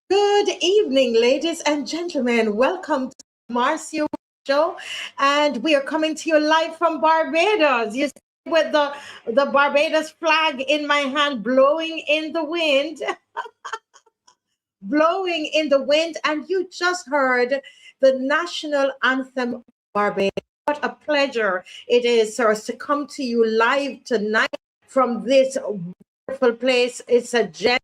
Good evening, ladies and gentlemen. Welcome to the Marcio Show, and we are coming to you live from Barbados. You see, with the Barbados flag in my hand, blowing in the wind, blowing in the wind, and you just heard the national anthem of Barbados. What a pleasure it is for us to come to you live tonight from this wonderful place. It's a gem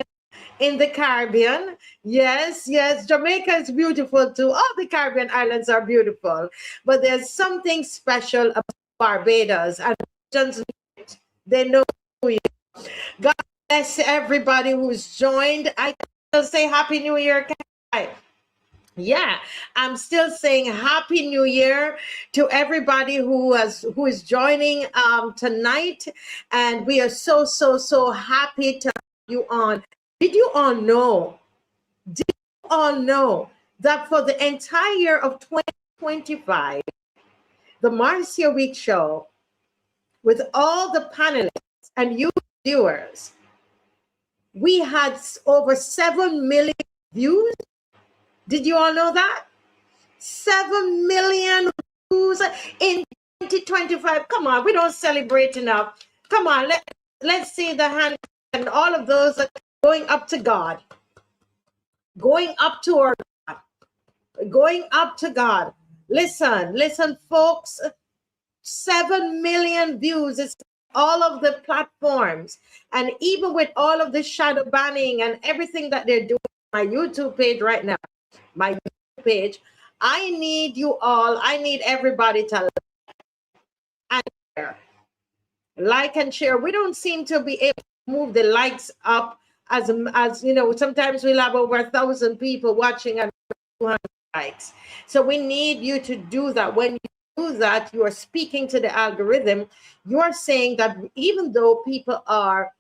in the Caribbean. Yes, Jamaica is beautiful too. All the Caribbean islands are beautiful, but there's something special about Barbados, and they know who you are. God bless everybody who's joined. I can say Happy New Year. Yeah, I'm still saying Happy New Year to everybody who is joining tonight, and we are so happy to have you on. Did you all know that for the entire year of 2025, the Marcia Week Show, with all the panelists and you viewers, we had over 7 million views? Did you all know that? 7 million views in 2025. Come on, we don't celebrate enough. Come on, let's see the hand and all of those going up to God, going up to our God, going up to God. Listen, folks, 7 million views is all of the platforms, and even with all of the shadow banning and everything that they're doing on my YouTube page right now, my YouTube page, I need you all, I need everybody to like and share. We don't seem to be able to move the likes up as you know. Sometimes we'll have over 1,000 people watching and 200 likes. So we need you to do that. When you do that, you are speaking to the algorithm. You are saying that even though people are,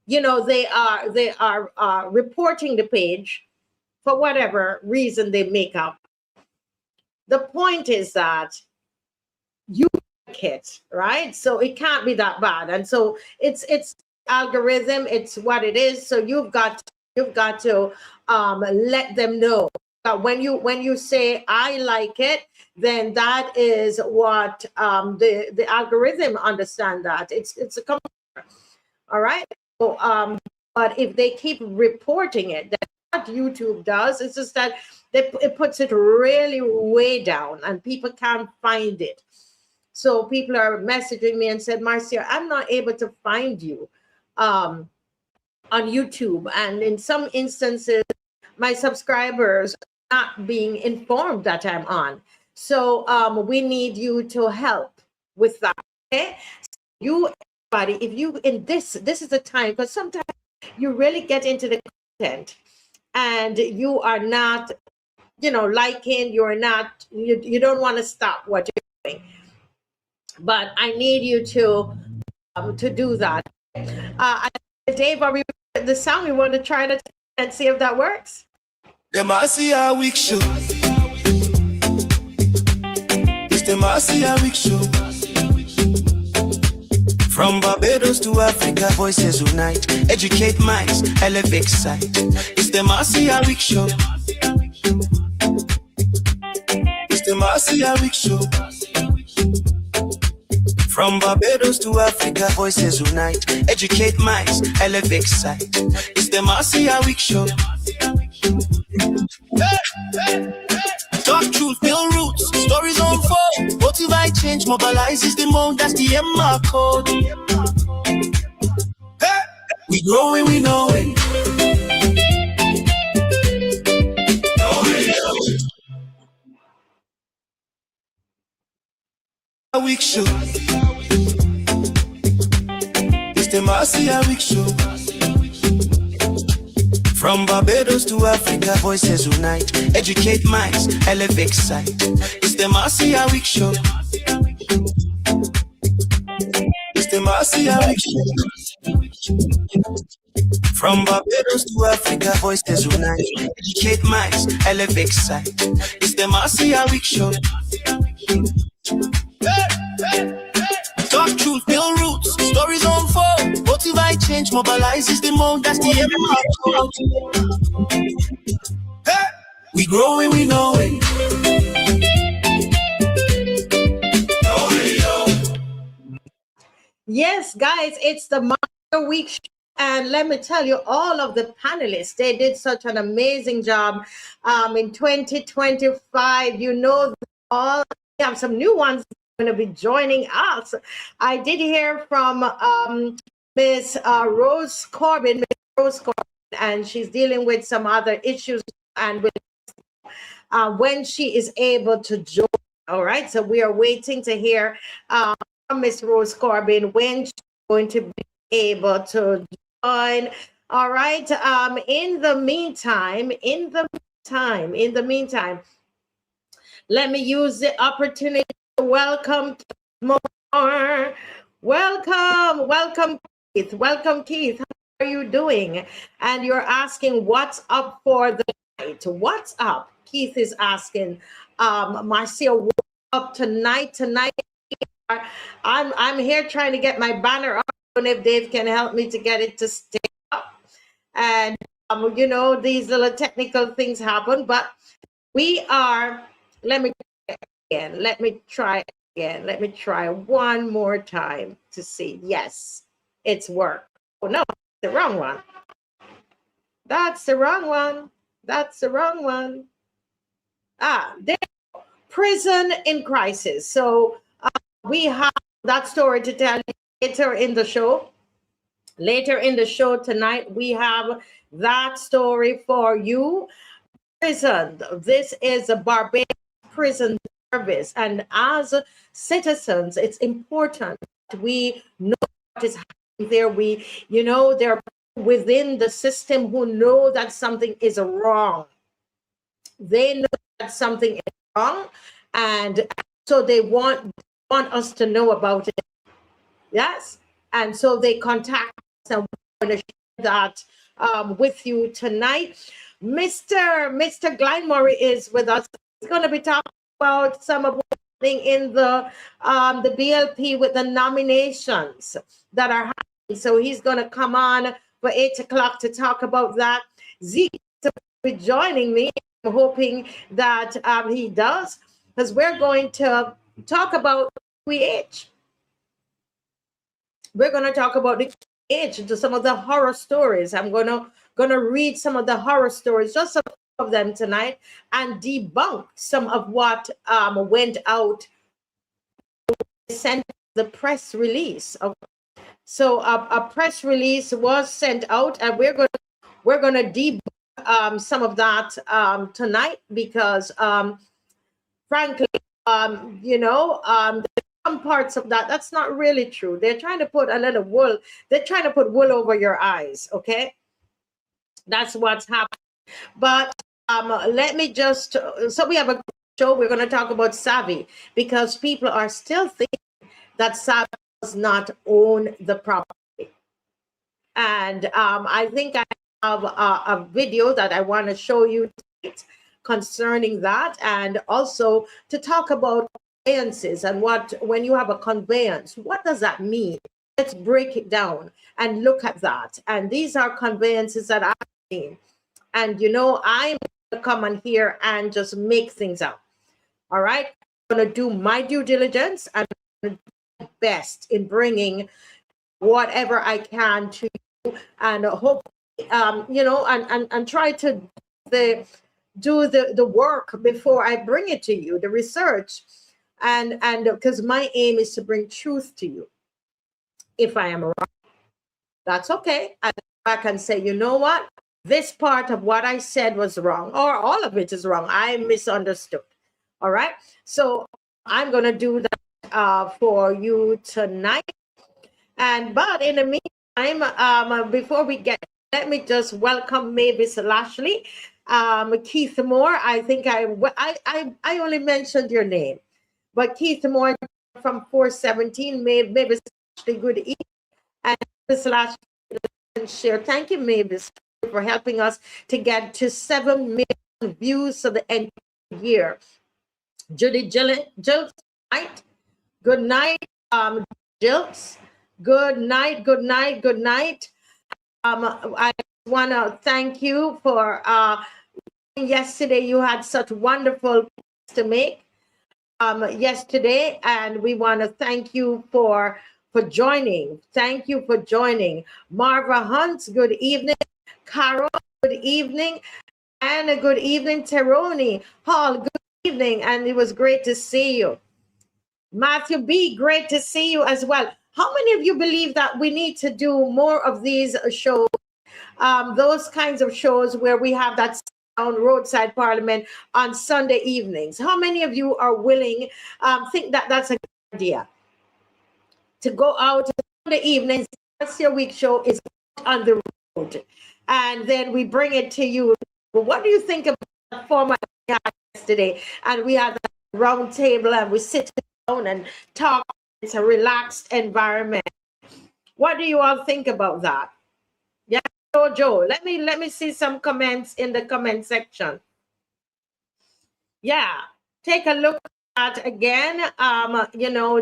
they are reporting the page for whatever reason they make up, the point is that you like it, right? So it can't be that bad. And so it's algorithm, it's what it is. So you've got to let them know when you say I like it, then that is what the algorithm understand that it's a computer. All right. So but if they keep reporting it, that's what YouTube does. It's just that it puts it really way down and people can't find it. So people are messaging me and said, Marcia, I'm not able to find you on YouTube. And in some instances, my subscribers are not being informed that I'm on. So we need you to help with that. Okay? You, everybody, if you in this is the time, because sometimes you really get into the content and you are not, liking, you don't want to stop what you're doing. But I need you to do that. Dave, are we the sound? We want to try to and see if that works. The Marcia Week Show. It's the Marcia Week Show. From Barbados to Africa, voices unite. Educate minds, elevate sight. It's the Marcia Week Show. It's the Marcia Week Show. From Barbados to Africa, voices unite. Educate minds, elevate sight. It's the Marcia Week Show. Talk truth, build roots, stories unfold. Motivate change, mobilize is the mode, that's the MR code. Hey, we growing, we know it. A week show. It's the Marcia Week Show. From Barbados to Africa, voices unite. Educate minds, elevate sight. It's the Marcia Week Show. It's the Marcia Week Show. From Barbados to Africa, voices unite. Educate minds, elevate sight. It's the Marcia Week Show. Talk truth, build roots, stories unfold. Motivate change, mobilize is the mode, that's the MR. Hey, we growing, we know it. Yes, guys, it's the Marcia Week Show. And let me tell you, all of the panelists, they did such an amazing job in 2025. All we have some new ones going to be joining us. I did hear from Miss Rose Corbin, and she's dealing with some other issues and with when she is able to join. All right, so we are waiting to hear from Miss Rose Corbin when she's going to be able to join. All right. In the meantime, let me use the opportunity to welcome more. Welcome, Keith. Welcome, Keith. How are you doing? And you're asking what's up for the night. What's up? Keith is asking. Marcia, what's up tonight? I'm here trying to get my banner up. I don't know if Dave can help me to get it to stay up. And these little technical things happen, but we are. Let me try again. Let me try one more time to see. Yes, it's worked. Oh no, the wrong one. That's the wrong one. There. Prison in crisis. So we have that story to tell you later in the show. Later in the show tonight, we have that story for you. Prison. This is a Barbados Prison Service, and as citizens, it's important that we know what is happening there. There are within the system who know that something is wrong. They know that something is wrong, and so they want us to know about it. Yes, and so they contact us, and we're going to share that with you tonight. Mr. Glyne is with us. He's going to be talking about some of what's happening in the BLP with the nominations that are happening. So he's going to come on for 8 o'clock to talk about that. Zeke will be joining me. I'm hoping that he does, because we're going to talk about QEH. We're going to talk about the QEH, to some of the horror stories. I'm gonna read some of the horror stories, just some of them tonight, and debunk some of what went out. Sent the press release. So a press release was sent out, and we're gonna debunk some of that tonight, because frankly, some parts of that's not really true. They're trying to put a little wool. They're trying to put wool over your eyes. Okay, that's what's happening. But let me just. So we have a show. We're going to talk about Savvy, because people are still thinking that Savvy does not own the property. And I think I have a video that I want to show you tonight concerning that, and also to talk about conveyances and when you have a conveyance, what does that mean? Let's break it down and look at that. And these are conveyances that I've seen. And I'm going to come on here and just make things up. All right? I'm going to do my due diligence and do my best in bringing whatever I can to you, and hope, and try to do the work before I bring it to you, the research, and because my aim is to bring truth to you. If I am wrong, that's okay. I can say, you know what? This part of what I said was wrong, or all of it is wrong. I misunderstood. All right. So I'm going to do that for you tonight. But in the meantime, before we get, let me just welcome Mavis Lashley, Keith Moore. I think I only mentioned your name, but Keith Moore from 417. Mavis Lashley, good evening. And Mavis Lashley, share. Thank you, Mavis, for helping us to get to 7 million views for the end of the year. Judy Jilts, good night, Jilts. Good night. I want to thank you for yesterday. You had such wonderful points to make yesterday, and we want to thank you for joining. Thank you for joining. Marva Hunt, good evening. Carol, good evening. Anna, good evening. Teroni Hall, good evening, and it was great to see you. Matthew B, great to see you as well. How many of you believe that we need to do more of these shows, those kinds of shows where we have that roadside parliament on Sunday evenings? How many of you are willing, think that that's a good idea? To go out Sunday evenings, your week show is on the road, and then we bring it to you. But what do you think about the format we had yesterday? And we had a round table, and we sit down and talk. It's a relaxed environment. What do you all think about that? Yeah, Joe. Let me see some comments in the comment section. Yeah, take a look at that again.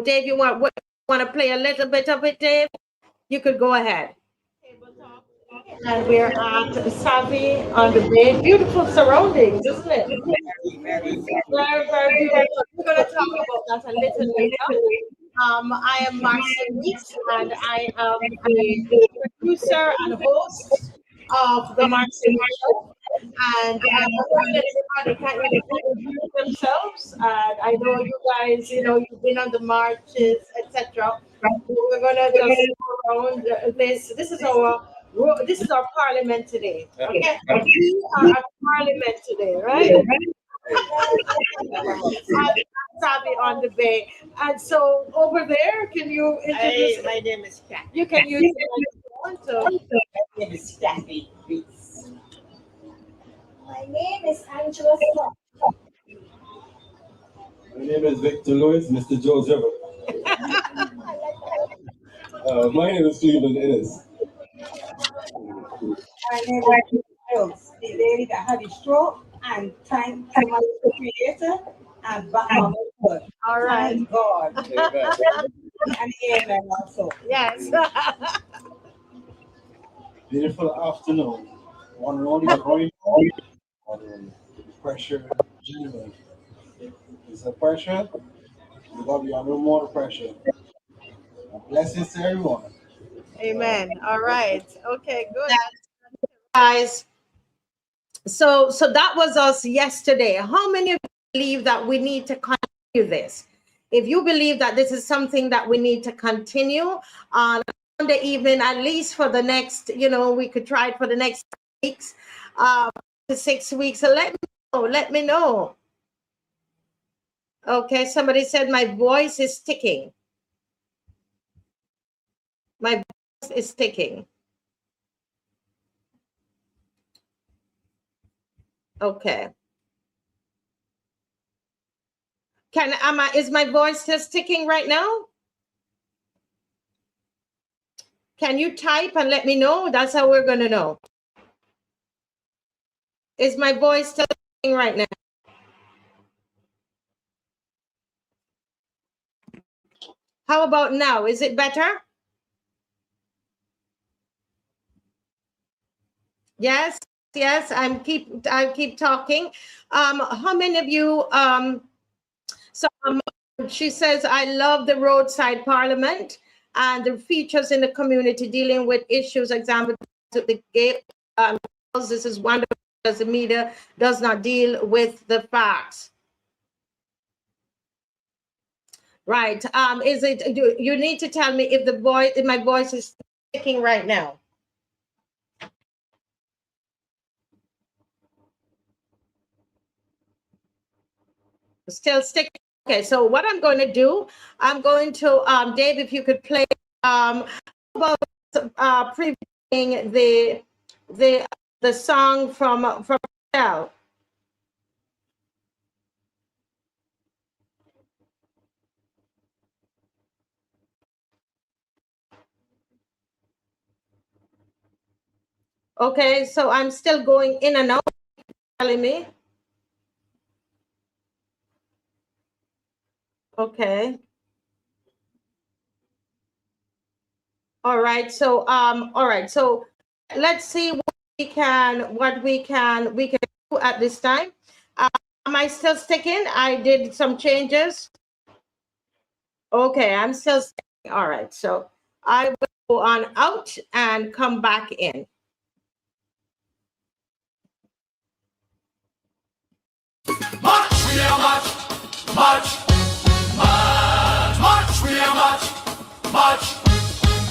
Dave, you want to play a little bit of it, Dave? You could go ahead. And we're at Savvy on the Bay. Beautiful surroundings, isn't it? Very beautiful. We're going to talk about that a little later. I am Marcia Weeks, and I am the producer and host of the Marcia Weeks Show. And everybody can introduce themselves. And I know you guys, you've been on the marches, etc. We're gonna just go around this. This is our parliament today. Okay, we are at parliament today, right? Savvy on the Bay. And so over there, can you introduce? My name is Kat. You can use it if you want to. My name is Kathy. My name is Angela Scott. My name is Victor Lewis, Mr. Joe's River. My name is Cleveland Ennis. My name is Jones, the lady that had a stroke, and thank to my creator and back on God. All right. Thank God. Amen. And amen also. Yes. Beautiful afternoon. One rolling, going. pressure gentleman. It's a pressure. You gotta be under more pressure. Blessings to everyone. Amen. All right. Okay, good. Guys, so that was us yesterday. How many of you believe that we need to continue this? If you believe that this is something that we need to continue on Sunday evening, at least for the next, we could try it for the next weeks, to 6 weeks. So let me know. Let me know. Okay, somebody said my voice is sticking. My voice is sticking. Okay. Is my voice still sticking right now? Can you type and let me know? That's how we're going to know. Is my voice still sticking right now? How about now? Is it better? Yes, I keep talking. How many of you she says, I love the roadside parliament and the features in the community dealing with issues examined at the gate. This is wonderful because the media does not deal with the facts. Right. You need to tell me if my voice is sticking right now. Still sticking. Okay, so what I'm going to do, I'm going to Dave, if you could play about previewing the song from Michelle. Okay, so I'm still going in and out, telling me. Okay. All right. So So let's see what we can do at this time. Am I still sticking? I did some changes. Okay, I'm still sticking. All right. So I will go on out and come back in. March, we are march, march, march, march, we are march, march,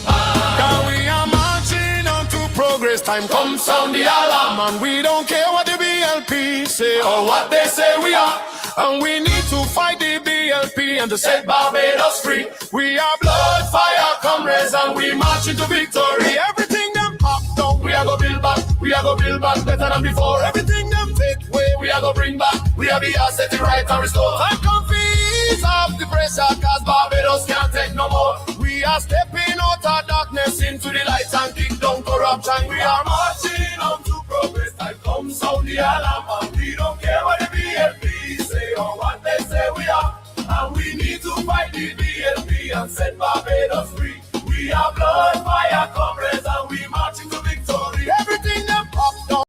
march. Now we are marching on to progress. Time come sound the alarm, and we don't care what the BLP say or what they say we are. And we need to fight the BLP and to set Barbados free. We are blood, fire, comrades, and we march into victory. Everything them pop down, we are go build back. We are go build back better than before. Everything them take away, we are go bring back. We are the asset, the right and restore. Time come ease off the pressure, cause Barbados can't take no more. We are stepping out of darkness into the light and kick down corruption. We are marching on to progress. Time come sound the alarm, and we don't care what the BLP say or what they say we are. And we need to fight the BLP and set Barbados free. We are blood, fire, comrades, and we marching to victory. Everything them pop down.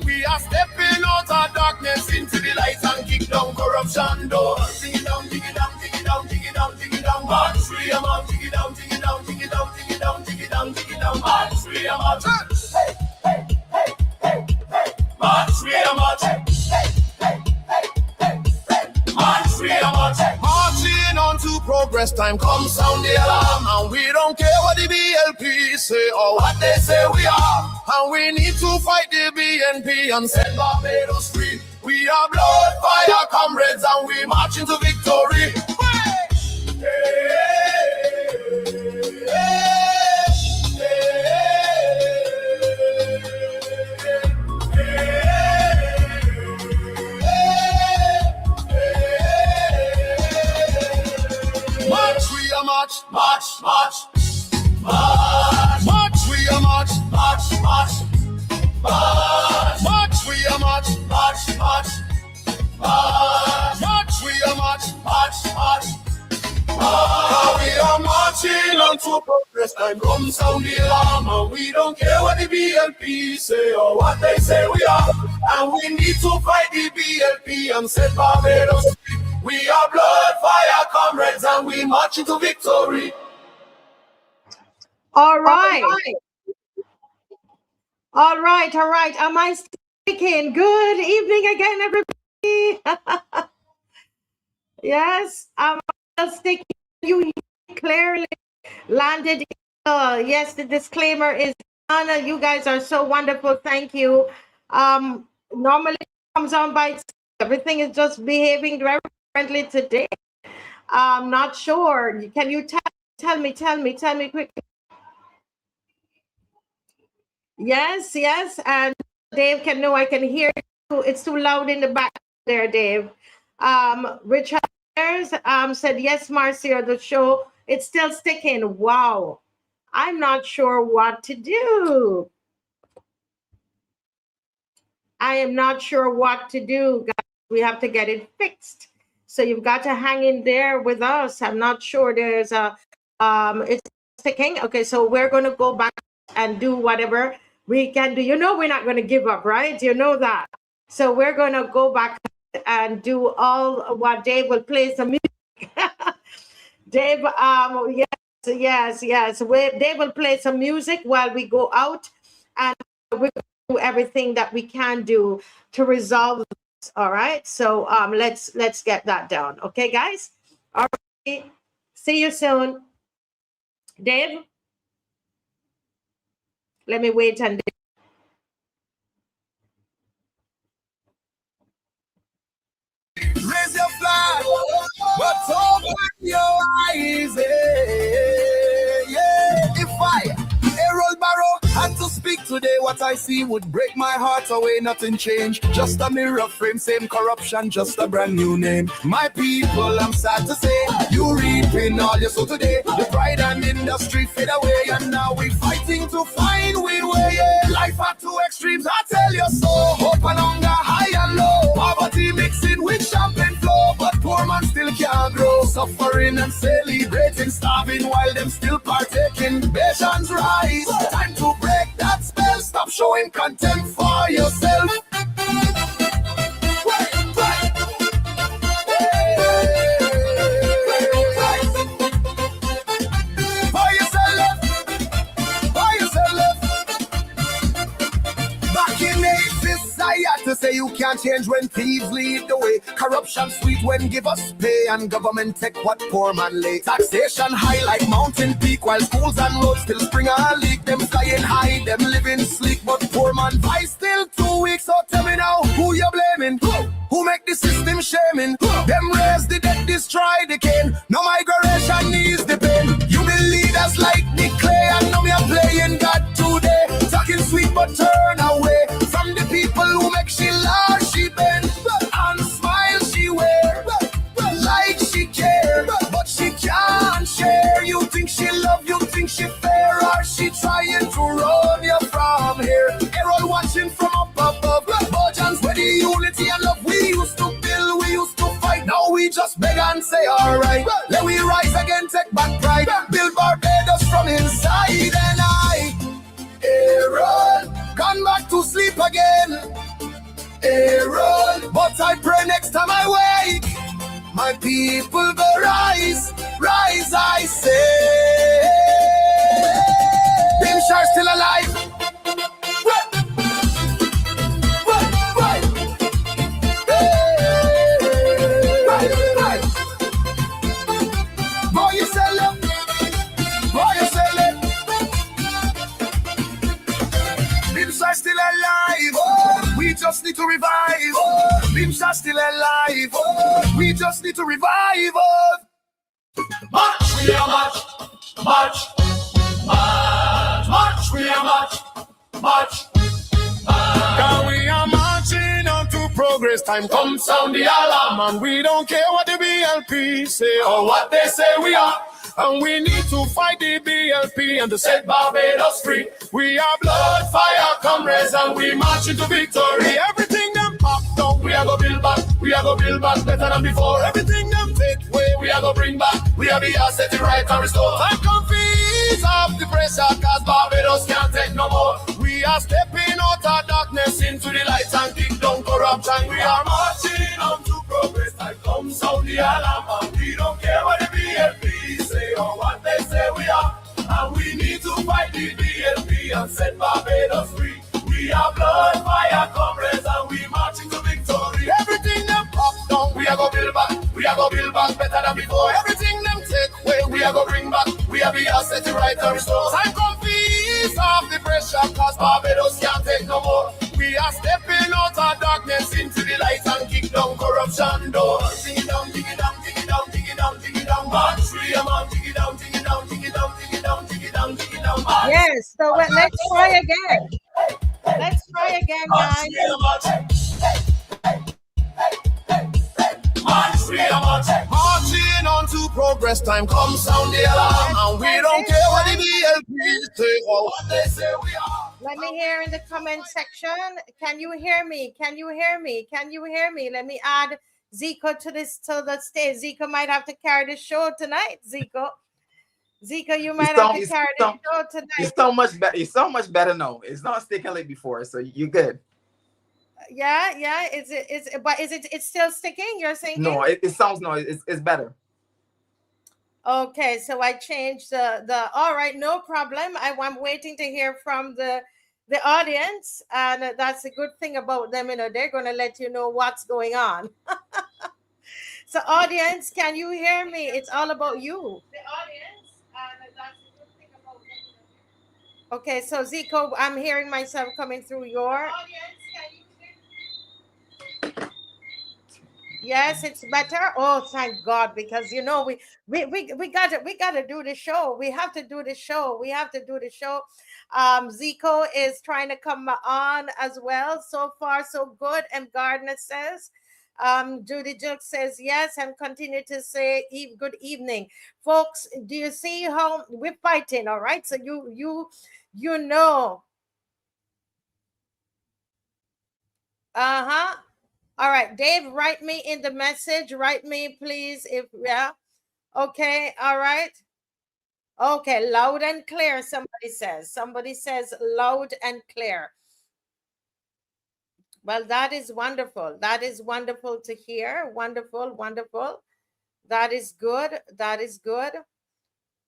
We are stepping out of darkness into the light and kick down corruption door. Dig it down, dig it down, dig it down, dig it down, dig it down. March, free a march, dig it down, dig it down, dig it down, dig it down, dig it down, dig it down. March, free a march. Hey, hey, hey, hey, hey. March, free a march. Hey, hey, hey, hey, hey, hey. March, free a march. Marching on to progress. Time come sound the alarm, and we don't care what the BLP say or what they say we are. And we need to fight the BNP and set Barbados free. We are blood, fire, comrades, and we march into victory. Hey! Hey! March, we are march, march, march, march, march, we are march, march, march, march, march, we are march, march, march, march, march, we are march, march, march, march, We are marching on to progress time. Come sound the alarm, and we don't care what the BLP say or what they say we are. And we need to fight the BLP and set Barbados free. We are blood, fire, comrades, and we march into victory. All right. All right. Am I speaking? Good evening again, everybody. Yes, I'm speaking. You clearly landed. Yes, the disclaimer is Anna. You guys are so wonderful. Thank you. Normally it comes on by everything is just behaving very friendly today. I'm not sure. Can you tell me quickly? Yes, and Dave can know I can hear you. It's too loud in the back there, Dave. Richard said yes, Marcia, the show it's still sticking. Wow, I'm not sure what to do. I am not sure what to do, guys. We have to get it fixed. So you've got to hang in there with us. I'm not sure there's a it's sticking. Okay, so we're going to go back and do whatever we can do. You know, we're not going to give up, right? You know that. So we're going to go back and do all what Dave will play some music. Dave, yes. Dave will play some music while we go out, and we do everything that we can do to resolve this. All right. So let's get that down. Okay, guys. All right. See you soon. Dave, let me wait and Raise your flag, but open your eyes. If I, Errol Barrow, had to speak today, what I see would break my heart away. Nothing changed, just a mirror frame, same corruption, just a brand new name. My people, I'm sad to say, you reaping all you sow today. The pride and industry fade away, and now we fighting to find we way. Life at two extremes, I tell you so. Hope and hunger, high and low. Poverty mixing with champagne flow, but poor man still can't grow. Suffering and celebrating, starving while them still partaking. Nations rise, time to break that spell. Stop showing contempt for yourself. To say you can't change when thieves lead the way. Corruption sweet when give us pay, and government take what poor man lay. Taxation high like mountain peak, while schools and roads still spring a leak. Them flying high, them living sleek, but poor man vice still 2 weeks. So tell me now, who you blaming? Who make the system shaming? Them raise the dead, destroy the cane. No migration needs the pain. You be leaders like the clay, and now me are playing God today. Talking sweet but turn away from the people who make she laugh, she bend, and smile she wear, like she care, but she can't share. You think she love, you think she fair, or she trying to run you from here? Errol watching from up above, Bojans where the unity and love we used to build, we used to fight. Now we just beg and say alright, let we rise again, take back pride, build Barbados from inside. And I, Errol, gone back to sleep again. Errol, but I pray next time I wake, my people go rise, rise, I say. Bimshar still alive. Boy, you sell it. Boy, you sell it. Bimshar still alive. We just need to revive. Bimshar still alive. We just need to revive. March, we are march, march, march, march, we are march, march, march. Cause we are marching on to progress time. Come sound the alarm, and we don't care what the BLP say or what they say we are. And we need to fight the BLP and to set Barbados free. We are blood, fire, comrades, and we march into victory. Everything them pop down, we are go build back. We are go build back better than before. Everything them take away, we are gonna bring back. We are the asset to right and restore. Time come ease off the pressure, cause Barbados can't take no more. We are stepping out of darkness into the light and kick down corruption. We are marching on to progress. Time comes sound the alarm, and we don't care what the BLP say or what they say we are. And we need to fight the BLP and set Barbados free. We are blood, fire, comrades, and we marching to victory. Everything them pop down, we are gonna build back. We are gonna build back better than before. Everything them take away, we are gonna bring back. We are the asset to right and restore. Time come ease off the pressure, cause Barbados can't take no more. We are stepping out of darkness into the light and kick down corruption door. Dig it down, dig it down, dig it down, dig it down, dig it down. March free, man, dig it down, dig it down, dig it down, dig it down, dig it down, dig it down. Yes, so let's try again. Let's try again, guys. Marching on to progress, time comes sound the alarm, and we don't care what the BLP say or what they say we are. Let me hear in the comment section. Can you hear me? Can you hear me? Can you hear me? Let me add Zico to the stage. Zico might have to carry the show tonight. Zico, you might have to carry the show tonight. It's so much better. It's so much better now. It's not sticking like before, so you're good. Yeah. It's still sticking? You're saying no? It sounds no. It's better. Okay, so I changed the. All right, no problem. I'm waiting to hear from the audience, and that's a good thing about them. You know, they're going to let you know what's going on. So, audience, can you hear me? It's all about you. The audience, and that's a good thing about them. Okay, so Zico, I'm hearing myself coming through your audience. Can you hear me? Yes, it's better. Oh, thank God, because you know we gotta do the show. We have to do the show. We have to do the show. Zico is trying to come on as well. So far, so good. And Gardner says, Judy Jook says yes, and continue to say good evening, folks. Do you see how we're fighting? All right, so you know. All right, Dave, write me in the message. Write me, please, if, yeah. Okay, all right. Okay, loud and clear, somebody says. Somebody says loud and clear. Well, that is wonderful. That is wonderful to hear. Wonderful, wonderful. That is good. That is good.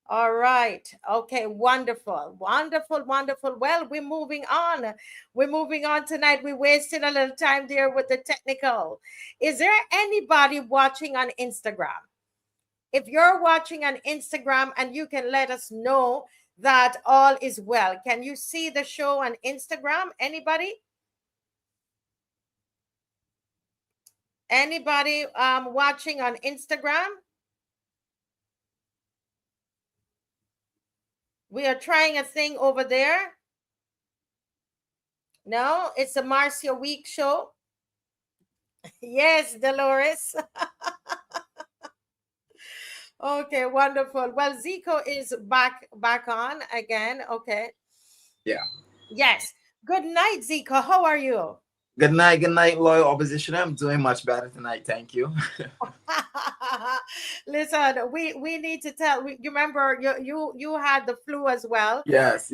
All right. Okay. Wonderful. Wonderful. Wonderful. Well, we're moving on. We're moving on tonight. We wasted a little time there with the technical. Is there anybody watching on Instagram? If you're watching on Instagram and you can let us know that all is well. Can you see the show on Instagram? Anybody? Anybody watching on Instagram? We are trying a thing over there. No, it's a Marcia Week show. Yes, Dolores. Okay, wonderful. Well, Zico is back on again. Okay. Yeah. Yes. Good night, Zico. How are you? Good night, loyal opposition. I'm doing much better tonight. Thank you. Listen, we need to tell. You remember you had the flu as well. Yes.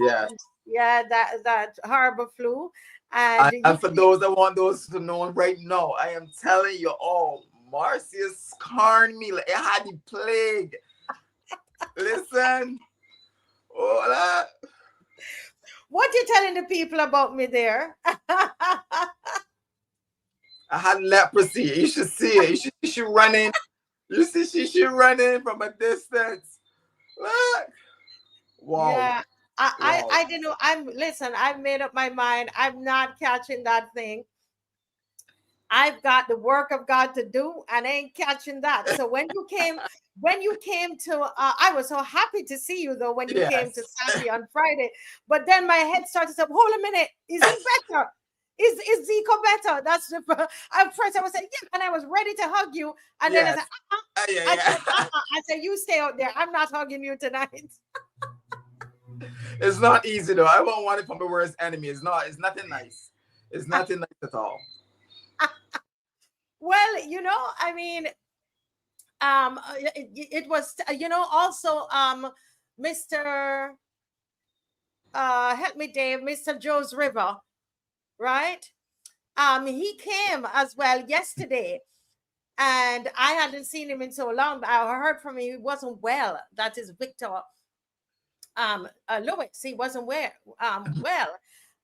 Yeah, that horrible flu. And for those that want those to know right now, I am telling you all, Marcia scarred me. Like, it had the plague. Listen. Hola. What you telling the people about me there? I had leprosy. You should see it. You should run in. You see, she should run in from a distance. Look. Wow. Yeah. I didn't know. I've made up my mind. I'm not catching that thing. I've got the work of God to do, and I ain't catching that. So when you came to, I was so happy to see you though when you came to Saturday on Friday. But then my head started to say, hold a minute, is he better? Is Zico better? That's the at first I was saying, yeah, and I was ready to hug you, and then I said, I said, you stay out there. I'm not hugging you tonight. It's not easy though. I won't want it from the worst enemy. It's nothing nice. It's nothing nice at all. Well, you know, I mean, it was, also, Mr. Help me, Dave, Mr. Joe's River, right? He came as well yesterday, and I hadn't seen him in so long. But I heard from him he wasn't well. That is Victor Lewis. He wasn't well.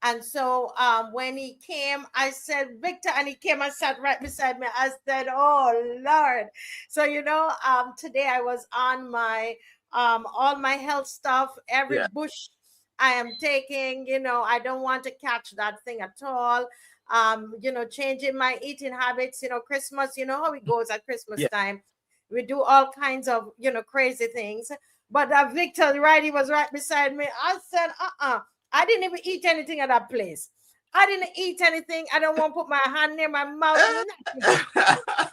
And so when he came, I said, Victor, and he came and sat right beside me. I said, oh, Lord. So, today I was on my, all my health stuff, every bush I am taking, I don't want to catch that thing at all. Changing my eating habits, Christmas, you know how it goes at Christmas time. We do all kinds of, crazy things. But Victor, right, he was right beside me. I said, I didn't even eat anything at that place. I didn't eat anything. I don't want to put my hand near my mouth.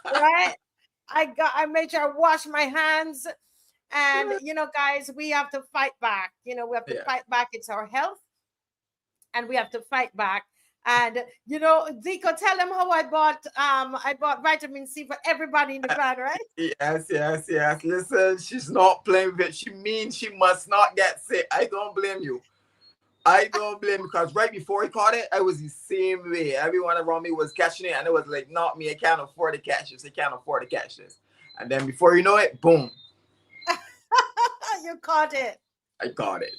Right? I made sure I wash my hands. And, guys, we have to fight back. We have to fight back. It's our health. And we have to fight back. And, Zico, tell them how I bought vitamin C for everybody in the van, right? Yes. Listen, she's not playing with it. She means she must not get sick. I don't blame you. Because right before he caught it, I was the same way. Everyone around me was catching it, and it was like, not me. I can't afford to catch this. I can't afford to catch this. And then before you know it, boom. You caught it. I caught it.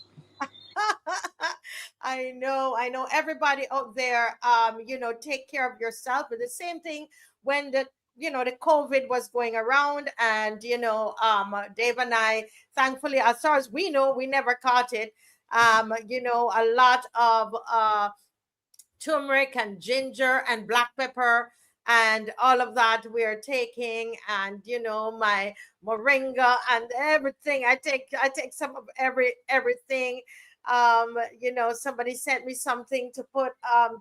I know. Everybody out there, take care of yourself. But the same thing when the COVID was going around, and, Dave and I, thankfully, as far as we know, we never caught it. A lot of turmeric and ginger and black pepper and all of that we're taking, and my moringa and everything. I take some of everything. Somebody sent me something to put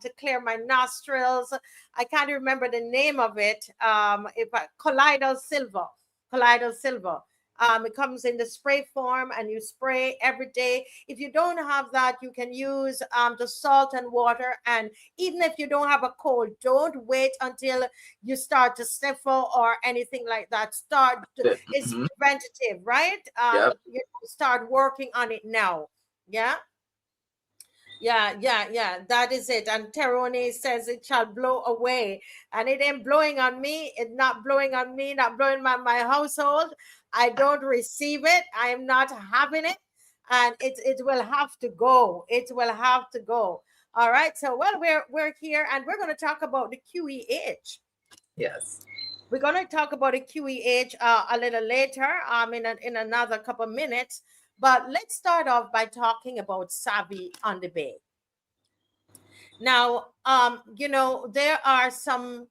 to clear my nostrils. I can't remember the name of it. Colloidal silver. It comes in the spray form, and you spray every day. If you don't have that, you can use the salt and water. And even if you don't have a cold, don't wait until you start to sniffle or anything like that. It's preventative, right? Start working on it now. Yeah. That is it. And Terone says it shall blow away, and it ain't blowing on me. It's not blowing on me, not blowing on my household. I don't receive it. I am not having it, and it will have to go. It will have to go. All right. So, well, we're here, and we're going to talk about the QEH. Yes. We're going to talk about the QEH a little later, in another couple of minutes. But let's start off by talking about Savvy on the Bay. Now, there are some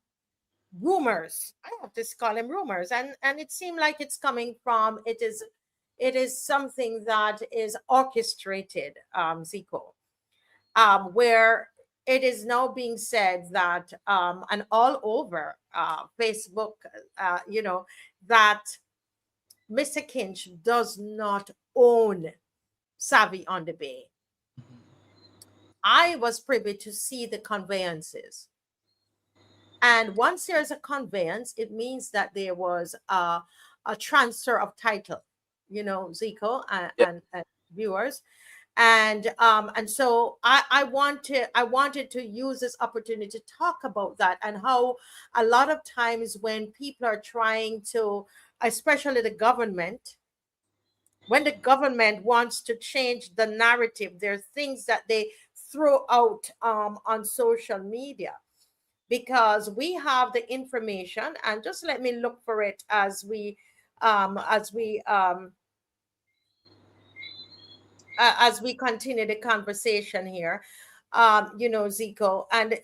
rumors. I have to call them rumors, and it seemed like it's coming from. It is something that is orchestrated, Zico, where it is now being said that, and all over Facebook, that Mr. Kinch does not own Savvy on the Bay. I was privy to see the conveyances. And once there's a conveyance, it means that there was a transfer of title, Zico and viewers. And so I wanted to use this opportunity to talk about that, and how a lot of times when people are trying to, especially the government, when the government wants to change the narrative, there are things that they throw out on social media, because we have the information. And just let me look for it as we continue the conversation here. Zico, and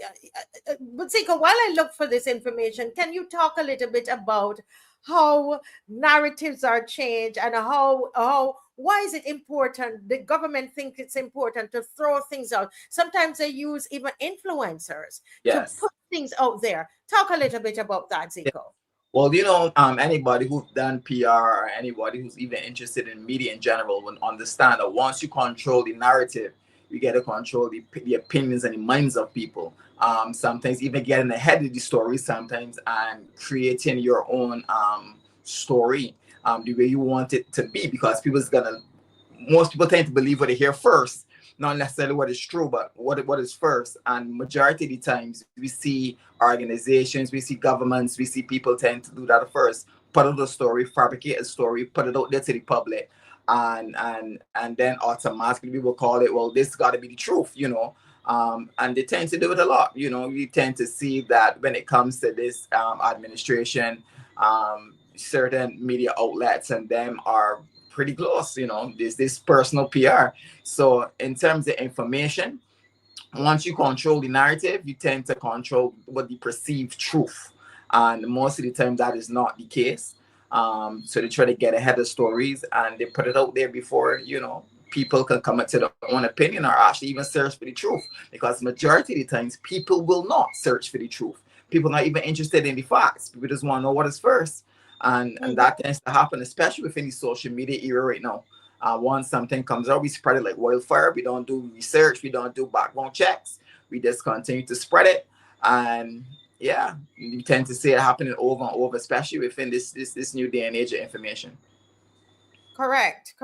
but Zico, while I look for this information, can you talk a little bit about how narratives are changed, and why is it important? The government thinks it's important to throw things out. Sometimes they use even influencers to put things out there. Talk a little bit about that, Zico. Well, anybody who's done PR, or anybody who's even interested in media in general, will understand that once you control the narrative, you get to control the opinions and the minds of people. Sometimes even getting ahead of the story sometimes, and creating your own story the way you want it to be, because most people tend to believe what they hear first, not necessarily what is true, but what is first. And majority of the times we see organizations, we see governments, we see people tend to do that first. Put out a story, fabricate a story, put it out there to the public, and then automatically people call it, well, this got to be the truth, you know. And they tend to do it a lot. You know, you tend to see that when it comes to this administration, certain media outlets and them are pretty close. You know, there's this personal PR. So in terms of information, once you control the narrative, you tend to control what the perceived truth. And most of the time that is not the case. So they try to get ahead of stories and they put it out there before, you know, people can come up to their own opinion or actually even search for the truth. Because majority of the times people will not search for the truth. People are not even interested in the facts. People just want to know what is first. And that tends to happen, especially within the social media era right now. Once something comes out, we spread it like wildfire. We don't do research. We don't do background checks. We just continue to spread it. And yeah, you tend to see it happening over and over, especially within this new day and age of information. Correct.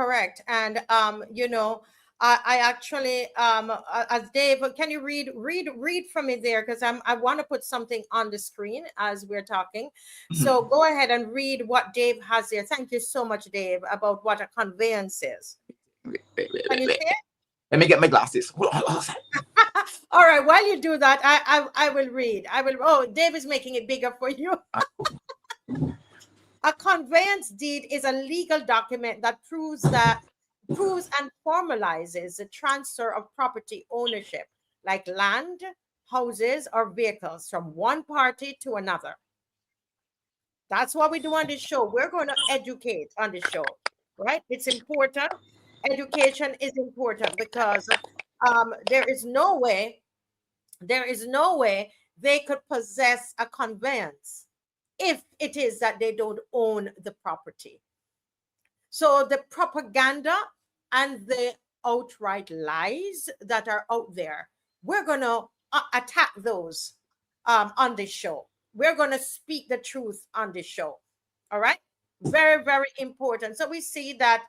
And you know, I actually as Dave, can you read from me there, because I want to put something on the screen as we're talking. So go ahead and read what Dave has there. Thank you so much, Dave, about what a conveyance is. Can you see it? Let me get my glasses. Hold on. All right, while you do that, I will read. Oh, Dave is making it bigger for you. A conveyance deed is a legal document that proves and formalizes the transfer of property ownership, like land, houses, or vehicles, from one party to another. That's what we do on this show. We're going to educate on this show, right? It's important. Education is important because there is no way they could possess a conveyance if it is that they don't own the property. So the propaganda and the outright lies that are out there, we're going to attack those on this show. We're going to speak the truth on this show. All right? Very, very important. So we see that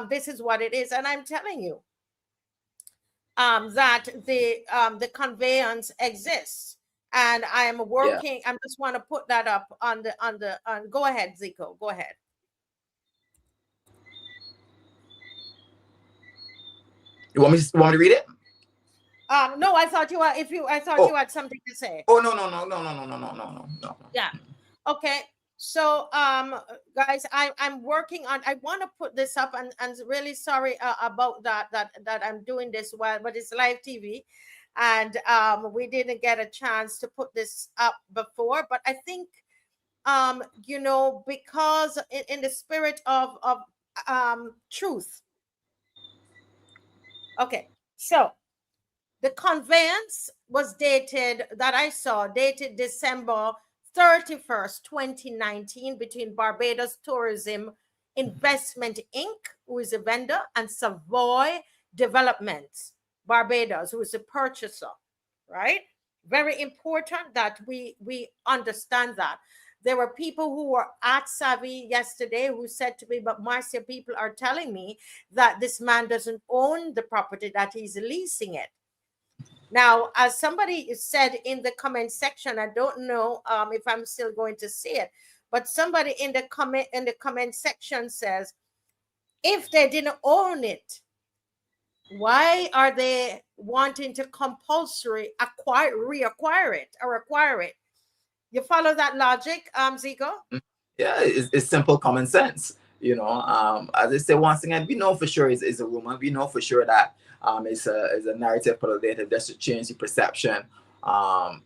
this is what it is. And I'm telling you that the conveyance exists. And I am working. Yeah. I just want to put that up on go ahead, Zico. Go ahead. You want me to read it? No, I thought you you had something to say. Oh no. Yeah. Okay. So guys, I'm working on, I want to put this up, and really sorry about that I'm doing this but it's live TV. And we didn't get a chance to put this up before, but I think, you know, because in the spirit of truth. Okay, so the conveyance was dated December 31st, 2019, between Barbados Tourism Investment Inc., who is a vendor, and Savoy Developments Barbados, who is a purchaser, right? Very important that we understand that. There were people who were at Savvy yesterday who said to me, but Marcia, people are telling me that this man doesn't own the property, that he's leasing it. Now, as somebody said in the comment section, I don't know if I'm still going to see it, but somebody in the comment section says, if they didn't own it, why are they wanting to compulsory reacquire it? You follow that logic, Zico? Yeah, it's simple common sense. You know, as I say, once again, we know for sure it's a rumor. We know for sure that it's a narrative put out there just to change the perception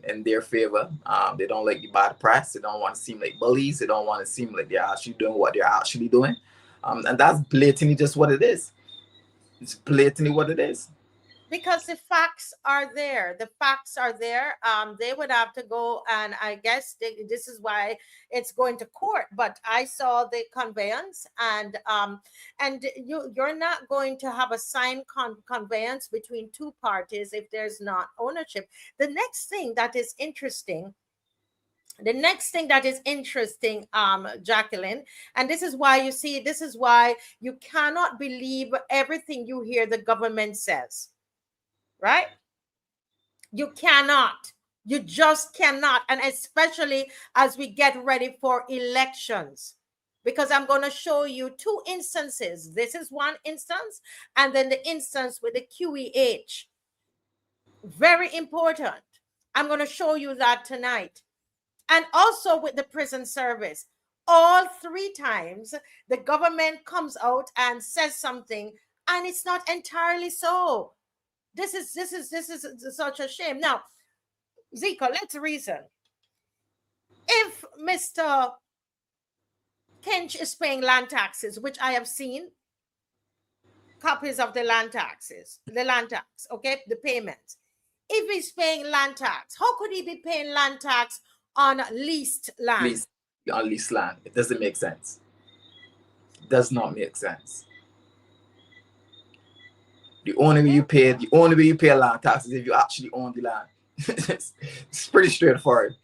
in their favor. They don't like the bad press. They don't want to seem like bullies. They don't want to seem like they're actually doing what they're actually doing. And that's blatantly just what it is. It's blatantly what it is. Because the facts are there. They would have to go, and I guess this is why it's going to court. But I saw the conveyance, and you're not going to have a signed conveyance between two parties if there's not ownership. The next thing that is interesting The next thing that is interesting, Jacqueline, and this is why you see, this is why you cannot believe everything you hear the government says, right? You cannot. You just cannot. And especially as we get ready for elections, because I'm going to show you two instances. This is one instance, and then the instance with the QEH. Very important. I'm going to show you that tonight. And also with the prison service. All three times the government comes out and says something, and it's not entirely so. This is such a shame. Now, Zico, let's reason. If Mr. Kinch is paying land taxes, which I have seen copies of the land tax, okay, the payments. If he's paying land tax, how could he be paying land tax on leased land? On leased land. It doesn't make sense. It does not make sense. The only way you pay land tax is if you actually own the land. It's pretty straightforward.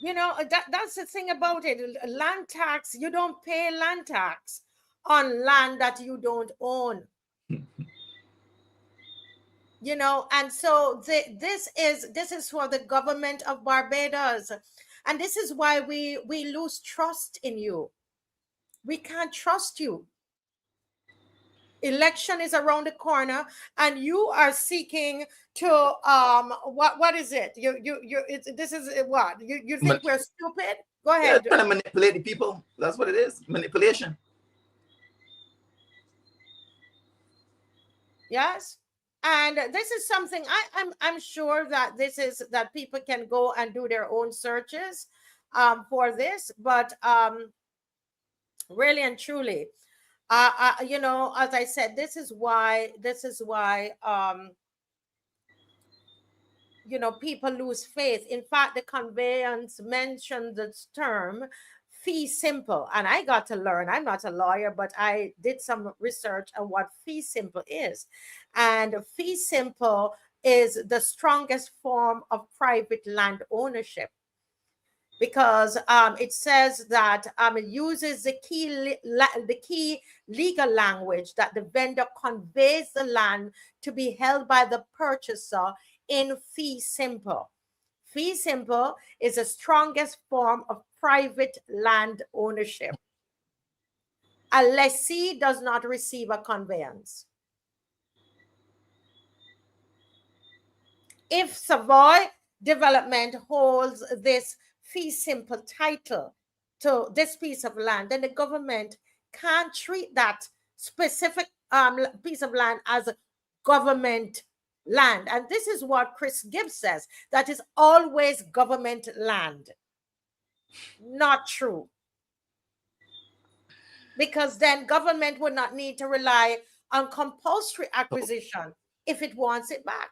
You know, that's the thing about it. Land tax, you don't pay land tax on land that you don't own. You know, and so this is for the government of Barbados. And this is why we lose trust in you. We can't trust you. Election is around the corner, and you are seeking to what is it? This is what you think we're stupid? Go ahead. Yeah, trying to manipulate the people. That's what it is. Manipulation. Yes. And this is something I'm sure that that people can go and do their own searches for this, but really and truly, you know, as I said, this is why you know, people lose faith. In fact, the conveyance mentioned this term fee simple, and I got to learn. I'm not a lawyer, but I did some research on what fee simple is. And fee simple is the strongest form of private land ownership, because it says that it uses the key legal language that the vendor conveys the land to be held by the purchaser in fee simple. Fee simple is the strongest form of private land ownership. A lessee does not receive a conveyance. If Savoy Development holds this fee simple title to this piece of land, then the government can't treat that specific piece of land as a government land. And this is what Chris Gibbs says, that is always government land. Not true. Because then government would not need to rely on compulsory acquisition if it wants it back.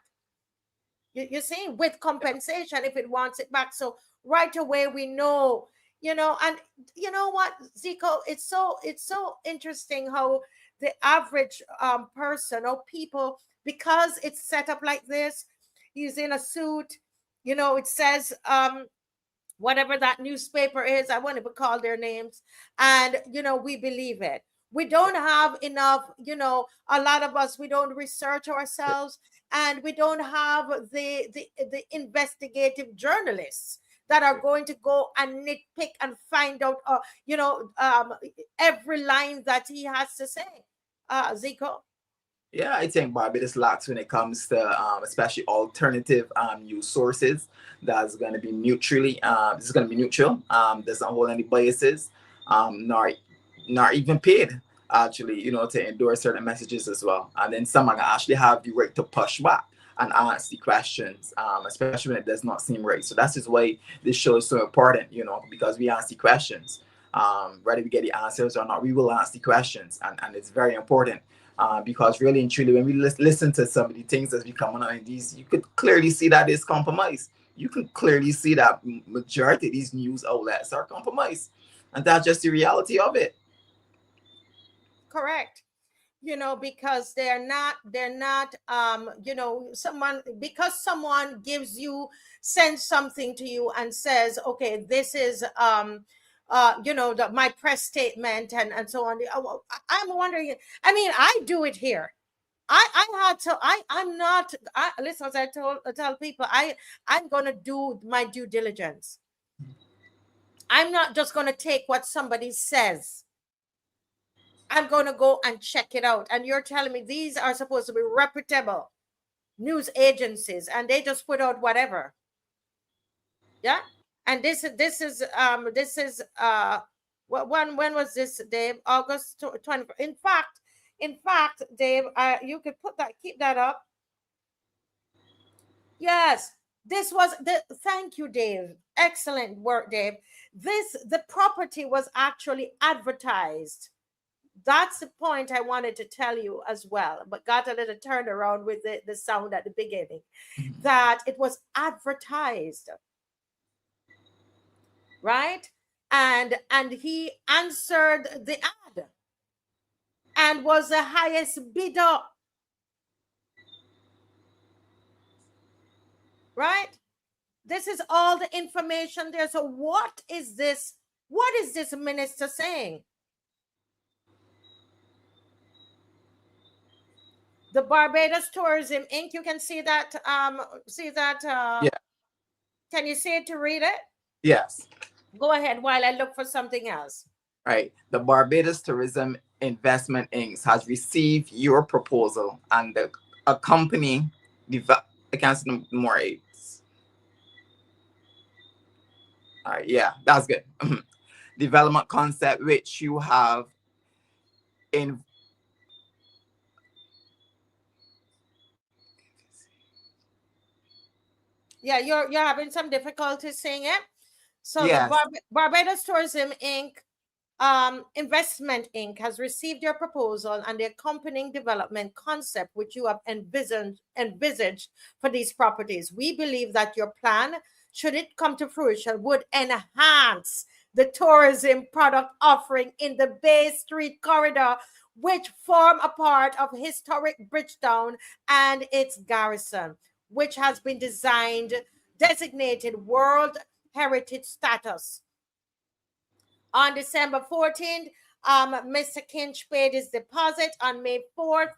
You see, with compensation if it wants it back. So right away we know, you know, and you know what, Zico, it's so interesting how the average person or people, because it's set up like this, he's in a suit, you know, it says whatever that newspaper is, I won't even call their names, and you know, we believe it. We don't have enough, you know, a lot of us, we don't research ourselves, and we don't have the investigative journalists that are going to go and nitpick and find out, you know, every line that he has to say. Zico? Yeah, I think Barbados lacks when it comes to especially alternative news sources. That's going to be neutrally. This is going to be neutral. Does not hold any biases. Nor even paid, actually, you know, to endorse certain messages as well. And then someone actually have the right to push back and ask the questions, especially when it does not seem right. So that's just why this show is so important, you know, because we ask the questions. Whether we get the answers or not, we will ask the questions. And it's very important because really and truly, when we listen to some of the things that's becoming on these, you could clearly see that it's compromised. You can clearly see that majority of these news outlets are compromised. And that's just the reality of it. Correct. you know, because they're not, you know, because someone sends something to you and says, okay, this is, you know, my press statement and so on. I'm wondering, I mean, I do it here. I'm not, listen, as I tell people, I'm going to do my due diligence. I'm not just going to take what somebody says. I'm going to go and check it out. And you're telling me these are supposed to be reputable news agencies and they just put out whatever. Yeah. And this is when was this, Dave? August 20. In fact, Dave, you could keep that up. Yes, this was thank you, Dave. Excellent work, Dave. The property was actually advertised. That's the point I wanted to tell you as well, but got a little turned around with the sound at the beginning, that it was advertised, right? And he answered the ad and was the highest bidder, right? This is all the information there. So what is this minister saying? The Barbados Tourism Inc. You can see that. Yeah. Can you see it to read it? Yes. Go ahead while I look for something else. Right. The Barbados Tourism Investment Inc. has received your proposal and the accompanying I can't see more aids. All right. Yeah, that's good. Development concept which you have in. Yeah, you're having some difficulty seeing it. So Yes. the Barbados Tourism Inc. Investment Inc. has received your proposal and the accompanying development concept which you have envisaged for these properties. We believe that your plan, should it come to fruition, would enhance the tourism product offering in the Bay Street corridor, which form a part of historic Bridgetown and its garrison, which has been designated World Heritage status. On December 14th, Mr. Kinch paid his deposit. On May 4th,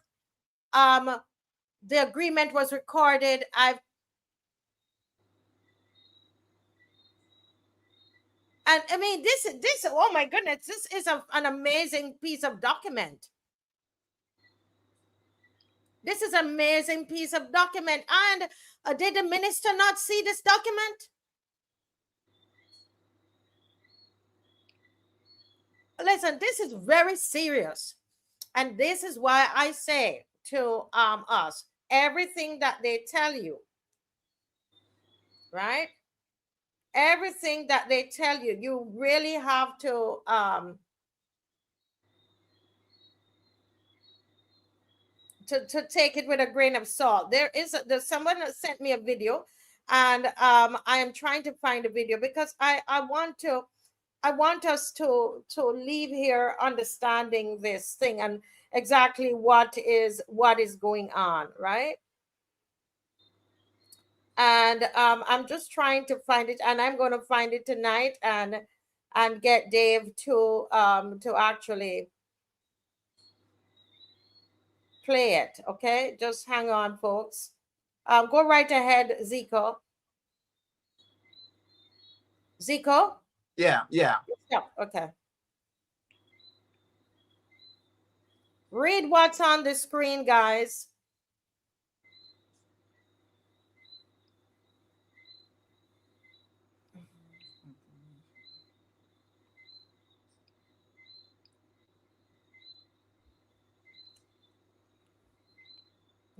the agreement was recorded. And I mean, this, oh my goodness, this is an amazing piece of document. This is an amazing piece of document. And did the minister not see this document? Listen, this is very serious. And this is why I say to us, everything that they tell you, right? Everything that they tell you, you really have to take it with a grain of salt. There's someone that sent me a video, and I am trying to find a video because I want us to leave here understanding this thing and exactly what is going on, right? And I'm just trying to find it, and I'm going to find it tonight and get Dave to actually play it. Okay, just hang on, folks. Go right ahead, Zico. Yeah. Yeah, okay. Read what's on the screen, guys.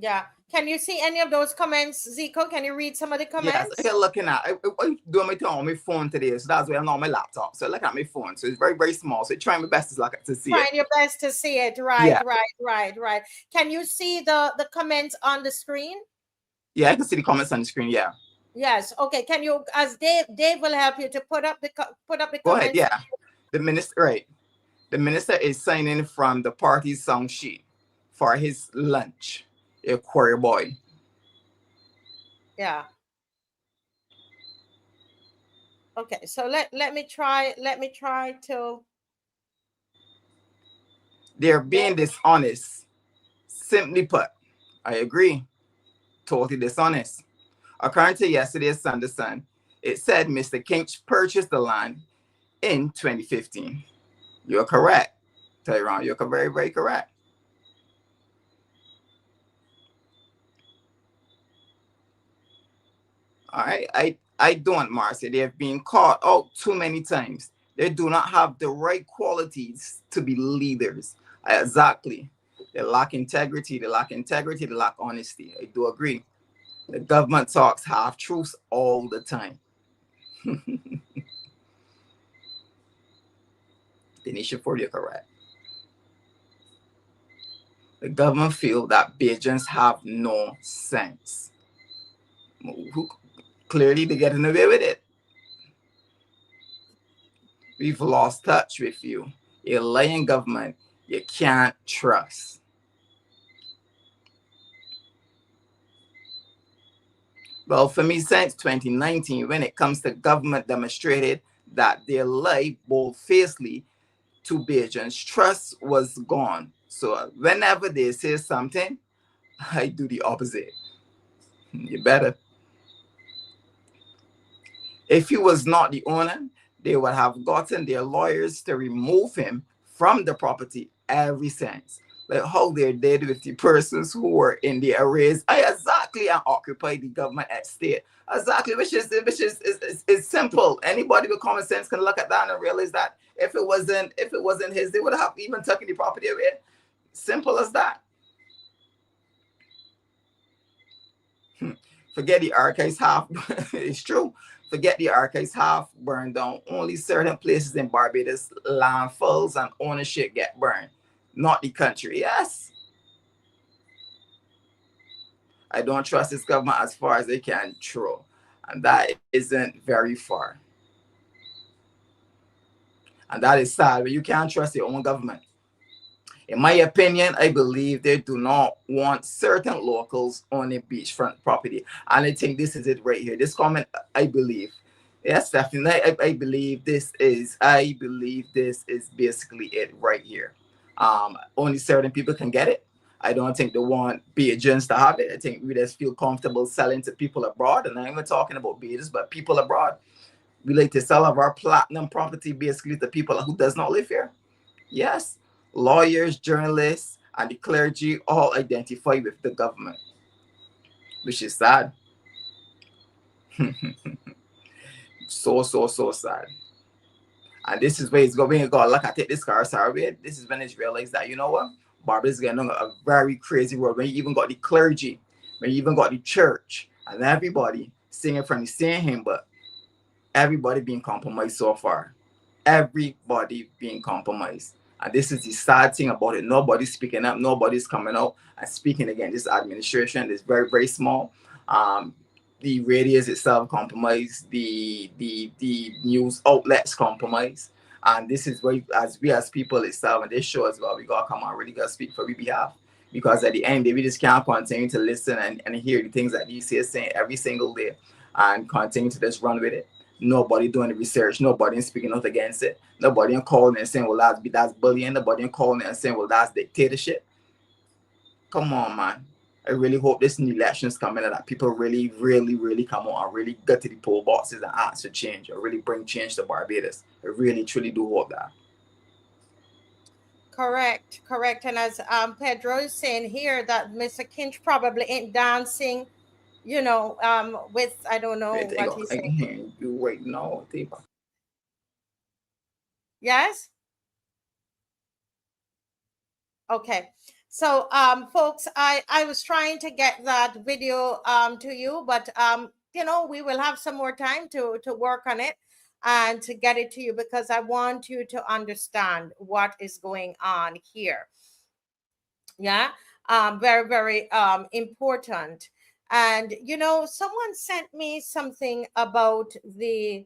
Yeah. Can you see any of those comments, Zico? Can you read some of the comments? Yes, I'm looking at I'm doing my thing on my phone today, so that's why I'm not on my laptop. So look at my phone. So it's very, very small. So trying my best to see Trying it. your best to see it. Right, Yeah. right. Can you see the comments on the screen? Yeah, I can see the comments on the screen. Yeah. Yes. Okay. Can you, as Dave will help you to put up the comments. Go ahead. Yeah. The minister is signing from the party's song sheet. for his lunch. A quarry boy. Yeah. Okay, so let me try to. They're being dishonest. Simply put, I agree. Totally dishonest. According to yesterday's Sunday Sun, it said Mr. Kinch purchased the land in 2015. You're correct, Tyrone. You're very, very correct. All right. I don't, Marcy. They have been caught out too many times. They do not have the right qualities to be leaders. Exactly. They lack integrity. They lack honesty. I do agree. The government talks half truths all the time. Denisha Ford, you're correct. The government feel that Bajans have no sense. Clearly, they're getting away with it. We've lost touch with you. A lying government you can't trust. Well, for me, since 2019, when it comes to government demonstrated that they lie bold-facedly to Bajans, trust was gone. So whenever they say something, I do the opposite. You better. If he was not the owner, they would have gotten their lawyers to remove him from the property ever since. Like how they did with the persons who were in the arrays. Exactly, and occupied the government estate. Exactly, which is simple. Anybody with common sense can look at that and realize that if it wasn't his, they would have even taken the property away. Simple as that. Forget the archives half. It's true. Forget the archives half burned down. Only certain places in Barbados, landfills and ownership get burned. Not the country. Yes. I don't trust this government as far as they can throw. And that isn't very far. And that is sad. But you can't trust your own government. In my opinion, I believe they do not want certain locals on a beachfront property. And I think this is it right here. This comment, I believe. Yes, definitely. I believe this is basically it right here. Only certain people can get it. I don't think they want Bajans to have it. I think we just feel comfortable selling to people abroad. And I'm not talking about Bajans, but people abroad. We like to sell our platinum property basically to people who does not live here. Yes. Lawyers, journalists, and the clergy all identify with the government, which is sad. So sad. And this is where it's going. When you go look at it, this car survey, this is when it's realized that, you know what? Barbados is getting a very crazy world. When you even got the clergy, when you even got the church, and everybody singing from the same hymn, but everybody being compromised so far. Everybody being compromised. And this is the sad thing about it. Nobody's speaking up. Nobody's coming out and speaking again. This administration is very, very small. The radios itself compromised. The news outlets compromised. And this is where, as people itself, and this show as well, we gotta come on, really gotta speak for we behalf. Because at the end, we just can't continue to listen and hear the things that these are saying every single day and continue to just run with it. Nobody doing the research. Nobody speaking out against it. Nobody calling and saying, well, that's bullying. Nobody calling and saying, well, that's dictatorship. Come on, man. I really hope this new elections coming and that people really, really, really come on and really get to the poll boxes and ask for change or really bring change to Barbados. I really, truly do hope that. Correct. And as Pedro is saying here, that Mr. Kinch probably ain't dancing, you know, with, I don't know what he's saying. You wait, no, Yes? Okay. So, folks, I was trying to get that video to you, but, you know, we will have some more time to work on it and to get it to you because I want you to understand what is going on here. Yeah. Very, very important. And, you know, someone sent me something about the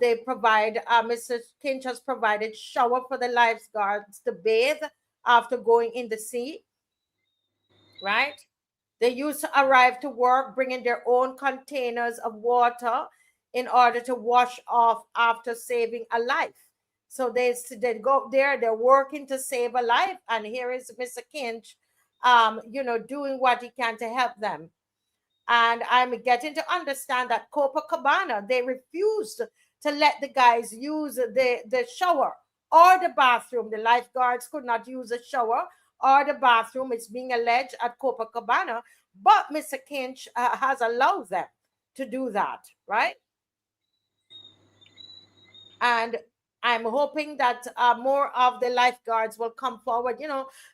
They provide, Mr. Kinch has provided shower for the lifeguards to bathe after going in the sea, right? They used to arrive to work bringing their own containers of water in order to wash off after saving a life. So they go there, they're working to save a life, and here is Mr. Kinch, doing what he can to help them. And I'm getting to understand that Copacabana, they refused to let the guys use the shower or the bathroom. The lifeguards could not use the shower or the bathroom. It's being alleged at Copacabana, but Mr. Kinch has allowed them to do that, right? And I'm hoping that more of the lifeguards will come forward.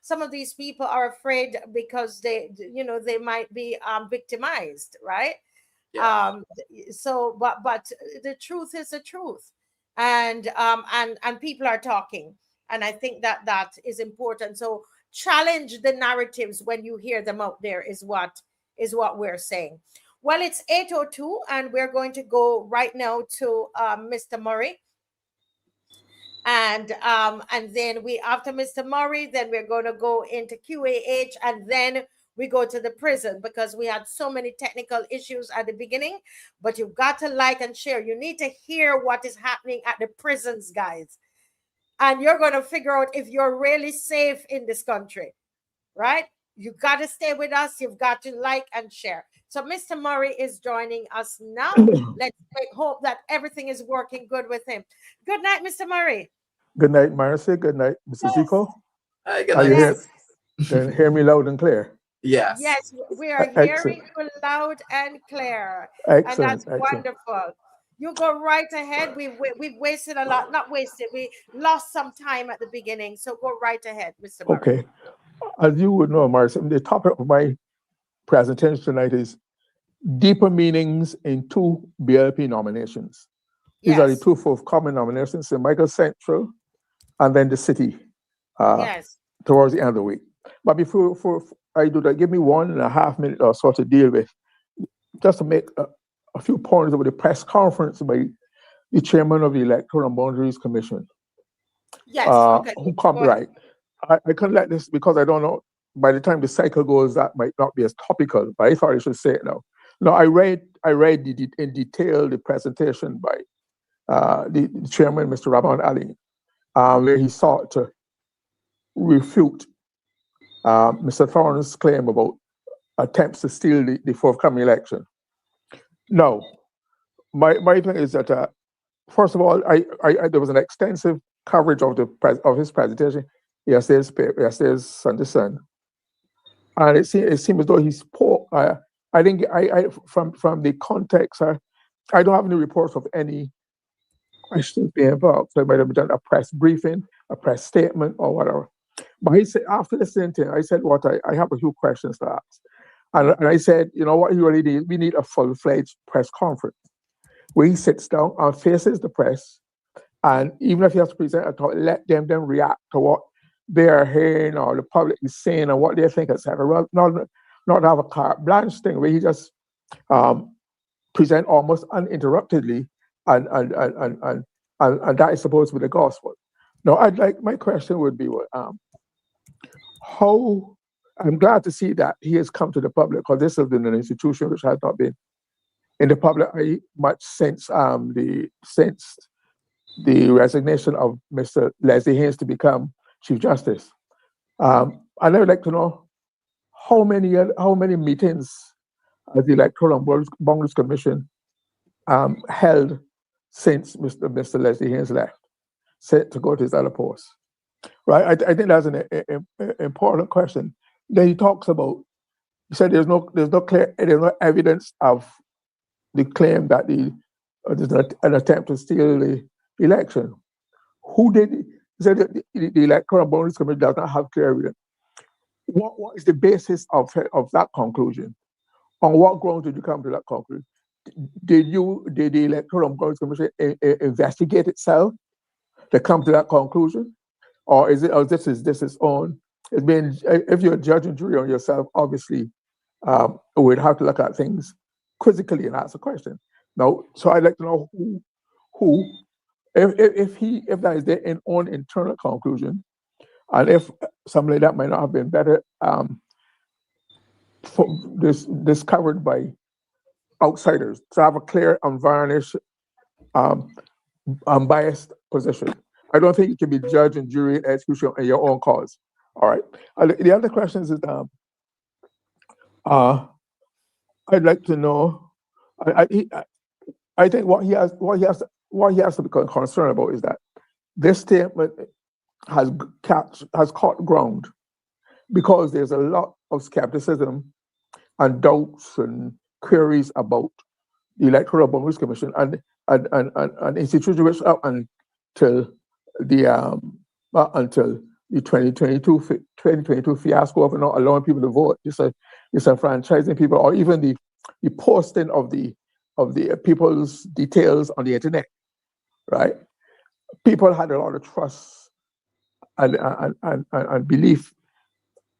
Some of these people are afraid because they might be victimized, right? Yeah. But the truth is the truth, and people are talking, and I think that is important. So challenge the narratives when you hear them out there is what we're saying. Well, it's 8:02, and we're going to go right now to Mr. Murray. And then after Mr. Murray, then we're going to go into QAH, and then we go to the prison, because we had so many technical issues at the beginning. But you've got to like and share. You need to hear what is happening at the prisons, guys. And you're going to figure out if you're really safe in this country, right? You got to stay with us. You've got to like and share. So Mr. Murray is joining us now. Let's hope that everything is working good with him. Good night, Mr. Murray. Good night, Marcy. Good night, Mr. Zico. Hi, good Are you night. hear me loud and clear? Yes. Yes, we are hearing you loud and clear. Excellent. And that's wonderful. You go right ahead. We've wasted a lot, not wasted. We lost some time at the beginning. So go right ahead, Mr. Murray. Okay. As you would know, Marcy, the topic of my presentation tonight is deeper meanings in two BLP nominations. These are the two forthcoming nominations, St. Michael Central and then the city towards the end of the week. But before I do that, give me 1.5 minutes or so to deal with, just to make a few points over the press conference by the chairman of the Electoral and Boundaries Commission. Yes, okay. Who copyright. I couldn't let this, because I don't know, by the time the cycle goes, that might not be as topical, but I thought I should say it now. No, I read in detail the presentation by the chairman, Mr. Rahman Ali, where he sought to refute Mr. Thorne's claim about attempts to steal the forthcoming election. Now, my thing is that, first of all, there was an extensive coverage of his presentation yesterday's Sunday Sun, and it seemed as though he spoke. I think from the context, I don't have any reports of any questions being involved. So I might have done a press briefing, a press statement, or whatever. But he said, after listening to him, I said, I have a few questions to ask. And I said, you know what you really need? We need a full-fledged press conference where he sits down and faces the press. And even if he has to present a talk, let them then react to what they are hearing or the public is saying and what they think, etc. Not have a carte blanche thing where he just present almost uninterruptedly, and that is supposed to be the gospel. Now, my question would be, how, I'm glad to see that he has come to the public, because this has been an institution which has not been in the public eye much since the resignation of Mr. Leslie Haynes to become Chief Justice. And I would like to know how many meetings the Electoral and Boundaries Commission held since Mr. Leslie Haynes left, set to go to his other post. Right, I think that's an important question. Then he talks about, he said there's no evidence of the claim that there's an attempt to steal the election. Who did? He said that the Electoral and Boundaries Commission does not have clear evidence. What is the basis of that conclusion? On what grounds did you come to that conclusion? Did the Electoral and Boundaries Commission investigate itself to come to that conclusion? Or is it? Or this is on? It's been. If you're a judge and jury on yourself, obviously, we'd have to look at things quizzically and ask a question. Now, so I'd like to know who, if that is their own internal conclusion, and if something like that might not have been better discovered by outsiders, to have a clear, unvarnished, unbiased position. I don't think you can be judge and jury and execution in your own cause. All right. The other questions is I'd like to know. I think what he has to be concerned about is that this statement has caught ground because there's a lot of skepticism and doubts and queries about the Electoral Boundaries Commission and institutions which up until the 2022 fiasco of not allowing people to vote, disenfranchising people, or even the posting of the people's details on the internet, right? People had a lot of trust and belief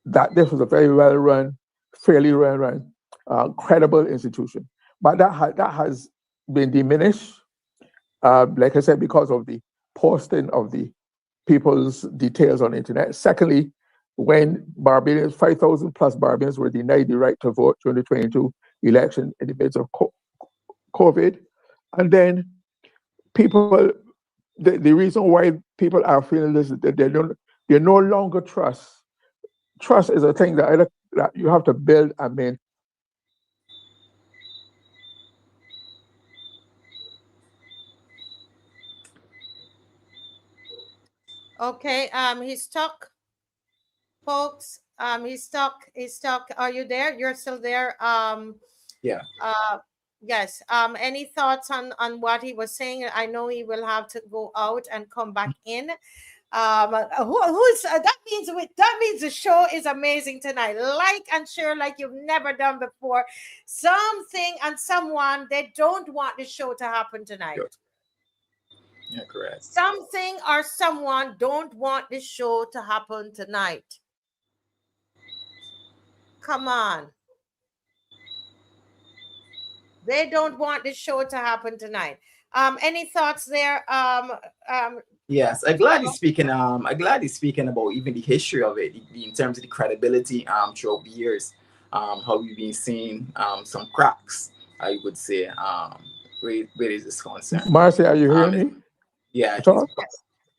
that this was a very well run, fairly well run, credible institution. But that has been diminished, like I said, because of the posting of the people's details on the internet. Secondly, when 5,000 plus Barbadians were denied the right to vote during the 2022 election in the midst of COVID, and then people, the reason why people are feeling this is that they no longer trust. Trust is a thing that you have to build and maintain. Okay, he's stuck, folks. He's stuck. Are you there? You're still there. Yeah. Yes. Any thoughts on what he was saying? I know he will have to go out and come back in. That means the show is amazing tonight. Like and share like you've never done before. Something and someone, they don't want the show to happen tonight. Good. Yeah, correct. Something or someone don't want the show to happen tonight. Come on. They don't want the show to happen tonight. Any thoughts there? Yes, I'm glad he's speaking. I'm glad he's speaking about even the history of it, in terms of the credibility throughout the years. How we've been seeing some cracks, I would say, where is this concerned. Marcy, are you hearing me? Yeah.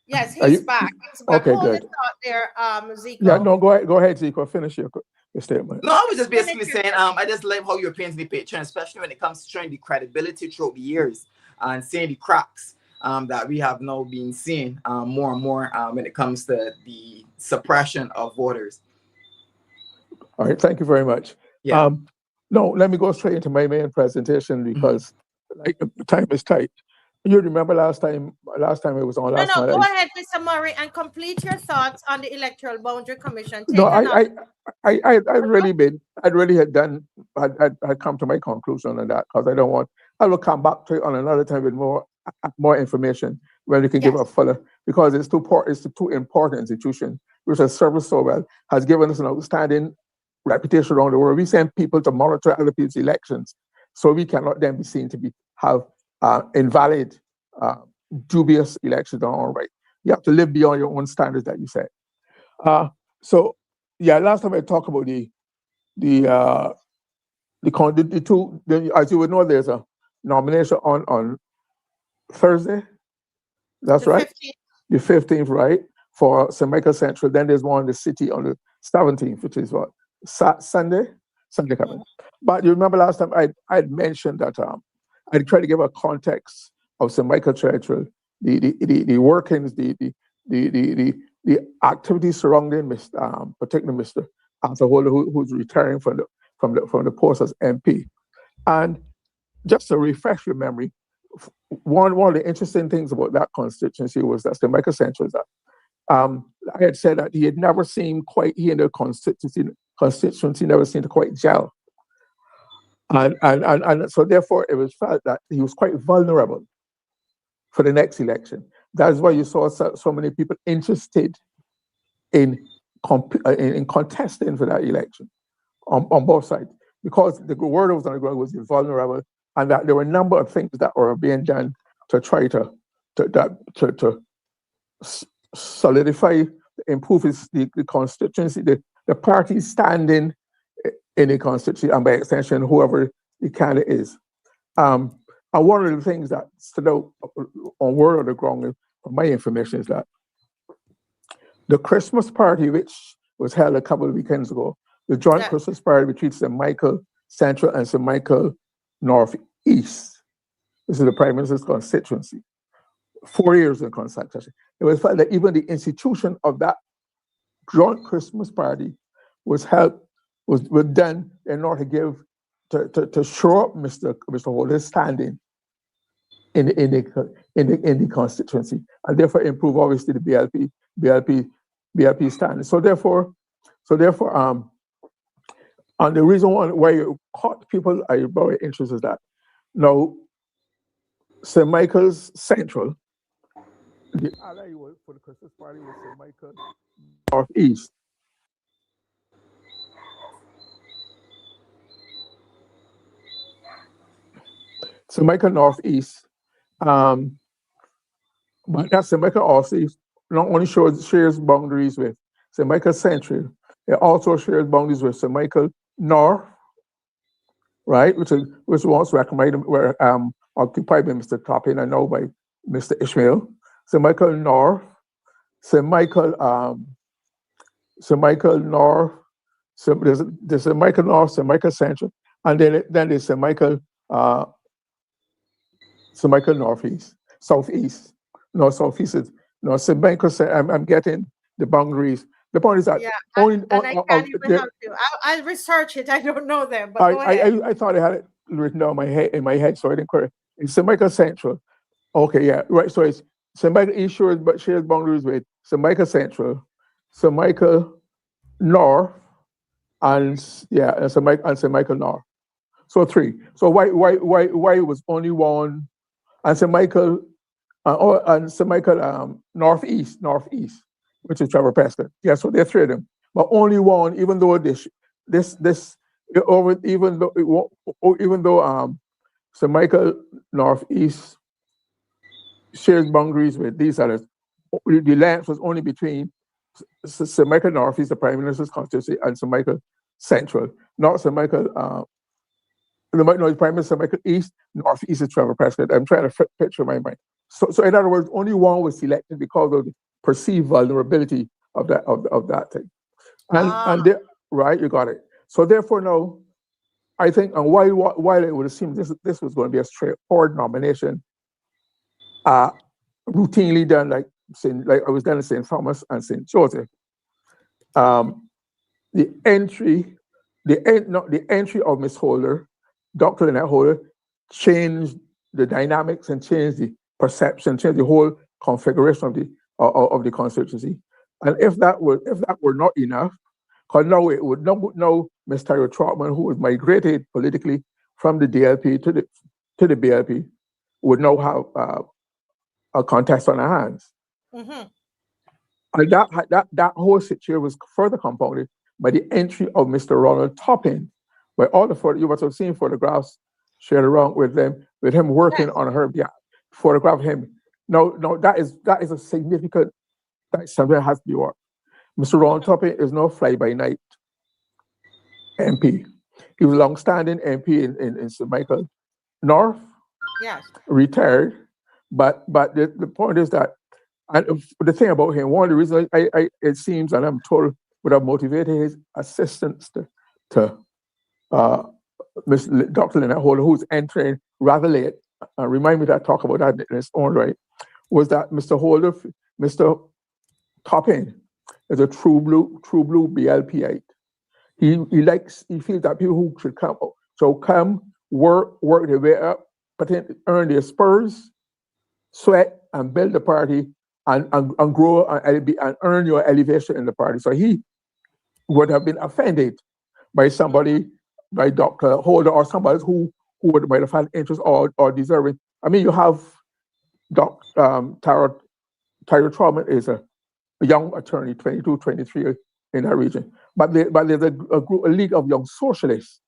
Yes, he's back. He's back. Okay, Hold good. the thought there, Zico. Yeah, no, go ahead, Zico. Finish your statement. No, I was just basically saying, I just love how you're painting the picture, especially when it comes to showing the credibility throughout the years and seeing the cracks that we have now been seeing more and more when it comes to the suppression of voters. All right, thank you very much. Yeah. No, let me go straight into my main presentation because like the time is tight. You remember last time it was on last night. Go ahead, Mr. Murray, and complete your thoughts on the Electoral Boundary Commission. I'd come to my conclusion on that because I will come back to it on another time with more information when we can give a fuller, because it's too important institution which has served us so well, has given us an outstanding reputation around the world. We send people to monitor other people's elections, so we cannot then be seen to have invalid, dubious elections on our right. You have to live beyond your own standards that you set. So yeah, last time I talked about the two. As you would know, there's a nomination on Thursday. That's right. 15th. The 15th, right, for St. Michael Central. Then there's one in the city on the 17th, which is what, Sunday coming. But you remember last time I'd mentioned that I'd try to give a context of St. Michael Central, the workings, the activities surrounding particularly Mr. Arthur Holder, who's retiring from the post as MP. And just to refresh your memory, one of the interesting things about that constituency was that St. Michael Central, that I had said that he had never seemed quite, he and the constituency never seemed to quite gel. And so therefore it was felt that he was quite vulnerable for the next election. That's why you saw so many people interested in contesting for that election on both sides, because the word was on the ground was vulnerable, and that there were a number of things that were being done to try to solidify, improve the constituency, the party standing in the constituency, and by extension, whoever the candidate is. And one of the things that stood out on word on the ground from my information is that the Christmas party, which was held a couple of weekends ago, the joint Christmas party between St. Michael Central and St. Michael Northeast. This is the Prime Minister's constituency. 4 years in consecution. It was felt that even the institution of that joint Christmas party was done in order to give to show up Mr. Holder's standing in the constituency, and therefore improve obviously the BLP standing. So therefore, and the reason why you caught people are very interested is that now St. Michael's Central, the ally for the Christmas party was St. Michael Northeast. St. Michael Northeast, but that's St. Michael Northeast not only shares boundaries with St. Michael Central, it also shares boundaries with St. Michael North, right, which was recommended occupied by Mr. Toppin and now by Mr. Ishmael. St. Michael North, St. Michael North, there's St. Michael North, St. Michael Central, and then there's St. Michael Northeast, Southeast. No, Southeast is no St. Michael. I'm getting the boundaries. The point is that I can't even help you. I'll research it. I don't know them, but go ahead. I thought I had it written down in my head, so I didn't correct. It's St. Michael Central. Okay, yeah, right. So it's St. Michael East shares boundaries with St. Michael Central, St. Michael North, and St. Michael North. So 3. So why was only one, and St. Michael Northeast, which is Trevor Prescott. Yeah, so there are 3 of them, but only one. Even though St. Michael Northeast shares boundaries with these others, the length was only between St. Michael Northeast, the Prime Minister's constituency, and St. Michael Central, not St. Michael. The Prime Minister, St. Michael East, Northeast is Trevor Prescott. I'm trying to picture my mind. So in other words, only one was selected because of the perceived vulnerability of that thing. And right, you got it. So therefore, now, I think, and while it would seem this was going to be a straightforward nomination, routinely done like I was done in St. Thomas and St. Joseph, the entry of Miss Holder, Dr. Lynette Holder, changed the dynamics and changed the perception, changed the whole configuration of the constituency. And if that were not enough, because now it would now Ms. Tyra Trotman, who was migrated politically from the DLP to the BLP, would now have a contest on her hands. Mm-hmm. And that whole situation was further compounded by the entry of Mr. Ronald Toppin, where all you must have seen photographs shared around with him working on her behalf. Photograph him. No, that is a significant. That something has to be worked. Mr. Ronald Toppin is no fly-by-night MP. He was a long-standing MP in St. Michael North. Yes. Retired, but the point is that, and the thing about him, one of the reasons it seems, and I'm told, would have motivated his assistants to Ms. Dr. Lynette Holder, who's entering rather late, remind me that I talk about that in its own right, was that Mr. Holder, Mr. Toppin is a true blue BLPite. He feels that people who should come work their way up, earn their spurs, sweat, and build the party, and grow and earn your elevation in the party. So he would have been offended by somebody, by Dr. Holder or somebody who might have had interest or deserving. I mean, you have Tyra Trotman is a young attorney, 22, 23 in that region. But there's a league of young socialists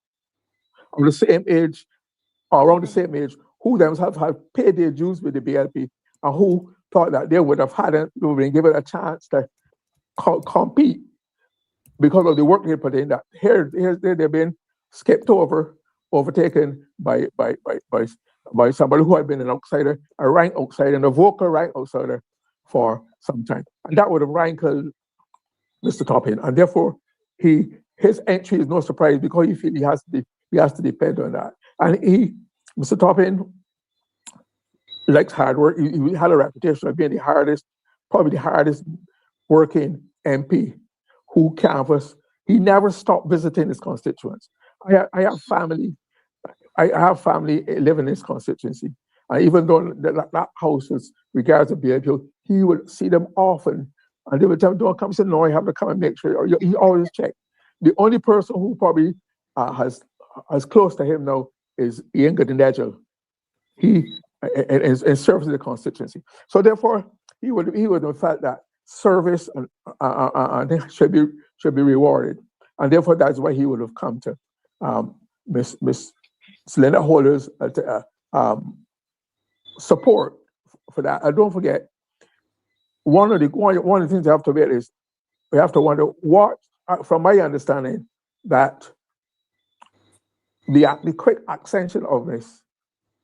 of the same age, or around the same age, who themselves have paid their dues with the BLP and who thought that they would have been given a chance to compete because of the work they put in. That they've been skipped over, overtaken by somebody who had been an outsider, a rank outsider, and a vocal rank outsider for some time, and that would have rankled Mr. Toppin, and therefore his entry is no surprise because he feels he has to depend on that, and Mr. Toppin likes hard work. He had a reputation of being probably the hardest working MP who canvassed. He never stopped visiting his constituents. I have family living in his constituency. And even though that house was regards to BLP, he would see them often. And they would tell him, don't come. He said, no, I have to come and make sure. He always checked. The only person who probably has close to him now is Ian Goodinegel. He serves the constituency. So therefore, he would have felt that service and should be rewarded. And therefore, that's why he would have come to Miss Linda Holder's support for that. And don't forget, one of the things you have to bet is we have to wonder what, from my understanding, that the quick ascension of Miss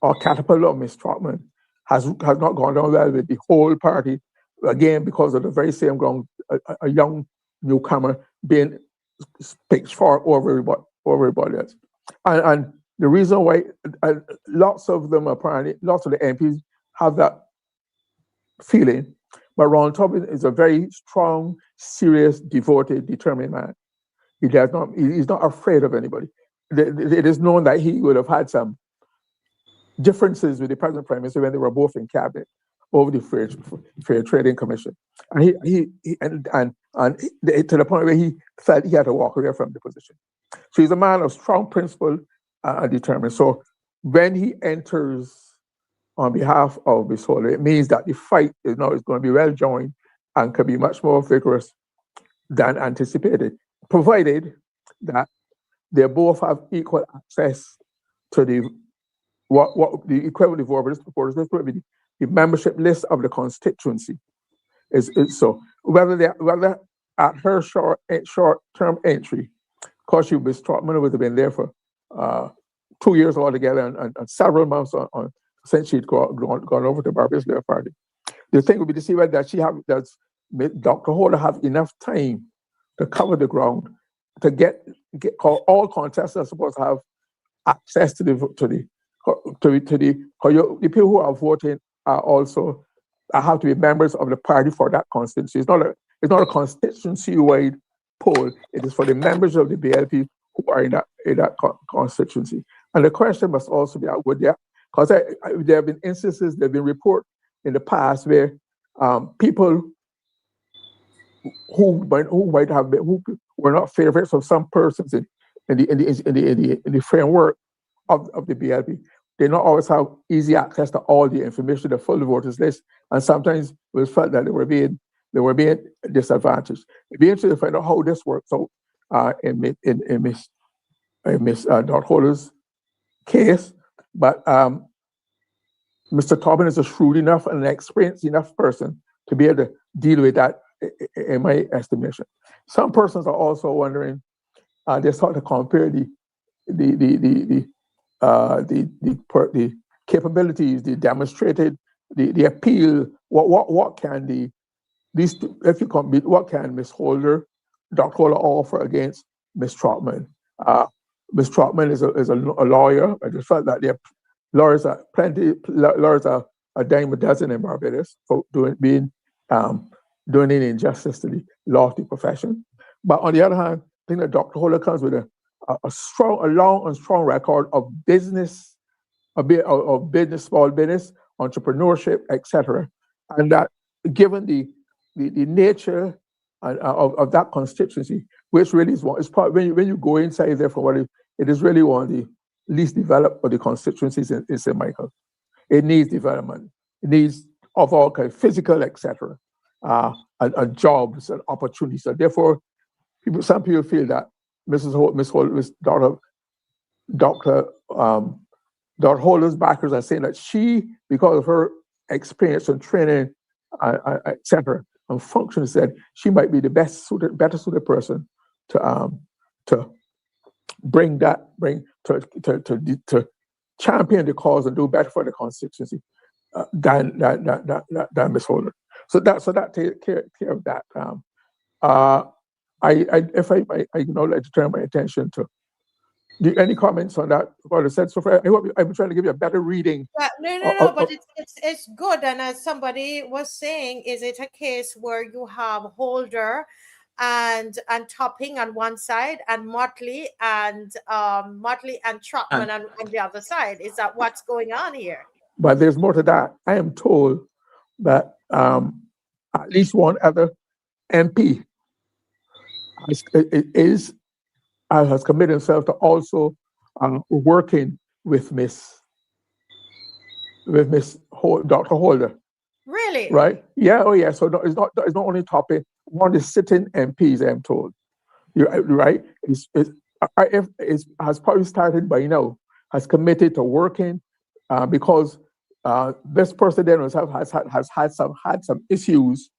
or caterpillar of Miss Trotman has not gone down well with the whole party, again, because of the very same ground, a young newcomer being picked for over everybody else. And the reason why lots of the MPs have that feeling, but Ron Tobin is a very strong, serious, devoted, determined man. He's not afraid of anybody. It is known that he would have had some differences with the present Prime Minister when they were both in cabinet over the Fair Trading Commission, and he to the point where he felt he had to walk away from the position. So he's a man of strong principle and determined. So when he enters on behalf of Miss Holder, it means that the fight is going to be well joined and can be much more vigorous than anticipated, provided that they both have equal access to the equivalent of voters, the membership list of the constituency. Is so whether at her short-term entry, because she was Trotman would have been there for 2 years altogether and several months since she'd gone over to Barbados Labour Party. The thing would be to see whether does Dr. Holder have enough time to cover the ground to get all contestants are supposed to have access to the people who are voting are also have to be members of the party for that constituency. It's not a constituency-wide poll. It is for the members of the BLP who are in that constituency. And the question must also be out there, because there have been instances, there have been reports in the past where people who were not favorites of some persons in the framework of the BLP, they not always have easy access to all the information, the full voters list, and sometimes it was felt that they were being disadvantaged. It'd be interesting to find out how this works out in Miss Dot Holder's case. But Mr. Tobin is a shrewd enough and an experienced enough person to be able to deal with that, in my estimation. Some persons are also wondering, they start to compare the capabilities, the demonstrated, the appeal. What can what can Miss Holder, Dr. Holder offer against Miss Trotman? Miss Trotman is a lawyer. I just felt that there lawyers are a dime a dozen in Barbados for doing any injustice to the lofty profession. But on the other hand, I think that Dr. Holder comes with a long and strong record of business, small business, entrepreneurship, etc. And that given the nature of that constituency, which really is when you go inside there for what it is really one of the least developed of the constituencies in St. Michael. It needs development. It needs of all kinds, physical, etc., and jobs and opportunities. So therefore, some people feel that Dr. the holders backers are saying that she, because of her experience and training, etc., and function, said she might be the better suited person to to champion the cause and do better for the constituency than Ms. Holder. So that take care of that. If I like to turn my attention to. Any comments on that? What I said so far? I hope I'm trying to give you a better reading. No, but it's good. And as somebody was saying, is it a case where you have Holder and Topping on one side and Motley and Trotman on the other side? Is that what's going on here? But there's more to that. I am told that at least one other MP has committed himself to also working with Dr. Holder. Really? Right? Yeah. Oh, yeah. So it's not only Topping. One is sitting MPs. I'm told. You're right. Has probably started by now. Has committed to working because this person then has had some issues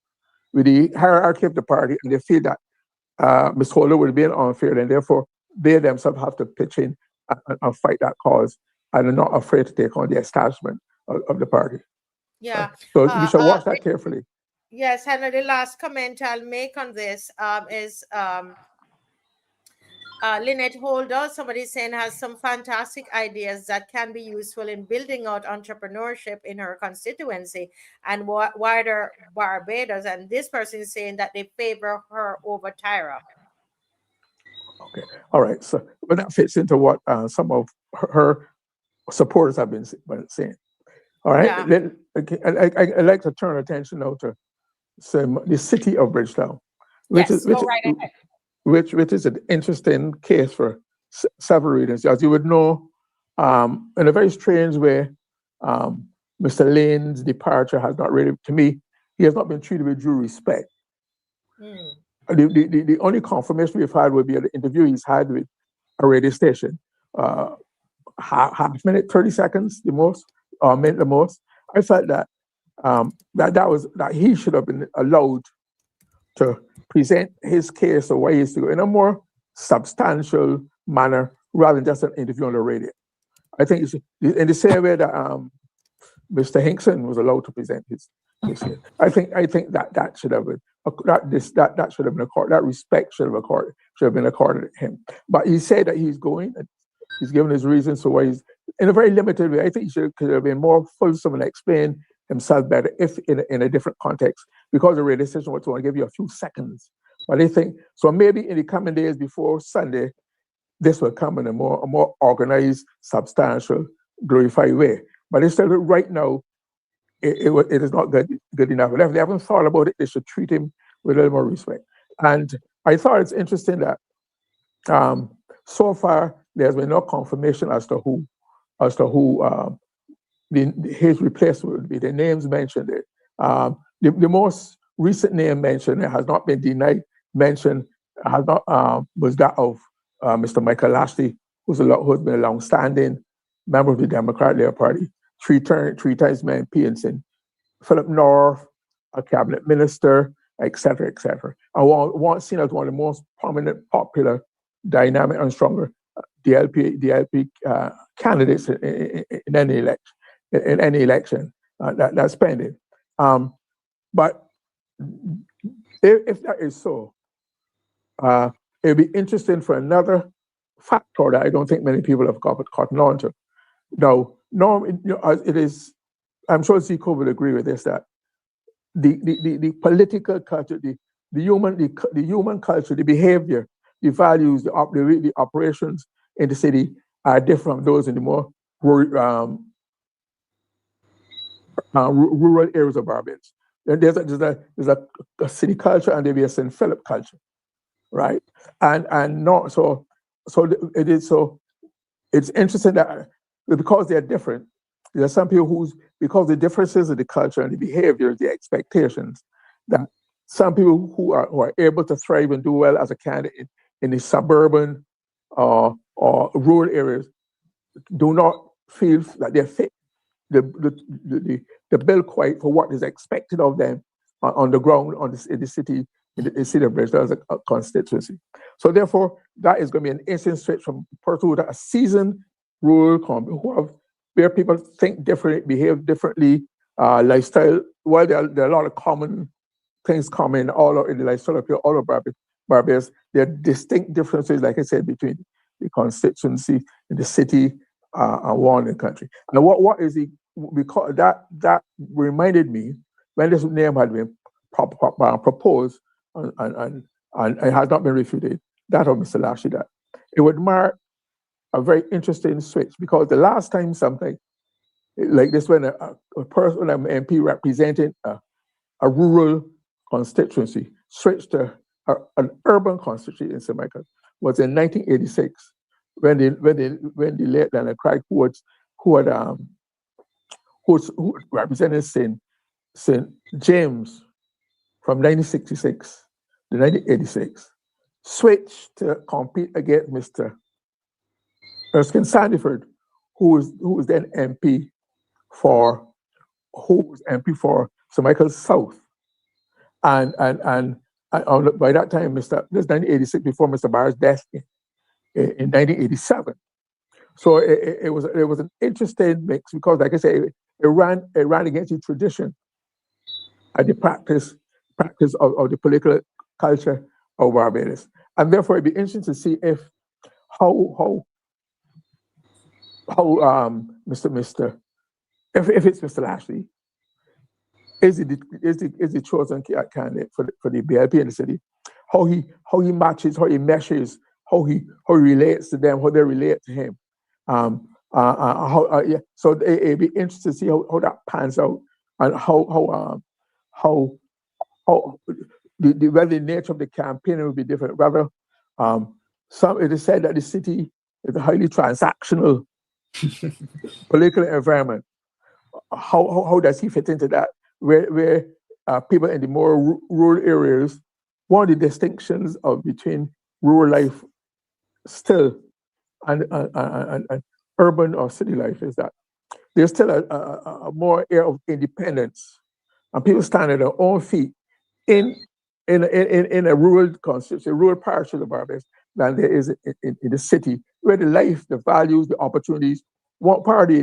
with the hierarchy of the party, and they feel that Ms. Holder would be unfair, and therefore they themselves have to pitch in and fight that cause, and are not afraid to take on the establishment of the party. Yeah. So we should watch that carefully. Yes, and the last comment I'll make on this is Lynette Holder, somebody saying, has some fantastic ideas that can be useful in building out entrepreneurship in her constituency and wider Barbados. And this person is saying that they favor her over Tyra. Okay, all right. So, but that fits into what some of her supporters have been saying. All right. Yeah. I'd like to turn attention now to the city of Bridgetown, which is an interesting case for several reasons. As you would know, in a very strange way, Mr. Lane's departure has not really, to me, he has not been treated with due respect. The only confirmation we've had would be an interview he's had with a radio station, half minute, 30 seconds, the most, or a minute the most. I felt that that he should have been allowed to present his case or why he's to go in a more substantial manner rather than just an interview on the radio. I think it's in the same way that Mr. Hinkson was allowed to present his case. I think that should have been that should have been accorded. That respect should have been accorded him. But he said that he's going. And he's given his reasons for why he's in a very limited way. I think he could have been more fulsome and explain himself better if in a different context, because the radio station was going to give you a few seconds. But I think so. Maybe in the coming days before Sunday, this will come in a more organized, substantial, glorified way. But it's still right now. It is not good enough. If they haven't thought about it, they should treat him with a little more respect. And I thought it's interesting that so far there's been no confirmation as to who his replacement would be. The names mentioned it. The most recent name mentioned, it has not been denied mention, has not was that of Mr. Michael Lashley, who's been a long-standing member of the Democratic Labour Party, three times MP and Philip North, a cabinet minister, etc., etc. And seen as one of the most prominent, popular, dynamic, and stronger DLP candidates in any election. That's pending. But if that is so, it'll be interesting for another factor that I don't think many people have gotten on to. Now, it is. I'm sure Zico will agree with this, that the political culture, the human culture, the behavior, the values, the operations in the city are different from those in the more rural areas of Barbados. There's a city culture and there'll be a St. Philip culture, right? And not so it is so. It's interesting that because they're different, there are some people because the differences of the culture and the behaviors, the expectations, that some people who are able to thrive and do well as a candidate in the suburban or rural areas do not feel that they fit the bill quite for what is expected of them on the ground in the city of Bridge as a constituency. So therefore, that is going to be an instant switch from person who are a seasoned rural where people think differently, behave differently, lifestyle. While there are a lot of common things common all in the lifestyle of all of Barbados, there are distinct differences, like I said, between the constituency in the city and one in the country. And what is the, because that reminded me when this name had been proposed and it has not been refuted, that of Mr. Lashley, that it would mark a very interesting switch, because the last time something like this, when a person, an MP representing a rural constituency switched to an urban constituency in St. Michael, was in 1986, when the late Leonard Craig, who represented St. James from 1966 to 1986, switched to compete against Mr. Erskine Sandyford, who was then MP for St. Michael's South, and by that time, this 1986, before Mr. Barr's death in 1987. So it was an interesting mix, because, like I say, it ran against the tradition and the practice of the political culture of Barbados, and therefore it'd be interesting to see if how Mr. If it's Mr. Lashley, is the chosen candidate for the BLP in the city, how he matches, how he meshes, how he relates to them, how they relate to him. So it'd be interesting to see how that pans out, and how whether the nature of the campaign will be different. Rather, it is said that the city is a highly transactional political environment. How does he fit into that? Where people in the more rural areas, one of the distinctions between rural life still and urban or city life is that there's still a more air of independence, and people stand on their own feet in a rural constituency, rural parish of the Barbados, than there is in the city, where the life, the values, the opportunities. One part of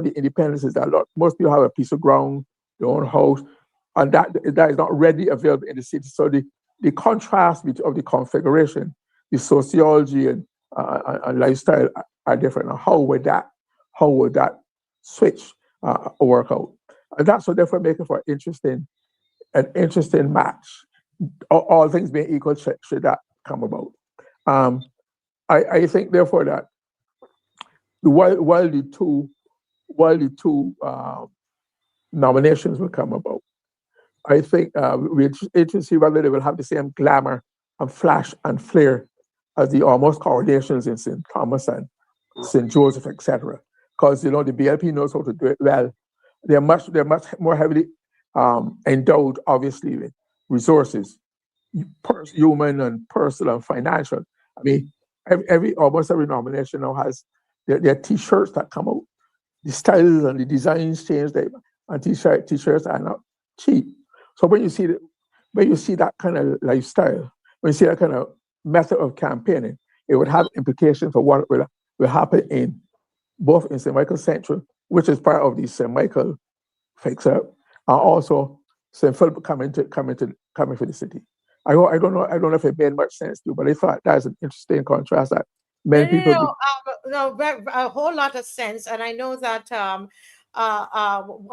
the independence is that most people have a piece of ground, their own house, and that is not readily available in the city. So the contrast of the configuration, the sociology and lifestyle are different. Now, how would that switch work out? And that's what therefore make it for an interesting match. All things being equal, should that come about? I think therefore that while the two nominations will come about, I think we're interested to see whether they will have the same glamour and flash and flare as the almost coronations in St. Thomas and St. Joseph, etc. Because the BLP knows how to do it well. They're much more heavily endowed, obviously, with resources, human and personal and financial. I mean, almost every nomination now has their T-shirts that come out. The styles and the designs change, and T-shirts are not cheap. So when you see that kind of lifestyle, when you see that kind of method of campaigning, it would have implications for what will happen both in St. Michael Central, which is part of the St. Michael fix-up, and also St. Philip coming for the city. I don't know if it made much sense to you, but I thought that's an interesting contrast that many people. A whole lot of sense, and I know that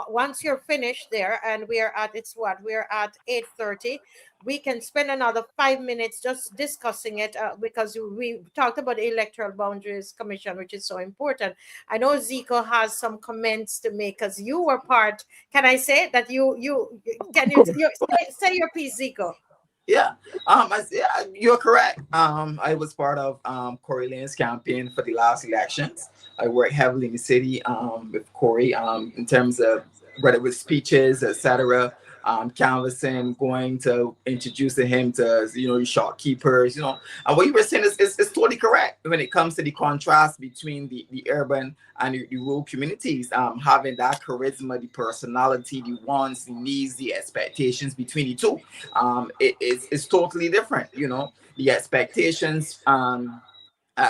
once you're finished there, and we're at 8:30, we can spend another 5 minutes just discussing it because we talked about the Electoral Boundaries Commission, which is so important. I know Zico has some comments to make because you were part. Can I say that you say your piece, Zico? Yeah, you're correct. I was part of Corey Lane's campaign for the last elections. I worked heavily in the city with Corey in terms of whether with speeches, etc., canvassing, going to introducing him to, the shopkeepers, and what you were saying is totally correct when it comes to the contrast between the urban and the rural communities. Having that charisma, the personality, the wants, the needs, the expectations between the two, it's totally different. The expectations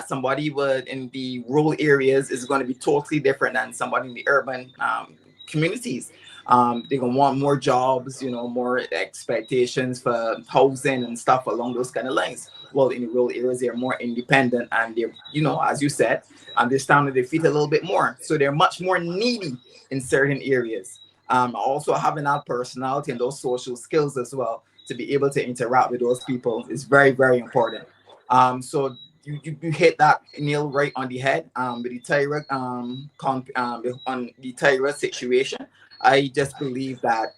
somebody would in the rural areas is going to be totally different than somebody in the urban communities. They're gonna want more jobs, more expectations for housing and stuff along those kind of lines. Well, in the rural areas, they're more independent and they're, as you said, they stand on their feet a little bit more. So they're much more needy in certain areas. Also having that personality and those social skills as well to be able to interact with those people is very, very important. So you hit that nail right on the head with the Tyra on the Tyra situation. I just believe that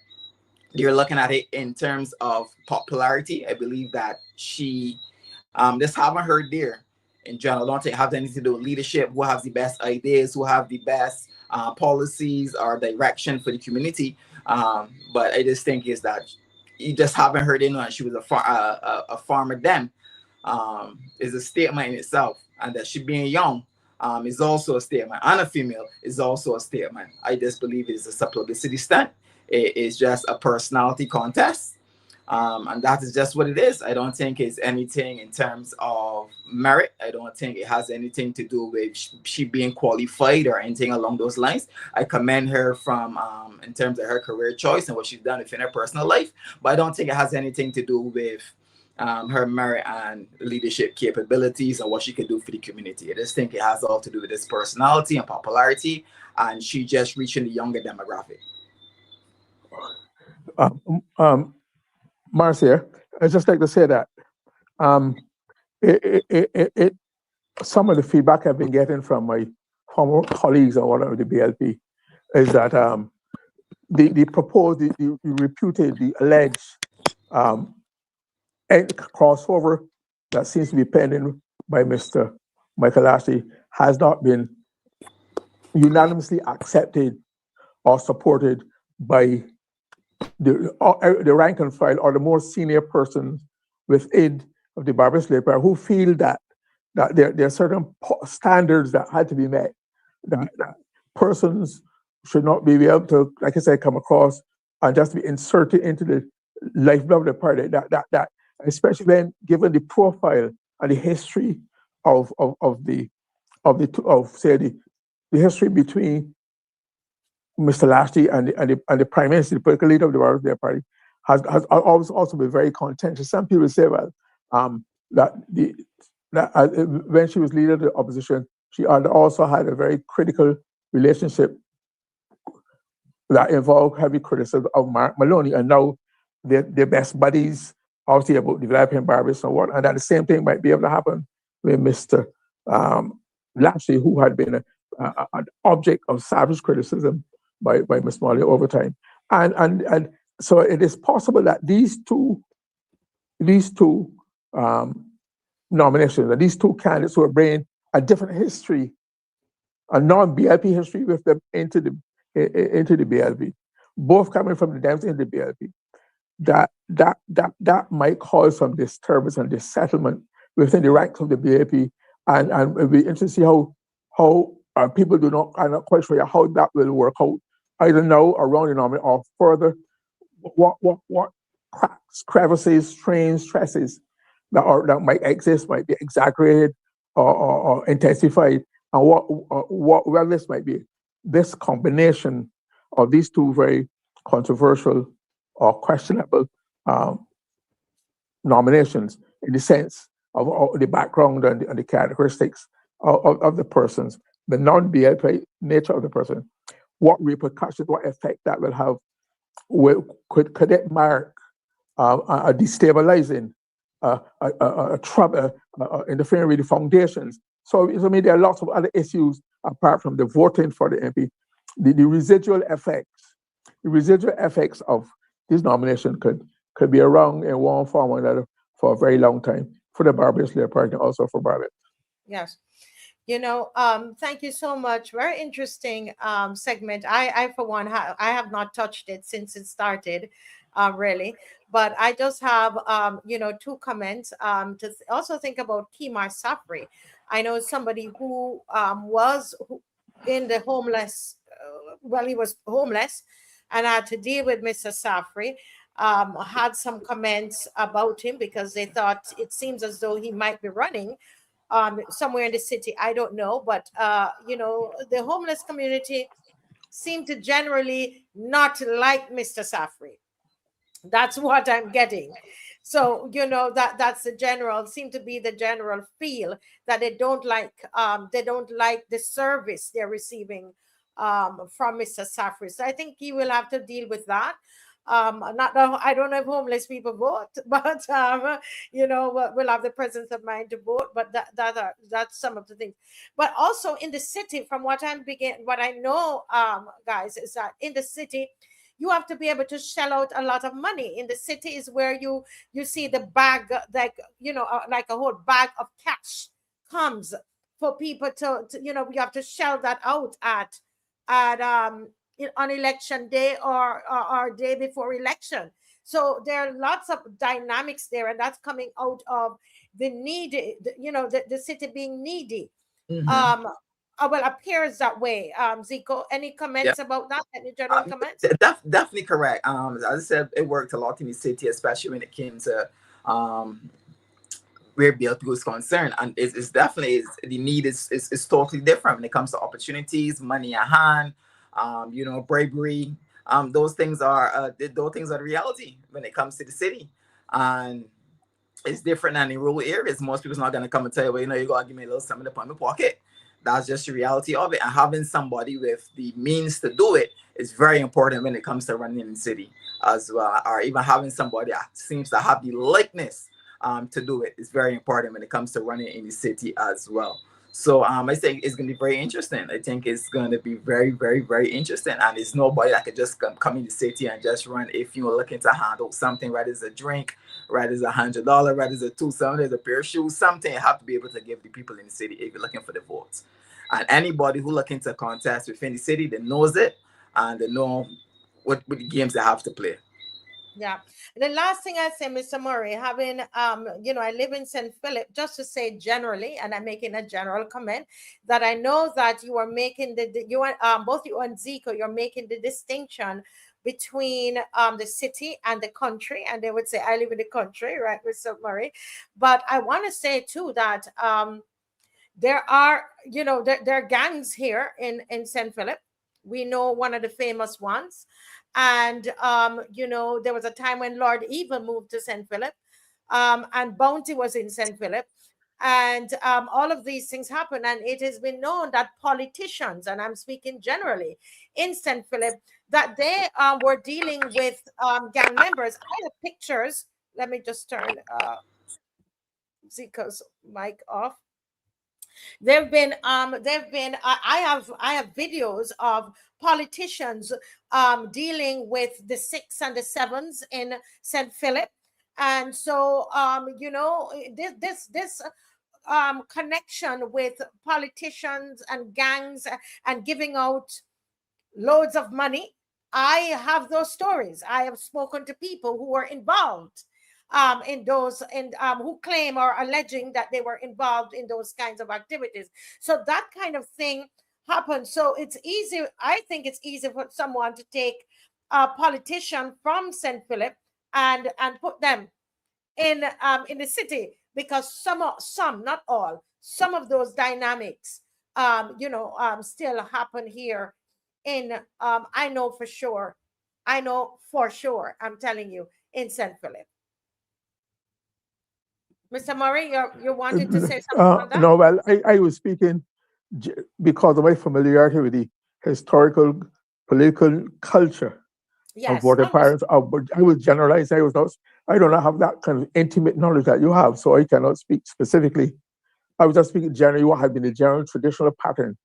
you're looking at it in terms of popularity. I believe that she just having her there in general, don't think have anything to do with leadership, who has the best ideas, who have the best policies or direction for the community. But I just think is that you just haven't heard it, and she was a farmer then. Is a statement in itself, and that she being young is also a statement, and a female is also a statement. I just believe it's a publicity stunt. It is just a personality contest, and that is just what it is. I don't think it's anything in terms of merit. I don't think it has anything to do with she being qualified or anything along those lines. I commend her from in terms of her career choice and what she's done within her personal life, but I don't think it has anything to do with her merit and leadership capabilities and what she can do for the community. I just think it has all to do with this personality and popularity, and she just reaching the younger demographic. Marcia, I'd just like to say that some of the feedback I've been getting from my former colleagues and whatever the BLP is that the proposed, the reputed, the alleged crossover that seems to be pending by Mr. Michael Ashley has not been unanimously accepted or supported by the rank and file or the more senior persons within of the Barbados Labor Party who feel that there are certain standards that had to be met, that persons should not be able to, like I said, come across and just be inserted into the lifeblood of the party. That especially when given the profile and the history of the history between Mr. Lashley and the Prime Minister, the political leader of the Barbados Labour Party, has always also been very contentious. Some people say, well, that when she was leader of the opposition, she also had a very critical relationship that involved heavy criticism of Mark Maloney, and now they're best buddies, obviously about developing Barbados and what, and that the same thing might be able to happen with Mr. Lashley, who had been an object of savage criticism by Ms. Molly over time. And so it is possible that these two nominations, and these two candidates who are bringing a different history, a non-BLP history with them into the BLP, both coming from the Dems into the BLP, that might cause some disturbance and dissettlement within the ranks of the BLP, and it'll be interesting to see how people are not quite sure how that will work out, either now around the nominee or further. What cracks, crevices, strains, stresses that might exist might be exaggerated or intensified, and what this might be. This combination of these two very controversial or questionable nominations, in the sense of the background and the characteristics of the persons, the non-BLP nature of the person, what repercussions, what effect that will have. Could it mark a destabilizing, a trouble, interfering with the foundations? So I mean, there are lots of other issues apart from the voting for the MP. The residual effects of this nomination could be around in one form or another for a very long time for the Barbados Labour Party and also for Barbados. Yes. Thank you so much. Very interesting segment. I for one, I have not touched it since it started, really. But I just have, two comments also think about Kimar Safri. I know somebody who in the homeless, well, he was homeless and had to deal with Mr. Safri. Had some comments about him because they thought it seems as though he might be running somewhere in the city. I don't know, but the homeless community seem to generally not like Mr. Safri. That's what I'm getting. So that's the general seem to be the general feel that they don't like the service they're receiving from Mr. Safri. So I think he will have to deal with that. Not I don't know if homeless people vote, but we'll have the presence of mind to vote. But that's some of the things. But also in the city, from what I know, guys, is that in the city you have to be able to shell out a lot of money. In the city is where you see the bag, like a whole bag of cash comes for people to you have to shell that out at on election day or day before election. So there are lots of dynamics there, and that's coming out of the needy, the city being needy. Well, appears that way. Zico, any comments about that? Any general comments? Definitely correct. As I said, it worked a lot in the city, especially when it came to where BLP was concerned, and it's definitely the need is totally different when it comes to opportunities, money at hand, bravery. Those things are the reality when it comes to the city, and it's different than in rural areas. Most people's not gonna come and tell you, well, you gotta give me a little something to put in my pocket. That's just the reality of it. And having somebody with the means to do it is very important when it comes to running in the city as well, or even having somebody that seems to have the likeness to do it is very important when it comes to running in the city as well. So I think it's going to be very interesting. I think it's going to be very, very, very interesting. And there's nobody that could just come in the city and just run if you're looking to handle something, whether it's a drink, whether it's $100, whether it's a $270, a pair of shoes, something you have to be able to give the people in the city if you're looking for the votes. And anybody who looking to contest within the city, they knows it and they know what the games they have to play. Yeah. The last thing I say, Mr. Murray, having, I live in St. Philip, just to say generally, and I'm making a general comment, that I know that you are making both you and Zico, you're making the distinction between the city and the country. And they would say, I live in the country, right, Mr. Murray? But I want to say, too, that there are, there are gangs here in St. Philip. We know one of the famous ones. And, there was a time when Lord Evil moved to St. Philip, and Bounty was in St. Philip. And all of these things happen. And it has been known that politicians, and I'm speaking generally, in St. Philip, that they were dealing with gang members. I have pictures. Let me just turn Zico's mic off. I have videos of politicians dealing with the 6 and the 7s in St. Philip. And so this connection with politicians and gangs and giving out loads of money, I have those stories. I have spoken to people who were involved in those, and who claim or alleging that they were involved in those kinds of activities. So that kind of thing happens. So it's easy. I think it's easy for someone to take a politician from St. Philip and put them in the city, because some, not all, some of those dynamics, still happen here in, I know for sure, I'm telling you, in St. Philip. Mr. Murray, you wanted to say something on that? No, well, I was speaking because of my familiarity with the historical, political culture of what the parents of. But I was generalizing. I don't have that kind of intimate knowledge that you have, so I cannot speak specifically. I was just speaking generally what had been the general traditional pattern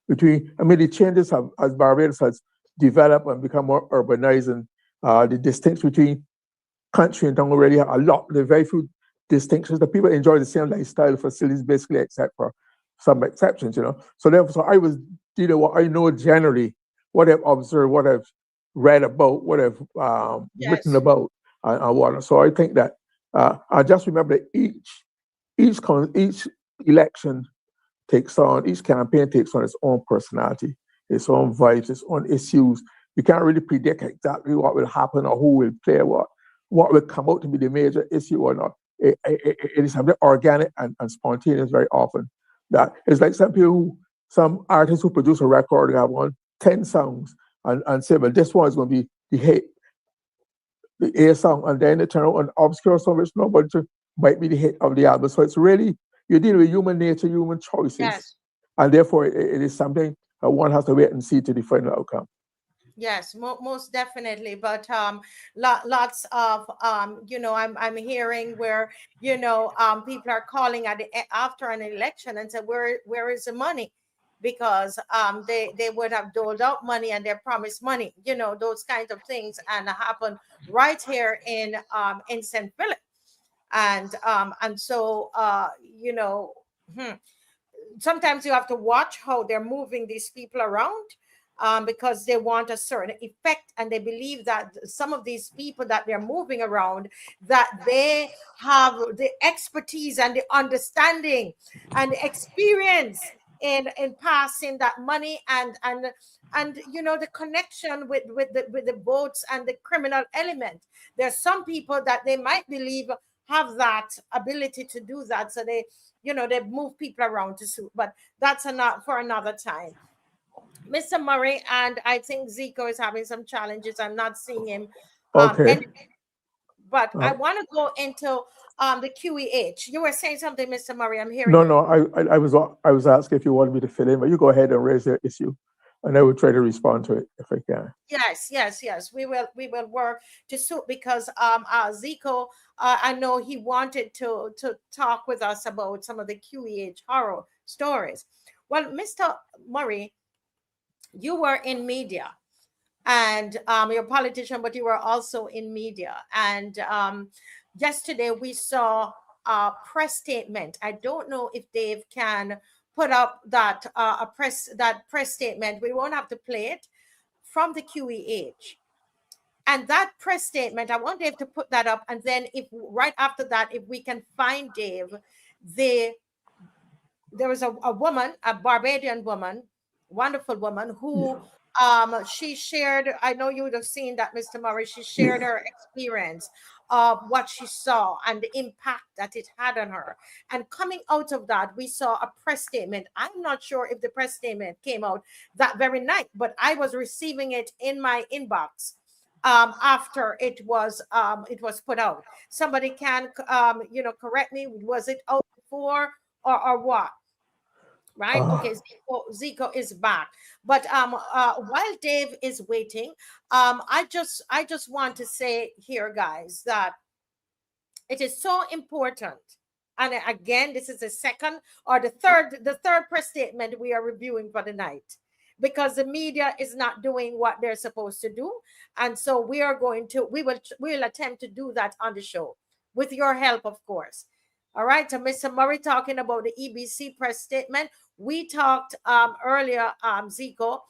between. I mean, the changes as Barbados has developed and become more urbanized, and the distinction between country and town already have a lot. There are very few distinctions. The people enjoy the same lifestyle, facilities, basically, except for some exceptions, you know. So therefore, so I was dealing with what I know generally, what I've observed, what I've read about, what I've written Yes. about, and what. So I think that I just remember that each election takes on, each campaign takes on its own personality, its own vibes, its own issues. You can't really predict exactly what will happen or who will play what will come out to be the major issue or not. It is something organic and spontaneous very often. That it's like some artists who produce a record, they have 10 songs and say, well, this one is going to be the A song, and then they turn out an obscure song which nobody might be the hit of the album. So it's really, you're dealing with human nature, human choices, Yes. and therefore it is something that one has to wait and see to the final outcome. Yes, most definitely. But lots of I'm hearing where people are calling after an election and say, where is the money? Because they would have doled out money and they promised money, those kinds of things, and happen right here in St. Philip. And so sometimes you have to watch how they're moving these people around, because they want a certain effect, and they believe that some of these people that they're moving around, that they have the expertise and the understanding and the experience in passing that money, and the connection with the votes and the criminal element. There's some people that they might believe have that ability to do that, so they move people around to suit, but that's not for another time. Mr. Murray, and I think Zico is having some challenges. I'm not seeing him. Okay. But I want to go into the QEH. You were saying something, Mr. Murray. I'm hearing No, you. no, I was asking if you wanted me to fill in, but you go ahead and raise your issue, and I will try to respond to it if I can. Yes. We will work to suit, because Zico, I know he wanted to talk with us about some of the QEH horror stories. Well, Mr. Murray, you were in media, and you're a politician, but you were also in media. And yesterday we saw a press statement. I don't know if Dave can put up that press statement. We won't have to play it, from the QEH. And that press statement, I want Dave to put that up. And then if right after that, if we can find Dave, there was a woman, a Barbadian woman, wonderful woman, who she shared, I know you would have seen that, Mr. Murray, she shared her experience of what she saw and the impact that it had on her. And coming out of that, we saw a press statement. I'm not sure if the press statement came out that very night, but I was receiving it in my inbox after it was put out. Somebody can correct me. Was it out before or what? Right? Okay, Zico is back. But while Dave is waiting, I just want to say here, guys, that it is so important. And again, this is the second or the third press statement we are reviewing for the night, because the media is not doing what they're supposed to do. And so we will attempt to do that on the show with your help, of course. All right. So Mr. Murray talking about the EBC press statement. We talked earlier, Zico,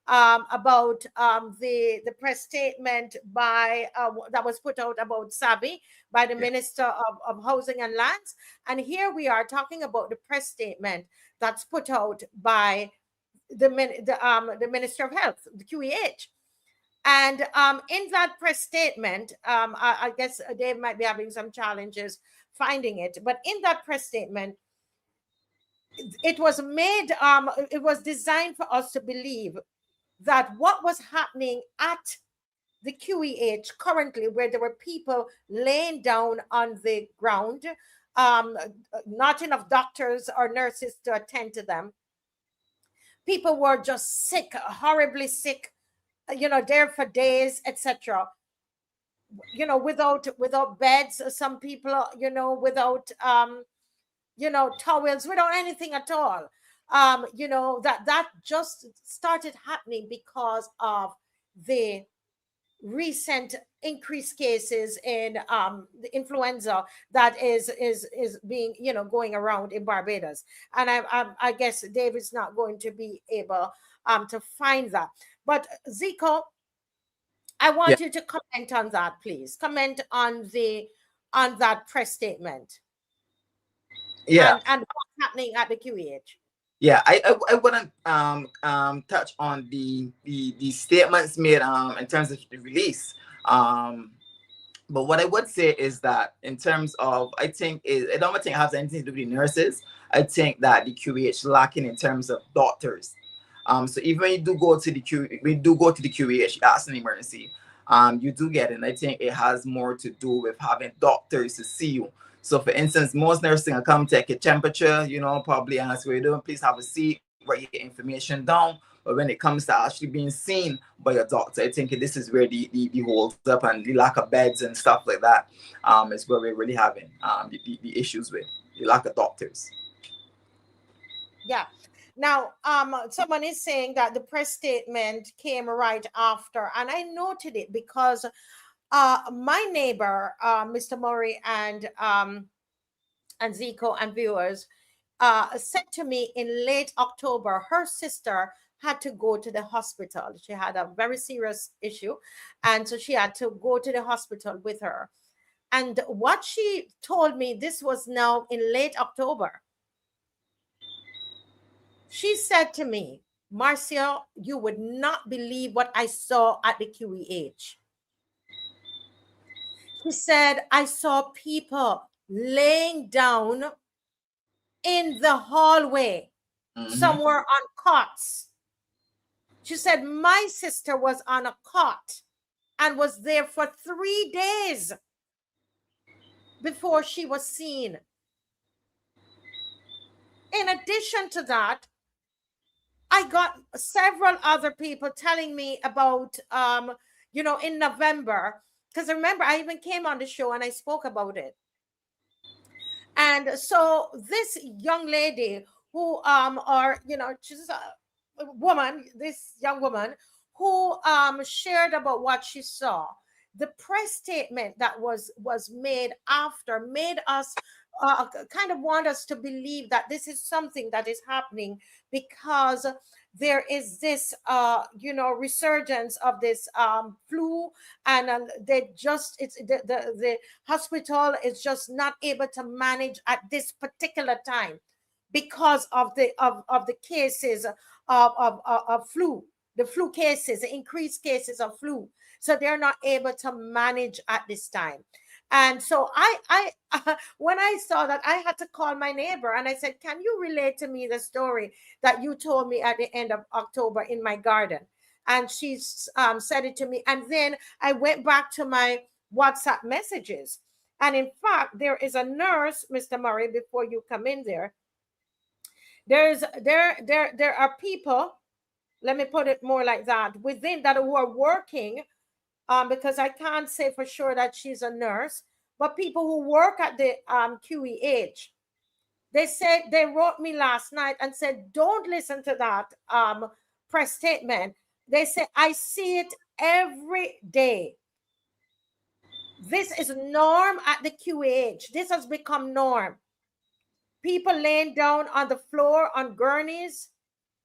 about the press statement that was put out about Sabi by the Minister of Housing and Lands. And here we are talking about the press statement that's put out by the Minister of Health, the QEH. And in that press statement, I guess Dave might be having some challenges finding it, but in that press statement, it was designed for us to believe that what was happening at the QEH currently, where there were people laying down on the ground, not enough doctors or nurses to attend to them. People were just sick, horribly sick, there for days, etc. Without beds, some people, without towels, without anything at all. That just started happening because of the recent increased cases in the influenza that is being, you know, going around in Barbados. And I guess David's not going to be able to find that. But Zico, I want you to comment on that, please. Comment on that press statement. Yeah. And what's happening at the QEH. Yeah, I wouldn't touch on the statements made in terms of the release. But what I would say is that in terms of, I don't think it has anything to do with the nurses. I think that the QEH lacking in terms of doctors. So even when you do go to the QEH, you ask an emergency, you do get it. And I think it has more to do with having doctors to see you. So for instance, most nursing will come take your temperature, you know, probably ask what you're doing, please have a seat, write your information down. But when it comes to actually being seen by a doctor, I think this is where the holds up, and the lack of beds and stuff like that is where we're really having the issues with the lack of doctors. Yeah. Now, someone is saying that the press statement came right after, and I noted it because my neighbor, Mr. Murray and Zico and viewers, said to me in late October, her sister had to go to the hospital. She had a very serious issue, and so she had to go to the hospital with her. And what she told me, this was now in late October. She said to me, Marcia, you would not believe what I saw at the QEH. She said, I saw people laying down in the hallway, somewhere on cots. She said, my sister was on a cot and was there for 3 days before she was seen. In addition to that, I got several other people telling me about, you know, in November, because remember, I even came on the show and I spoke about it. And so this young lady who, or, you know, she's a woman, this young woman who shared about what she saw. The press statement that was made after made us kind of want us to believe that this is something that is happening because there is this, you know, resurgence of this flu, and the hospital is just not able to manage at this particular time because of the cases of flu, the flu cases, the increased cases of flu. So they're not able to manage at this time. And so I when I saw that, I had to call my neighbor and I said, can you relate to me the story that you told me at the end of October in my garden? And she said it to me. And then I went back to my WhatsApp messages. And in fact, there is a nurse, Mr. Murray, before you come in there, there are people, let me put it more like that, within that who are working, because I can't say for sure that she's a nurse, but people who work at the QEH, they said, they wrote me last night and said, don't listen to that press statement. They say, I see it every day. This is norm at the QEH. This has become norm. People laying down on the floor on gurneys,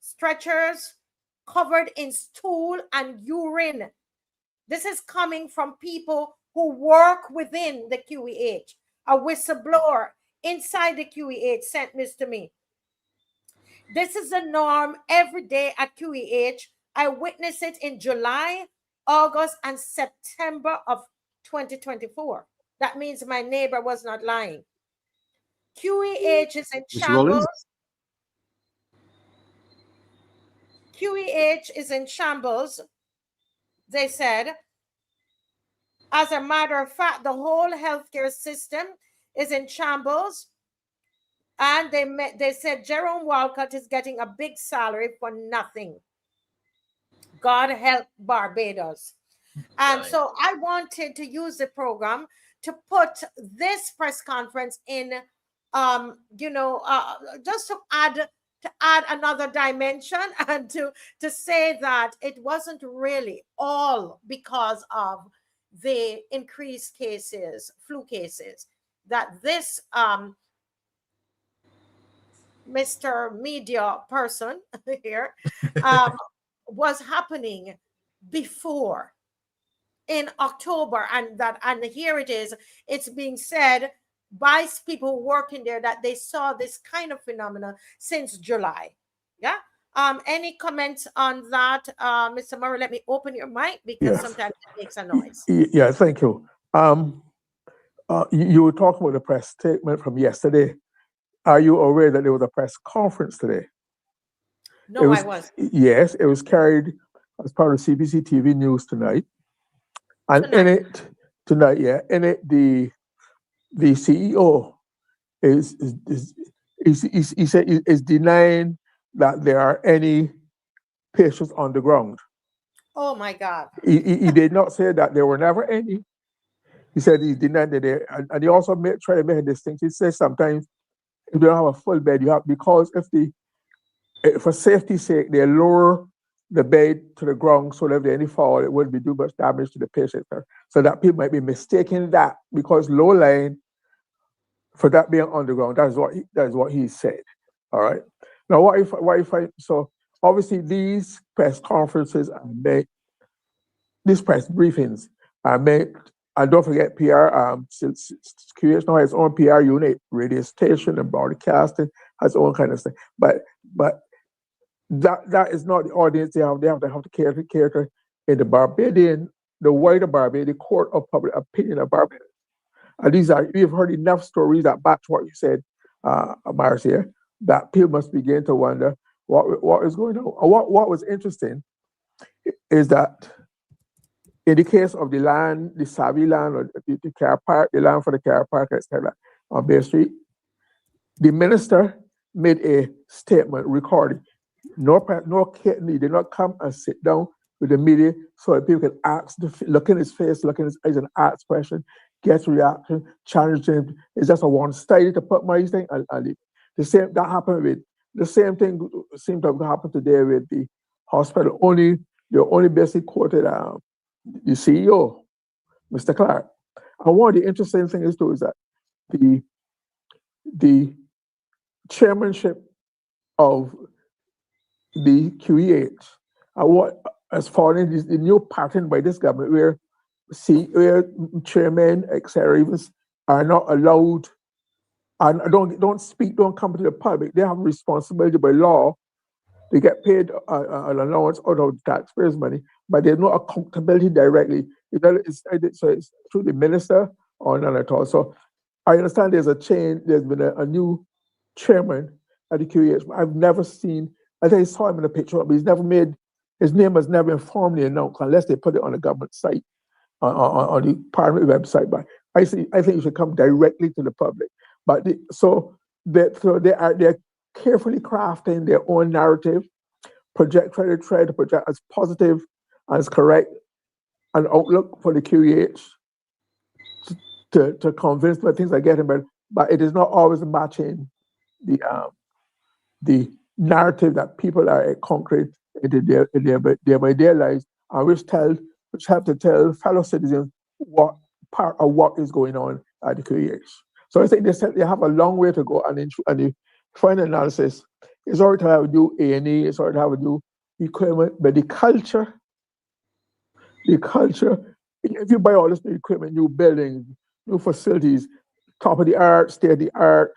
stretchers, covered in stool and urine. This is coming from people who work within the QEH. A whistleblower inside the QEH sent this to me. This is the norm every day at QEH. I witnessed it in July, August, and September of 2024. That means my neighbor was not lying. QEH is in shambles. QEH is in shambles, they said. As a matter of fact, the whole healthcare system is in shambles. And they said Jerome Walcott is getting a big salary for nothing. God help Barbados. And so I wanted to use the program to put this press conference in, you know, just to add to add another dimension and to say that it wasn't really all because of the increased cases, flu cases, that this Mr. Media person here was happening before in October, and here it is. It's being said by people working there that they saw this kind of phenomena since July. Yeah. Any comments on that, Mr. Murray? Let me open your mic because Yes. sometimes it makes a noise. Yeah, thank you. You were talking about the press statement from yesterday. Are you aware that there was a press conference today? No, I was. Yes, it was carried as part of CBC TV News tonight. And in it, the CEO he said is denying that there are any patients on the ground. Oh my God. He did not say that there were never any. He said he denied that there, and he also tried to make a distinction. He says sometimes if you don't have a full bed, you have, because for safety's sake, they lower the bed to the ground so that if there any fall, it wouldn't be do much damage to the patient. So that people might be mistaking that because low lying for that being underground. That is what he said. All right. Now, what if I so obviously these press conferences are made, these press briefings are made, and don't forget PR. QH now has its own PR unit, radio station and broadcasting has its own kind of thing. But that is not the audience they have. They have to cater in the Barbadian, the wider Barbadian, the court of public opinion of Barbados. And we've heard enough stories that back to what you said, Marcia, that people must begin to wonder what is going on. What was interesting is that in the case of the land, the Savvy land, or the car park, the land for the car park, etc., on Bay Street, the minister made a statement recording. No kitten did not come and sit down with the media so that people can ask, look in his face, look in his eyes, and ask questions, get reaction, challenge him. It's just a one-sided to put my thing and leave. The same thing seemed to have happened today with the hospital. They only basically quoted the CEO, Mr. Clark. And one of the interesting things too is that the chairmanship of the QEH, what has fallen is the new pattern by this government where chairmen, etc., even are not allowed and don't speak, don't come to the public. They have responsibility by law. They get paid an allowance out of taxpayers' money, but there's no accountability directly. So it's through the minister or none at all. So I understand there's a change. There's been a new chairman at the QEH. I've never seen. I think I saw him in a picture, but his name has never been formally announced unless they put it on the government site, on the parliament website. But I think it should come directly to the public. But they're carefully crafting their own narrative, try to project as positive, as correct an outlook for the QEH to convince them things are getting better. But it is not always matching the narrative that people are concrete into their lives, and which have to tell fellow citizens what part of what is going on at the QEH. So I think they have a long way to go, and the final analysis is already to have to do A&E, it's already to have to do equipment, but the culture, if you buy all this new equipment, new buildings, new facilities, top of the art, state of the art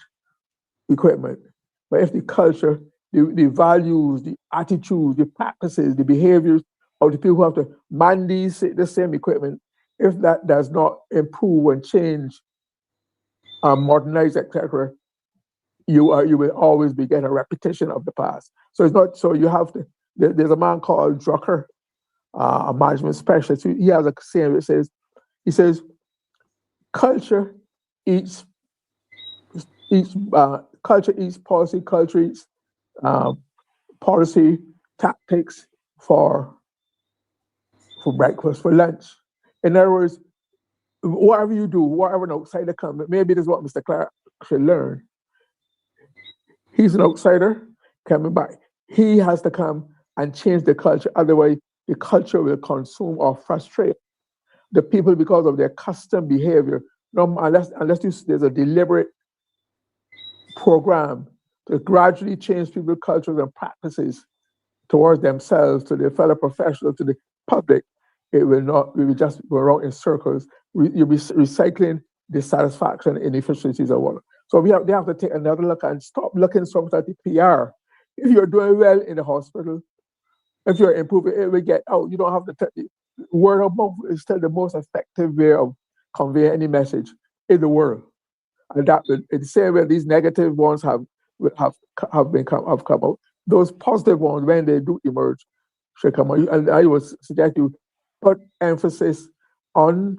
equipment, but if the culture, the values, the attitudes, the practices, the behaviors of the people who have to man the same equipment, if that does not improve and change, modernize, etc., you will always be getting a repetition of the past. So it's not. So you have to. There's a man called Drucker, a management specialist. He has a saying that he says, culture eats policy, culture eats policy tactics for breakfast, for lunch. In other words, whatever you do, whatever an outsider comes, maybe this is what Mr. Clark should learn. He's an outsider, coming by. He has to come and change the culture. Otherwise, the culture will consume or frustrate the people because of their custom behavior. No, unless there's a deliberate program to gradually change people's cultures and practices towards themselves, to their fellow professionals, to the public, it will not. We will just go around in circles. You'll be recycling dissatisfaction, inefficiencies, and whatnot. So they have to take another look and stop looking so much at the PR. If you're doing well in the hospital, if you're improving, it will get out. You don't have to word of mouth is still the most effective way of conveying any message in the world. And that in the same way these negative ones have come out, those positive ones, when they do emerge, should come out. And I would suggest you put emphasis on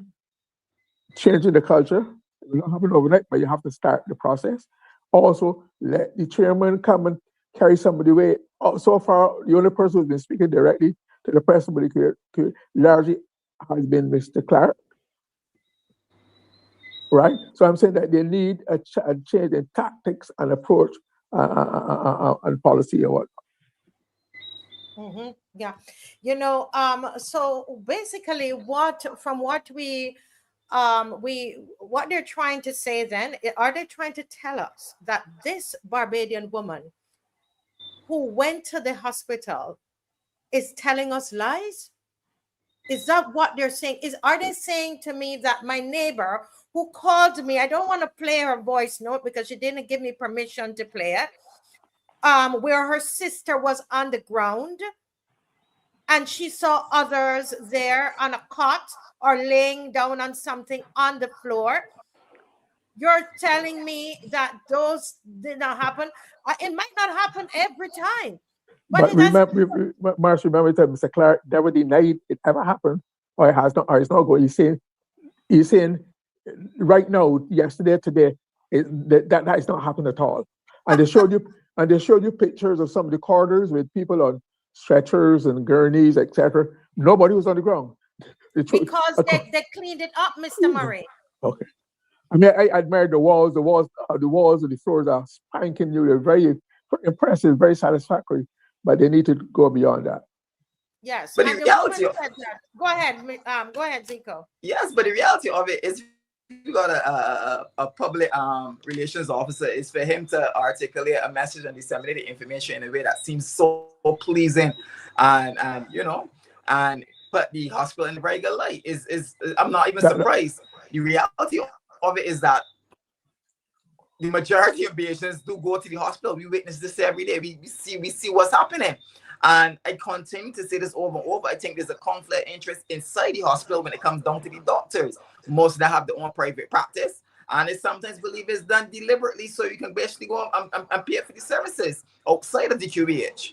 changing the culture. It will not happen overnight, but you have to start the process. Also, let the chairman come and carry somebody away. So far, the only person who's been speaking directly to the press largely has been Mr. Clark. Right? So I'm saying that they need a change in tactics and approach and policy and what. Mm-hmm. Yeah. So basically what they're trying to say then, are they trying to tell us that this Barbadian woman who went to the hospital is telling us lies? Is that what they're saying? Are they saying to me that my neighbor who called me, I don't want to play her voice note because she didn't give me permission to play it, where her sister was on the ground and she saw others there on a cot or laying down on something on the floor? You're telling me that those did not happen? It might not happen every time. But remember, Marsh, remember that Mr. Clark never denied it ever happened, or it has not, or it's not going. He's saying right now, yesterday, today, that is not happening at all. And they showed you pictures of some of the corridors with people on stretchers and gurneys, etc. Nobody was on the ground. Because they cleaned it up, Mr. Murray. Okay. I mean, I admire the walls and the floors are spanking new. They're very, very impressive, very satisfactory. But they need to go beyond that. Yes. But the reality go ahead, Zico. Yes, but the reality of it is, you got a public relations officer, is for him to articulate a message and disseminate the information in a way that seems so pleasing and put the hospital in a very good light. I'm not even surprised. The reality of it is that the majority of patients do go to the hospital. We witness this every day. We see what's happening. And I continue to say this over and over. I think there's a conflict of interest inside the hospital when it comes down to the doctors. Most of them have their own private practice. And it's sometimes believe it's done deliberately so you can basically go and pay for the services outside of the QBH.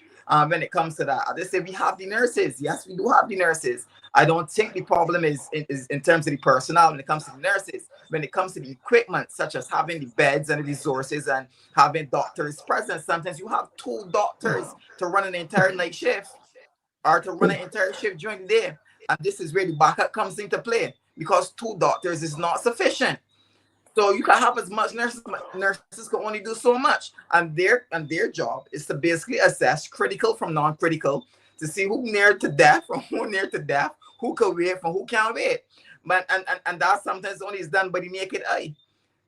When it comes to that, they say we have the nurses. Yes, we do have the nurses. I don't think the problem is in terms of the personnel when it comes to the nurses. When it comes to the equipment, such as having the beds and the resources and having doctors present, sometimes you have 2 doctors to run an entire night shift or to run an entire shift during the day. And this is where the backup comes into play, because 2 doctors is not sufficient. So you can have as much nurses can only do so much. And their job is to basically assess critical from non-critical, to see who near to death from who near to death, who can wait from who can't wait. But and that sometimes only is done by the naked eye,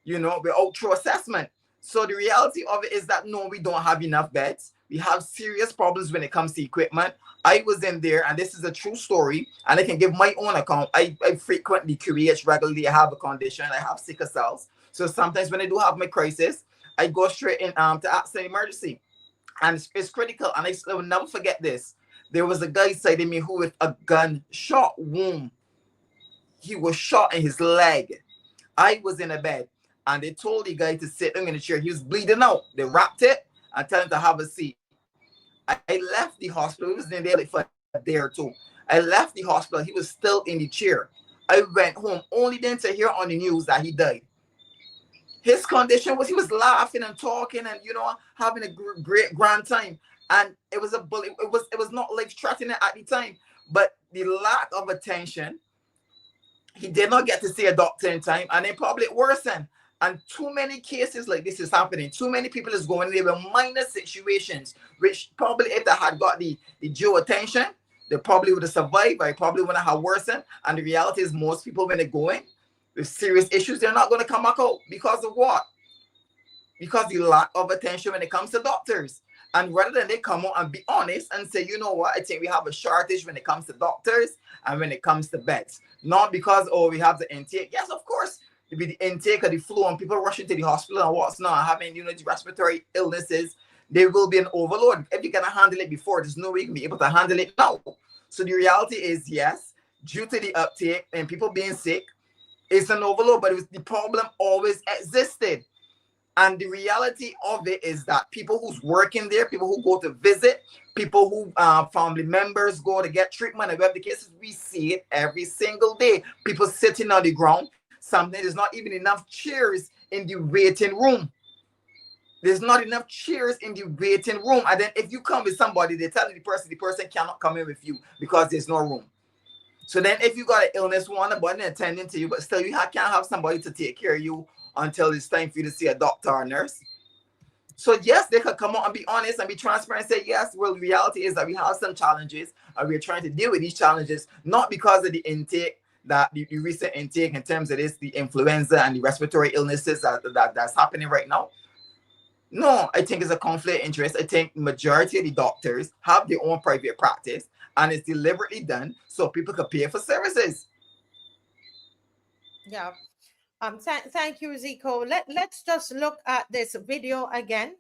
without true assessment. So the reality of it is that no, we don't have enough beds. We have serious problems when it comes to equipment. I was in there, and this is a true story, and I can give my own account. I frequent the QEH regularly. I have a condition. I have sickle cells. So sometimes when I do have my crisis, I go straight in to accident emergency. And it's critical. And I will never forget this. There was a guy beside me who with a gunshot wound. He was shot in his leg. I was in a bed, and they told the guy to sit in the chair. He was bleeding out. They wrapped it and told him to have a seat. I left the hospital. He was in there for a day or 2. I left the hospital. He was still in the chair. I went home only then to hear on the news that he died. His condition was he was laughing and talking and having a great grand time. And it was it was not life-threatening at the time, but the lack of attention. He did not get to see a doctor in time, and it probably worsened. And too many cases like this is happening. Too many people is going there with minor situations, which probably if they had got the due attention, they probably would have survived, or probably wouldn't have worsened. And the reality is most people, when they're going with serious issues, they're not going to come back out. Because of what? Because the lack of attention when it comes to doctors. And rather than they come out and be honest and say, you know what, I think we have a shortage when it comes to doctors and when it comes to beds. Not because, oh, we have the intake. Yes, of course, it be the intake of the flu and people rushing to the hospital and what's not, having, you know, the respiratory illnesses, there will be an overload. If you cannot handle it before, there's no way you can be able to handle it now. So the reality is, yes, due to the uptake and people being sick, it's an overload, but the problem always existed. And the reality of it is that people who's working there, people who go to visit, people who family members go to get treatment, and whatever the cases, we see it every single day. People sitting on the ground. Something, there's not even enough chairs in the waiting room. There's not enough chairs in the waiting room. And then if you come with somebody, they tell the person cannot come in with you because there's no room. So then if you got an illness, one about attending to you, but still you can't have somebody to take care of you until it's time for you to see a doctor or nurse. So yes, they could come out and be honest and be transparent and say, yes, well, the reality is that we have some challenges and we're trying to deal with these challenges, not because of the intake, that the recent intake in terms of this, the influenza and the respiratory illnesses that's happening right now. No, I think it's a conflict of interest. I think majority of the doctors have their own private practice and it's deliberately done so people can pay for services. Yeah. Thank you, Zico. Let's just look at this video again.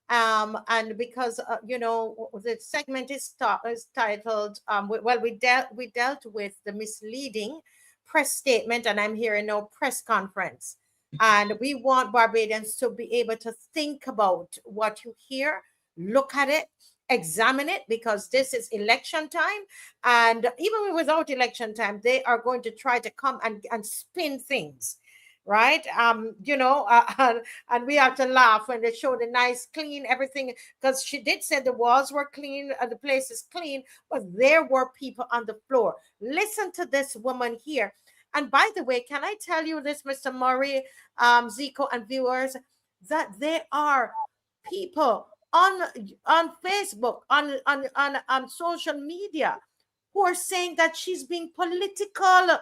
And because, you know, the segment is titled, we dealt with the misleading press statement, and I'm hearing no press conference. And we want Barbadians to be able to think about what you hear, look at it, examine it, because this is election time. And even without election time, they are going to try to come and spin things. Right. You know, and we have to laugh when they show the nice, clean, everything, because she did say the walls were clean, the place is clean, but there were people on the floor. Listen to this woman here. And by the way, can I tell you this, Mr. Murray, Zico, and viewers, that there are people on Facebook, on social media, who are saying that she's being political.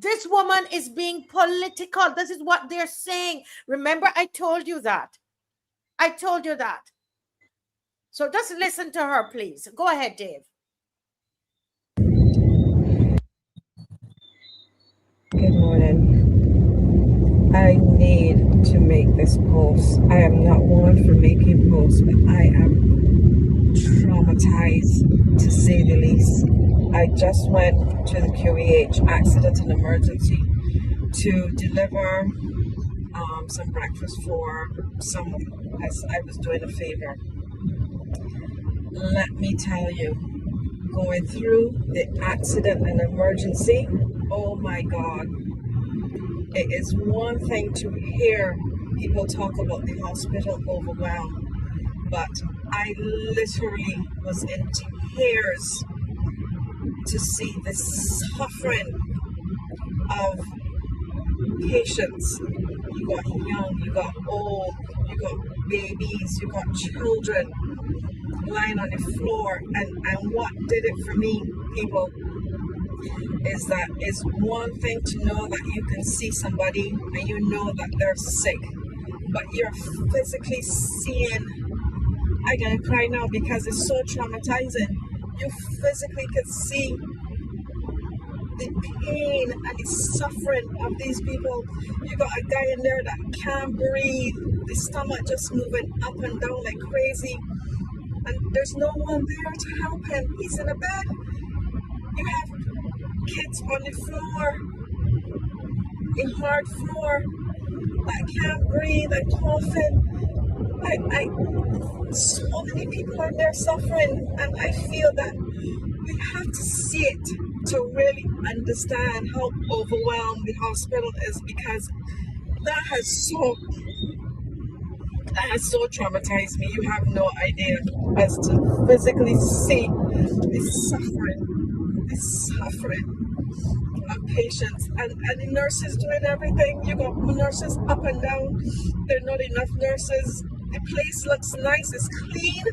This woman is being political. This is what they're saying. Remember, I told you that. I told you that. So just listen to her, please. Go ahead, Dave. Good morning. I need to make this post. I am not one for making posts, but I am traumatized, to say the least. I just went to the QEH Accident and Emergency to deliver some breakfast for someone, as I was doing a favor. Let me tell you, going through the accident and emergency, oh my God, it is one thing to hear people talk about the hospital overwhelmed, but I literally was in tears to see the suffering of patients. You got young, you got old, you got babies, you got children lying on the floor. And what did it for me, people, is that it's one thing to know that you can see somebody and you know that they're sick, but you're physically seeing, I'm gonna cry now because it's so traumatizing. You physically can see the pain and the suffering of these people. You got a guy in there that can't breathe, the stomach just moving up and down like crazy, and there's no one there to help him. He's in a bed. You have kids on the floor, a hard floor, that can't breathe and coughing. So many people are there suffering, and I feel that we have to see it to really understand how overwhelmed the hospital is, because that has so traumatized me. You have no idea, as to physically see the suffering. patients, and the nurses doing everything. You got nurses up and down. There are not enough nurses. The place looks nice, it's clean,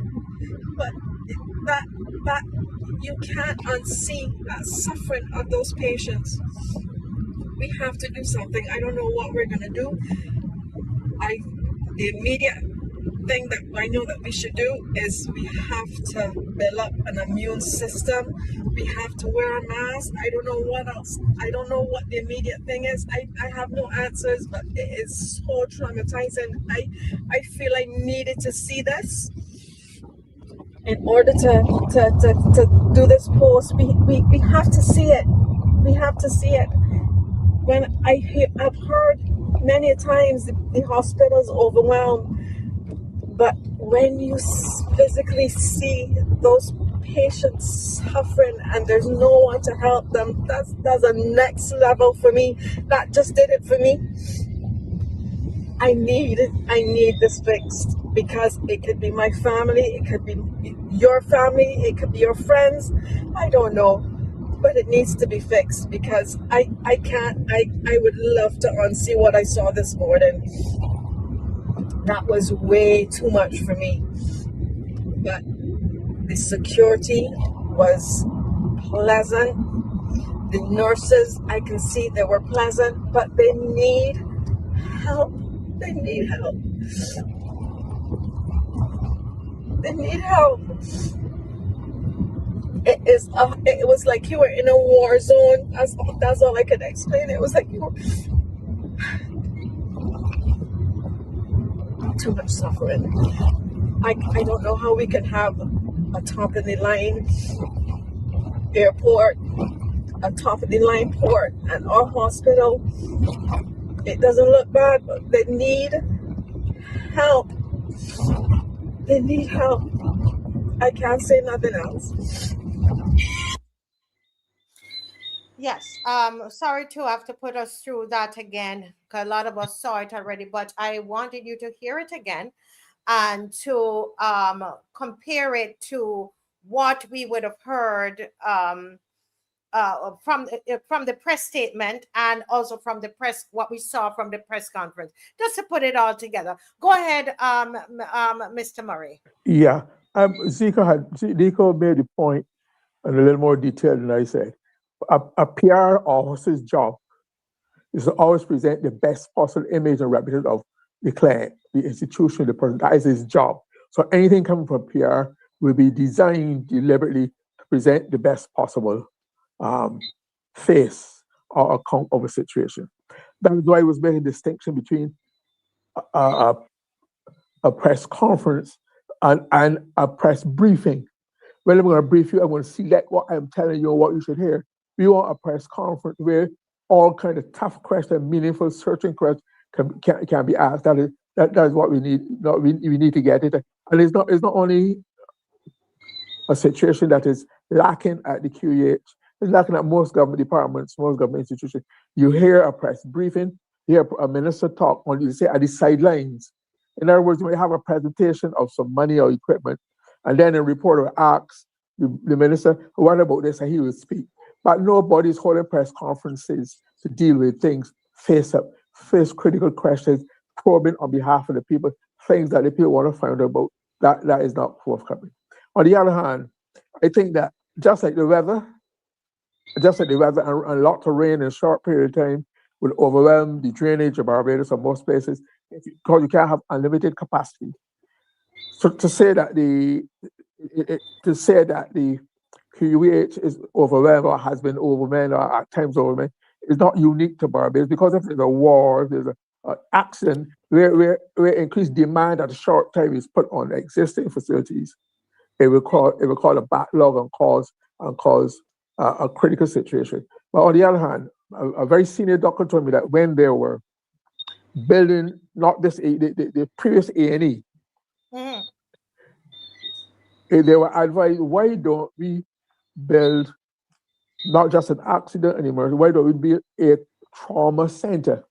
but that you can't unsee that suffering of those patients. We have to do something. I don't know what we're gonna do. The immediate thing that I know that we should do is we have to build up an immune system. We have to wear a mask. I don't know what else. I don't know what the immediate thing is. I have no answers, but it is so traumatizing. I feel I needed to see this in order to do this post. We have to see it. We have to see it. When I've heard many times the hospital's overwhelmed, but when you physically see those patients suffering and there's no one to help them, that's a next level for me. That just did it for me. I need this fixed, because it could be my family, it could be your family, it could be your friends. I don't know, but it needs to be fixed, because I would love to unsee what I saw this morning. That was way too much for me. But the security was pleasant. The nurses, I can see they were pleasant, but they need help. They need help. They need help. It was like you were in a war zone. That's all I could explain. It was like you were too much suffering. I don't know how we can have a top of the line airport, a top of the line port, and our hospital. It doesn't look bad, but they need help. They need help. I can't say nothing else. Yes. Sorry to have to put us through that again, because a lot of us saw it already, but I wanted you to hear it again and to compare it to what we would have heard from the press statement, and also from the press, what we saw from the press conference, just to put it all together. Go ahead, Mr. Murray. Yeah, Zico made the point in a little more detail than I said. A PR officer's job is to always present the best possible image and reputation of the client, the institution, the person. That is his job. So anything coming from PR will be designed deliberately to present the best possible face or account of a situation. That is why I was making a distinction between a press conference and a press briefing. When I'm going to brief you, I'm going to select what I'm telling you, what you should hear. We want a press conference where all kind of tough questions, meaningful, searching questions can be asked. That is what we need. We need to get it. And it's not only a situation that is lacking at the QEH. It's lacking at most government departments, most government institutions. You hear a press briefing, you hear a minister talk on, you say, at the sidelines. In other words, when you have a presentation of some money or equipment, and then a reporter asks the minister, what about this? And he will speak. But nobody's holding press conferences to deal with things face critical questions, probing on behalf of the people, things that the people want to find out about. That is not forthcoming. On the other hand, I think that just like the weather, and a lot of rain in a short period of time will overwhelm the drainage of Barbados or most places, because you can't have unlimited capacity. So to say that the QEH is overwhelmed or has been overwhelmed or at times overwhelmed is not unique to Barbados, because if there's a war, if there's an accident, where increased demand at a short time is put on existing facilities, it will call a backlog and cause a critical situation. But on the other hand, a very senior doctor told me that when they were building not this the previous A&E, they were advised, why don't we build not just an accident and emergency, why don't we build a trauma center?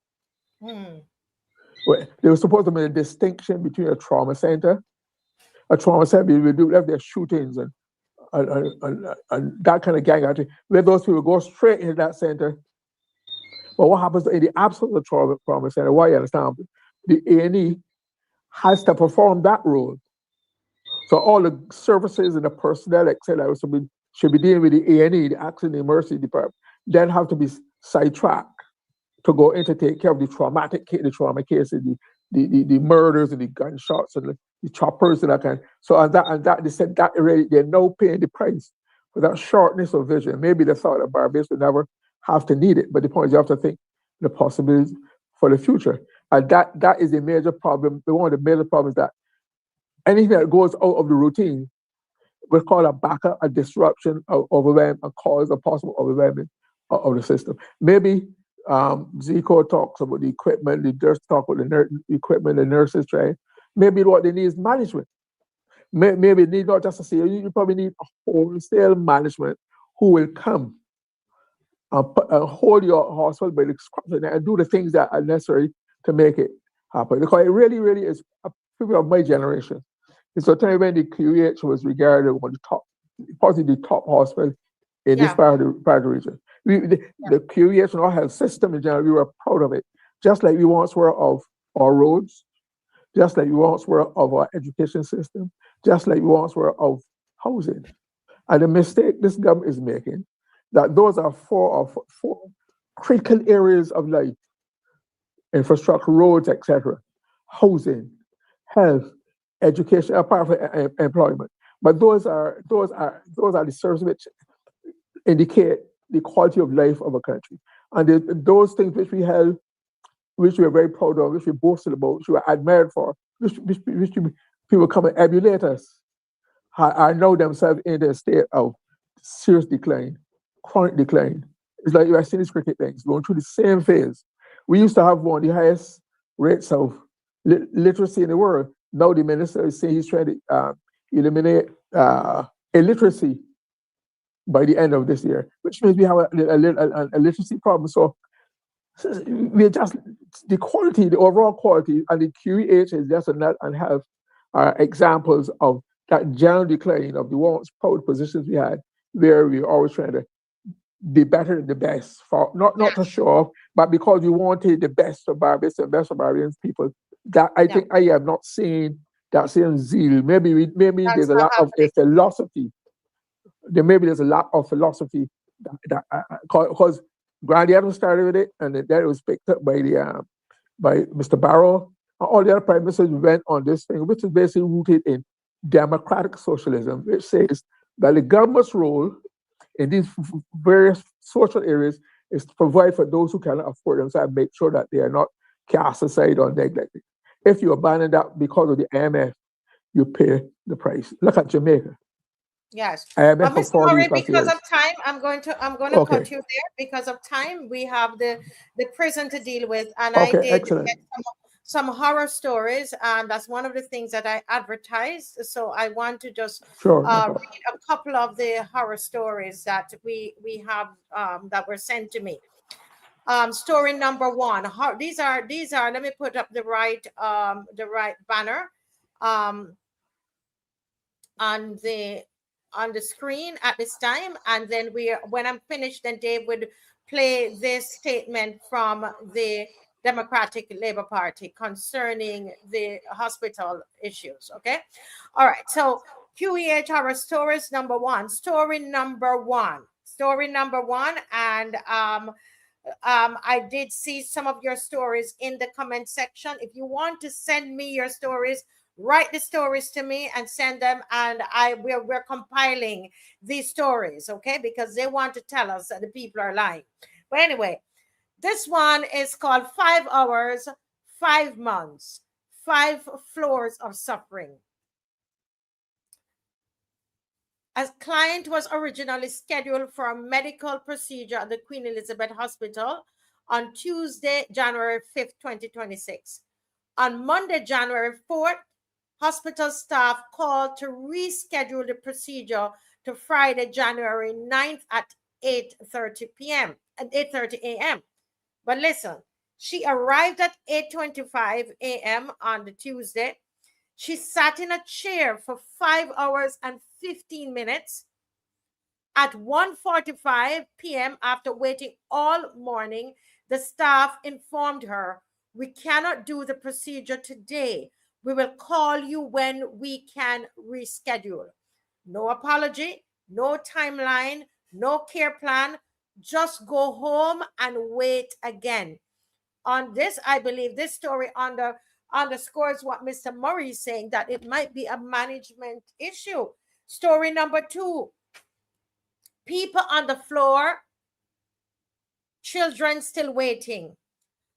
Well, they were supposed to make a distinction between a trauma center. A trauma center will do if there's shootings and that kind of gang activity, where those people go straight into that center But what happens in the absence of trauma center? Why you understand? The A&E has to perform that role. So all the services and the personnel, etc., should be dealing with the A&E, the Accident and Emergency Department, then have to be sidetracked to go in to take care of the trauma cases, the murders and the gunshots and the choppers and that kind. So and that they said that already they're now paying the price for that shortness of vision. Maybe they thought that Barbados would never have to need it, but the point is you have to think the possibilities for the future. And that is a major problem. One of the major problems that anything that goes out of the routine will call a backup, a disruption, of overwhelm, and cause a possible overwhelming of the system. Maybe Zico talks about the equipment, the nurse talk about the equipment, the nurses train. Maybe what they need is management. Maybe need not just to say, you probably need a wholesale management who will come and hold your hospital by the scruff and do the things that are necessary to make it happen. Because it really, really is a people of my generation. It's a time when the QEH was regarded one of the top, possibly the top hospital in this part of the region. The QEH and our health system in general, we were proud of it. Just like we once were of our roads, just like we once were of our education system, just like we once were of housing. And the mistake this government is making, that those are four critical areas of life: infrastructure, roads, etc., housing, health, education, apart from employment. But those are the services which indicate the quality of life of a country. And those things which we held, which we are very proud of, which we boasted about, which we are admired for, which people come and emulate us, are now themselves in a state of serious decline, chronic decline. It's like you are seeing these cricket things going through the same phase. We used to have one of the highest rates of literacy in the world. Now the minister is saying he's trying to eliminate illiteracy by the end of this year, which means we have a literacy problem. So we're just the quality, the overall quality, and the QEH is just and health are examples of that general decline of the once proud positions we had, where we were always trying to be better than the best, for not to show off, but because we wanted the best of Barbados and best of Barbadian people. That I think I have not seen that same zeal. Maybe there's a lot of a philosophy. Maybe there's a lot of philosophy that because Grandy Adams started with it, and then it was picked up by Mr. Barrow, and all the other prime ministers went on this thing, which is basically rooted in democratic socialism, which says that the government's role in these various social areas is to provide for those who cannot afford them, so I make sure that they are not cast aside or neglected. If you abandon that because of the IMF, you pay the price. Look at Jamaica. Yes. IMF for Mr. 40 Murray, plus because years. of time, I'm going to cut you there. Because of time, we have the prison to deal with, and I did excellent. get some horror stories, and that's one of the things that I advertised. So I want to just read a couple of the horror stories that we have that were sent to me. Story number one. These are. Let me put up the right banner on the screen at this time, and then when I'm finished, then Dave would play this statement from the Democratic Labour Party concerning the hospital issues. Okay, all right. So QEH horror stories number one. Story number one, and I did see some of your stories in the comment section. If you want to send me your stories, write the stories to me and send them, and we're compiling these stories, okay? Because they want to tell us that the people are lying. But anyway, this one is called 5 Hours, 5 Months, 5 Floors of Suffering. A client was originally scheduled for a medical procedure at the Queen Elizabeth Hospital on Tuesday, January 5th, 2026. On Monday, January 4th, hospital staff called to reschedule the procedure to Friday, January 9th at 8:30 a.m. But listen, she arrived at 8:25 a.m. on the Tuesday. She sat in a chair for 5 hours and 15 minutes. At 1:45 p.m., after waiting all morning, The staff informed her, "We cannot do the procedure today. We will call you when we can reschedule." No apology, no timeline, no care plan. Just go home and wait again. On this, I believe this story underscores what Mr. Murray is saying, that it might be a management issue. Story number 2, people on the floor, children still waiting.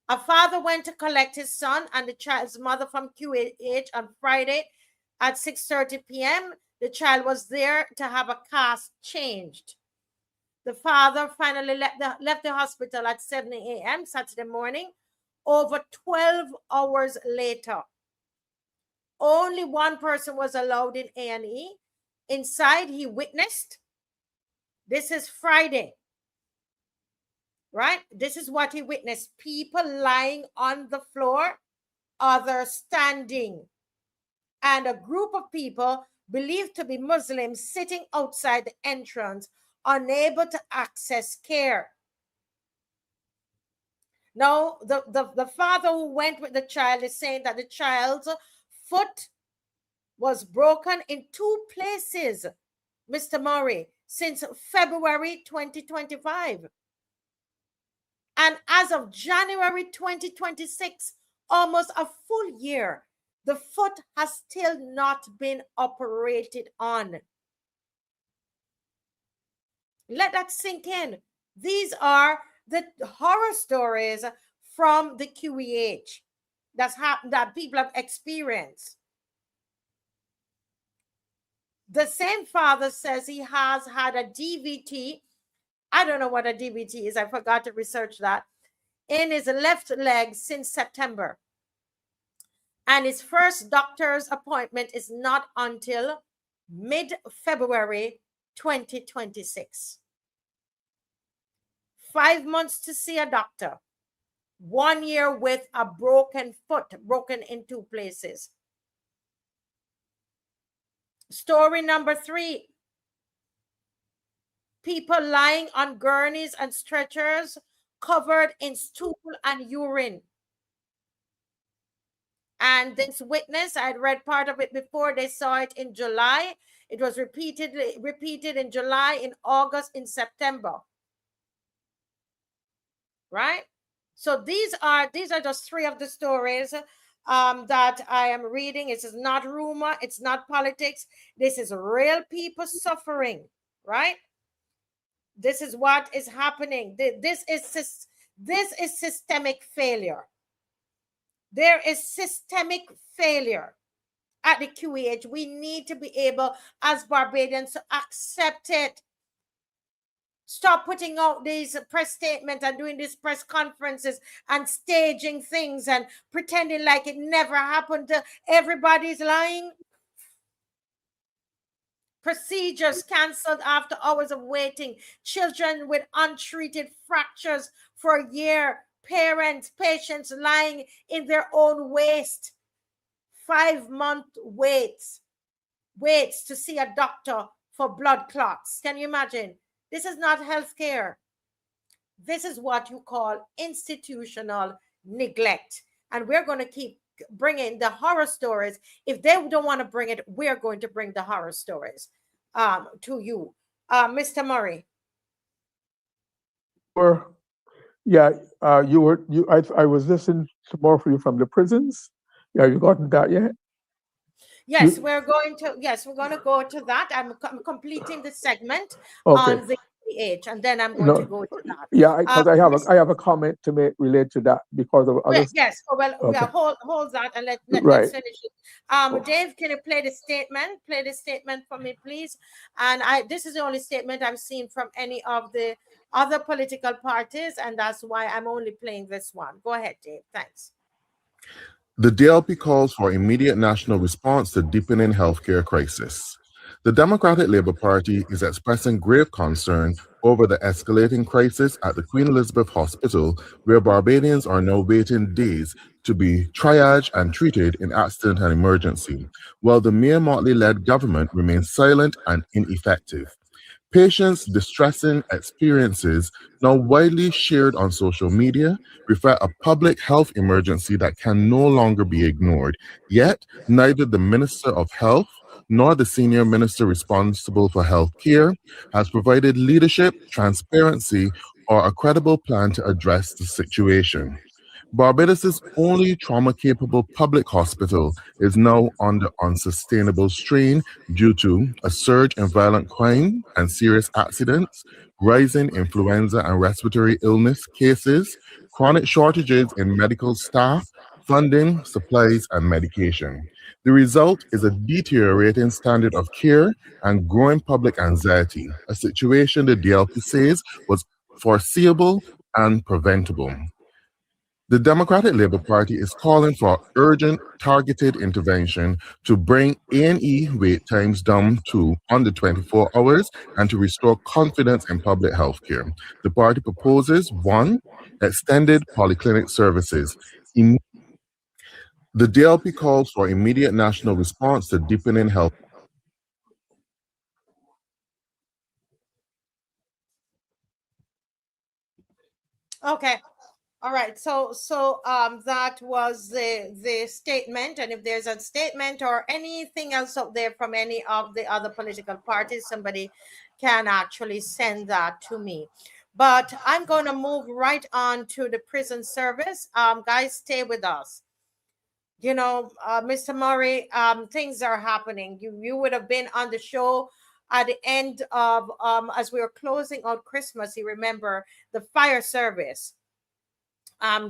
A father went to collect his son and the child's mother from QH on Friday at 6:30 p.m. The child was there to have a cast changed. The father finally left the hospital at 7 a.m. Saturday morning, over 12 hours later. Only one person was allowed in A&E. Inside, he witnessed. This is Friday, right? This is what he witnessed. People lying on the floor, others standing, and a group of people believed to be Muslims sitting outside the entrance, unable to access care. Now, the father who went with the child is saying that the child's foot was broken in 2 places, Mr. Murray, since February 2025. And as of January 2026, almost a full year, the foot has still not been operated on. Let that sink in. These are the horror stories from the QEH that people have experienced. The same father says he has had a DVT. I don't know what a DVT is. I forgot to research that. In his left leg since September. And his first doctor's appointment is not until mid-February 2026. 5 months to see a doctor. 1 year with a broken foot, broken in 2 places. Story number 3. People lying on gurneys and stretchers covered in stool and urine. And this witness, I had read part of it before, they saw it in July. It was repeated in July, in August, in September. Right? So these are just 3 of the stories that I am reading. It is not rumor, it's not politics. This is real people suffering, right? This is what is happening. This is systemic failure. There is systemic failure at the QEH. We need to be able, as Barbadians, to accept it. Stop putting out these press statements and doing these press conferences and staging things and pretending like it never happened. Everybody's lying. Procedures canceled after hours of waiting. Children with untreated fractures for a year. Parents, patients lying in their own waste. 5-month waits to see a doctor for blood clots. Can you imagine? This is not healthcare. This is what you call institutional neglect. And we're going to keep bringing the horror stories. If they don't want to bring it, we're going to bring the horror stories to you. Mr. Murray. Yeah, I was listening to more for you from the prisons. Yeah, you gotten that yet? Yes, we're going to go to that. I'm completing the segment Okay. on the age, and then I'm going to go to that. Yeah, because I have a comment to make related to that because of others. Yes. Okay. Yeah, hold that and let's Right. finish it. Dave, can you play the statement? Play the statement for me, please. And this is the only statement I've seen from any of the other political parties, and that's why I'm only playing this one. Go ahead, Dave. Thanks. The DLP calls for immediate national response to deepening healthcare crisis. The Democratic Labour Party is expressing grave concern over the escalating crisis at the Queen Elizabeth Hospital, where Barbadians are now waiting days to be triaged and treated in accident and emergency, while the Mayor Motley-led government remains silent and ineffective. Patients' distressing experiences, now widely shared on social media, reflect a public health emergency that can no longer be ignored. Yet, neither the Minister of Health nor the senior minister responsible for health care has provided leadership, transparency, or a credible plan to address the situation. Barbados' only trauma-capable public hospital is now under unsustainable strain due to a surge in violent crime and serious accidents, rising influenza and respiratory illness cases, chronic shortages in medical staff, funding, supplies, and medication. The result is a deteriorating standard of care and growing public anxiety, a situation the DLP says was foreseeable and preventable. The Democratic Labour Party is calling for urgent, targeted intervention to bring A&E wait times down to under 24 hours and to restore confidence in public health care. The party proposes 1. Extended polyclinic services. The DLP calls for immediate national response to deepening health. Okay. All right. So that was the statement. And if there's a statement or anything else out there from any of the other political parties, somebody can actually send that to me. But I'm going to move right on to the prison service. Guys, stay with us. You know, Mr. Murray, things are happening. You would have been on the show at the end of as we were closing out Christmas. You remember the fire service.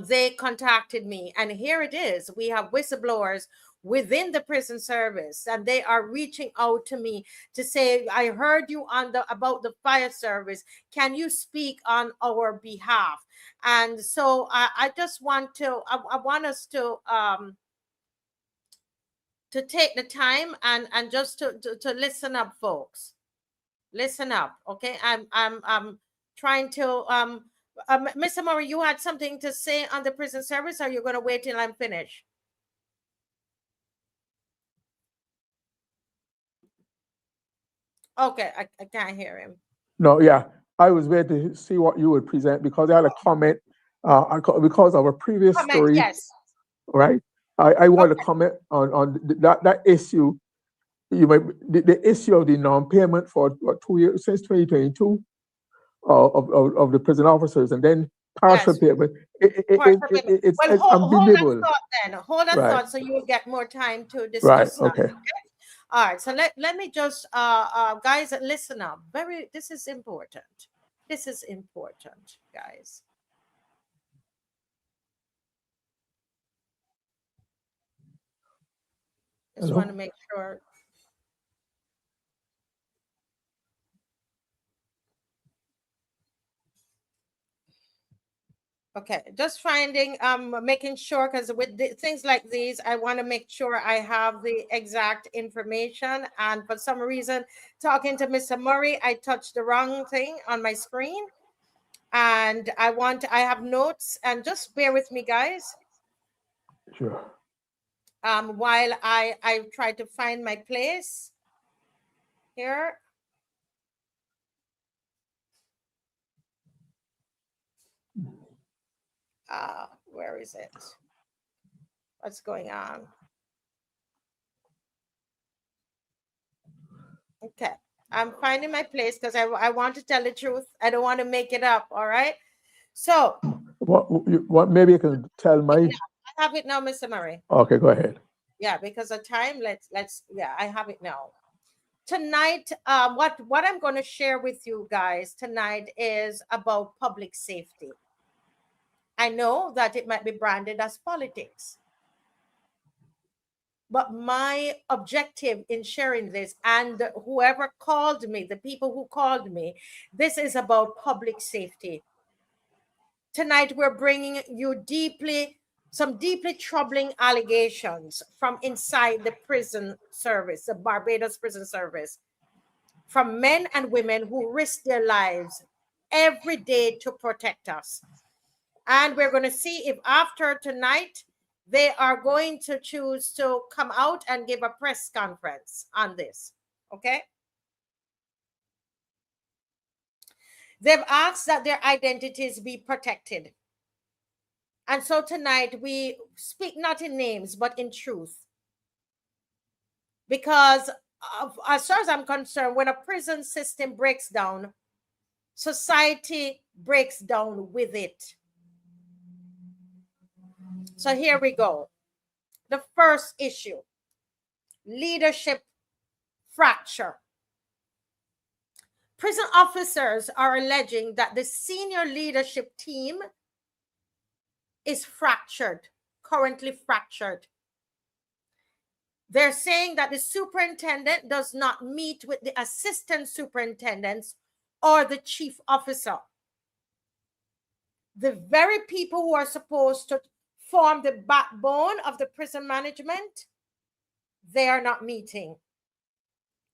They contacted me, and here it is. We have whistleblowers within the prison service, and they are reaching out to me to say, I heard you on about the fire service. Can you speak on our behalf? And so I just want to, I want us to take the time and just to listen up, folks. Listen up, okay? I'm trying to Mr. Murray, you had something to say on the prison service, or you're going to wait till I'm finished? Okay, I can't hear him. No, yeah, I was waiting to see what you would present because I had a comment because of a previous story. Yes. Right. I want to comment on that issue. The issue of the non-payment for 2 years since 2022 of the prison officers, and then partial payment. It's unbelievable. Hold that thought, so you will get more time to discuss that. Okay. All right. So let me just guys, listen up. This is important. This is important, guys. Just want to make sure. Okay, just finding, making sure, because with things like these, I want to make sure I have the exact information. And for some reason, talking to Mr. Murray, I touched the wrong thing on my screen. And I have notes, and just bear with me, guys. Sure. While I try to find my place here. Where is it? What's going on? Okay, I'm finding my place because I want to tell the truth. I don't want to make it up. All right. So what maybe you can tell my. I have it now, Mr. Murray. Okay, go ahead. Yeah, because of time. Let's. Yeah, I have it now. Tonight, what I'm going to share with you guys tonight is about public safety. I know that it might be branded as politics, but my objective in sharing this, and whoever called me, the people who called me, this is about public safety. Tonight, we're bringing you some deeply troubling allegations from inside the prison service, the Barbados Prison Service, from men and women who risk their lives every day to protect us. And we're going to see if after tonight, they are going to choose to come out and give a press conference on this. Okay? They've asked that their identities be protected. And so tonight we speak not in names, but in truth. Because as far as I'm concerned, when a prison system breaks down, society breaks down with it. So here we go. The first issue, leadership fracture. Prison officers are alleging that the senior leadership team is fractured, currently fractured. They're saying that the superintendent does not meet with the assistant superintendents or the chief officer. The very people who are supposed to form the backbone of the prison management, they are not meeting.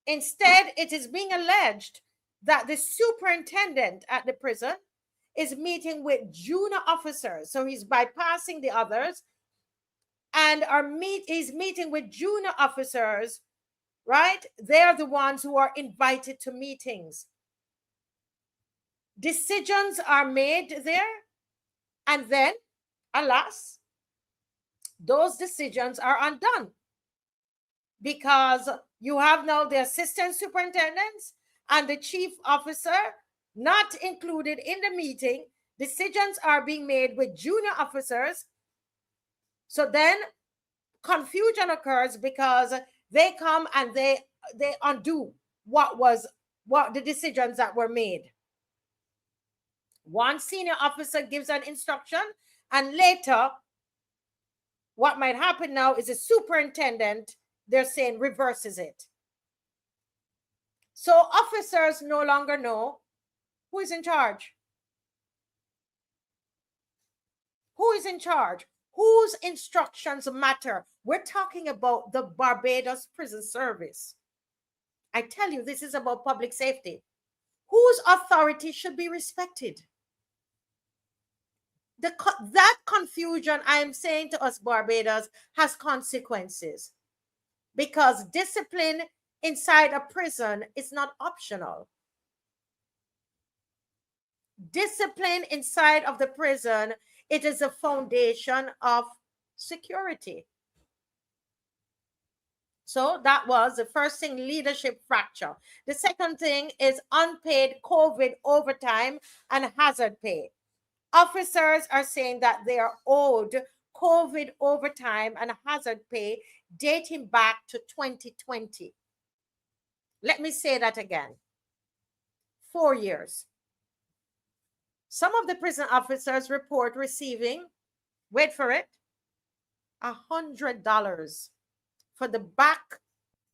Instead, it is being alleged that the superintendent at the prison is meeting with junior officers. So he's bypassing the others and is meeting with junior officers, right? They're the ones who are invited to meetings. Decisions are made there, and then, alas, those decisions are undone because you have now the assistant superintendents and the chief officer not included in the meeting. Decisions are being made with junior officers. So then confusion occurs because they come and they undo what the decisions that were made. One senior officer gives an instruction, and later what might happen now is the superintendent, they're saying, reverses it. So officers no longer know who is in charge. Who is in charge? Whose instructions matter? We're talking about the Barbados Prison Service. I tell you, this is about public safety. Whose authority should be respected? That confusion, I am saying to us Barbados, has consequences, because discipline inside a prison is not optional. Discipline inside of the prison, it is a foundation of security. So that was the first thing, leadership fracture. The second thing is unpaid COVID overtime and hazard pay. Officers are saying that they are owed COVID overtime and hazard pay dating back to 2020. Let me say that again. 4 years. Some of the prison officers report receiving, wait for it, $100 for the back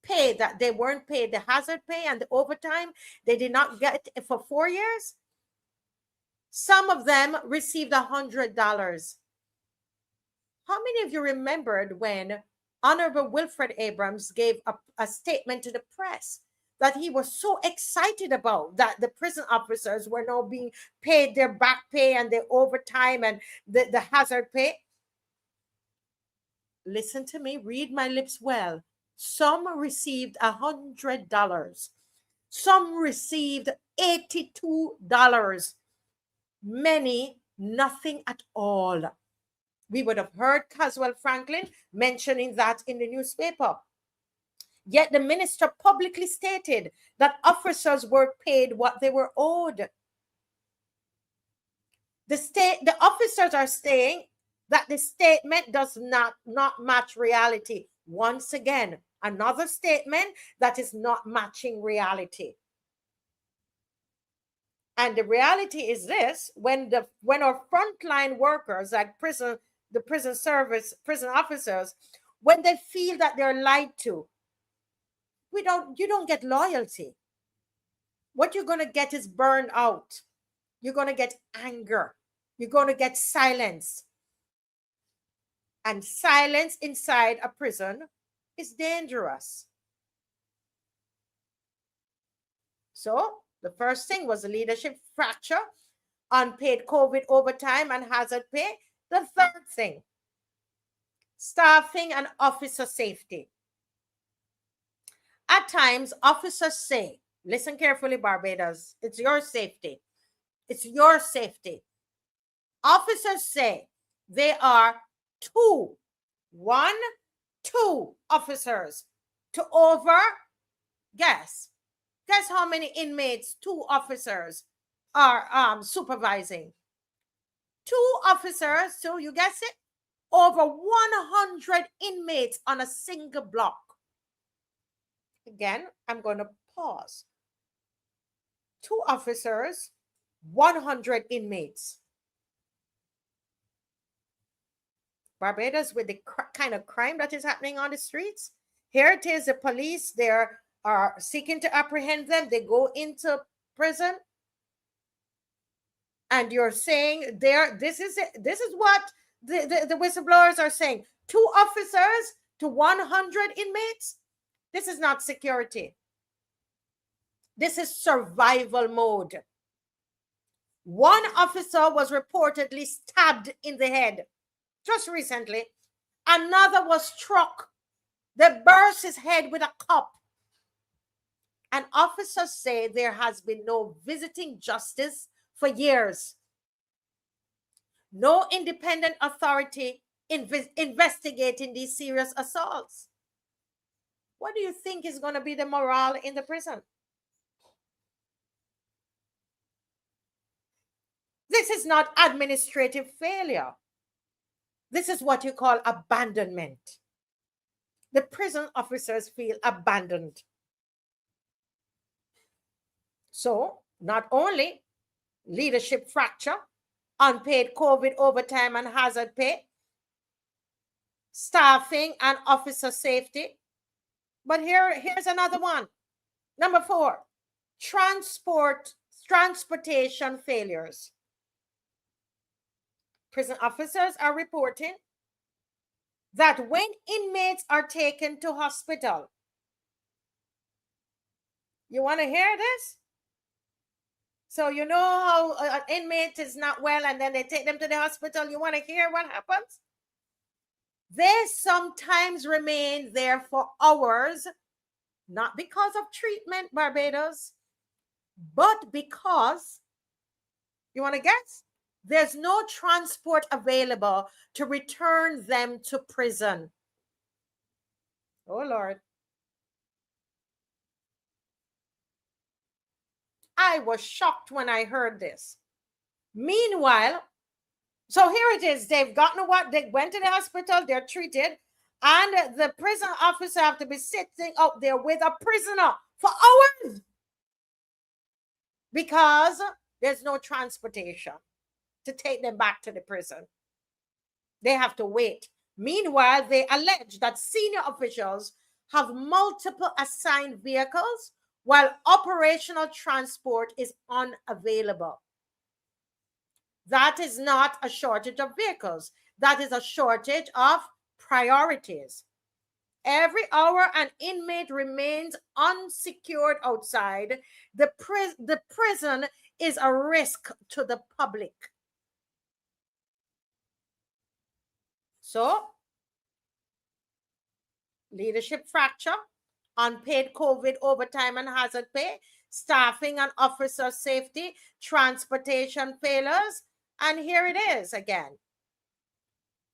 pay that they weren't paid, the hazard pay and the overtime they did not get for 4 years. Some of them received $100. How many of you remembered when Honorable Wilfred Abrams gave a statement to the press that he was so excited about that the prison officers were now being paid their back pay and their overtime and the hazard pay? Listen to me, read my lips well. Some received $100. Some received $82. Many, nothing at all. We would have heard Caswell Franklin mentioning that in the newspaper. Yet the minister publicly stated that officers were paid what they were owed. The officers are saying that the statement does not match reality. Once again, another statement that is not matching reality. And the reality is this: when our frontline workers, like the prison service, prison officers, when they feel that they're lied to, you don't get loyalty. What you're going to get is burnout. You're going to get anger. You're going to get silence. And silence inside a prison is dangerous. So the first thing was a leadership fracture, unpaid COVID overtime and hazard pay. The third thing, staffing and officer safety. At times, officers say, listen carefully, Barbados, it's your safety. It's your safety. Officers say they are two officers to over, guess how many inmates 2 officers are supervising. 2 officers, so you guess it, over 100 inmates on a single block. Again, I'm going to pause. 2 officers, 100 inmates. Barbados, with the kind of crime that is happening on the streets, here it is, the police, they are seeking to apprehend them. They go into prison, and you're saying this is what the whistleblowers are saying. 2 officers to 100 inmates. This is not security. This is survival mode. 1 officer was reportedly stabbed in the head just recently. Another was struck. They burst his head with a cup. And officers say there has been no visiting justice for years. No independent authority investigating these serious assaults. What do you think is going to be the morale in the prison? This is not administrative failure. This is what you call abandonment. The prison officers feel abandoned. So, not only leadership fracture, unpaid COVID overtime and hazard pay, staffing and officer safety, but here's another one. Number 4, transportation failures. Prison officers are reporting that when inmates are taken to hospital, you want to hear this? So you know how an inmate is not well and then they take them to the hospital. You want to hear what happens? They sometimes remain there for hours, not because of treatment, Barbados, but because, you want to guess? There's no transport available to return them to prison. Oh, Lord. I was shocked when I heard this. Meanwhile, so here it is. They've gotten what? They went to the hospital. They're treated. And the prison officer have to be sitting out there with a prisoner for hours because there's no transportation to take them back to the prison. They have to wait. Meanwhile, they allege that senior officials have multiple assigned vehicles while operational transport is unavailable. That is not a shortage of vehicles. That is a shortage of priorities. Every hour an inmate remains unsecured outside, the prison is a risk to the public. So, leadership fracture, unpaid COVID overtime and hazard pay, staffing and officer safety, transportation failures, and here it is again.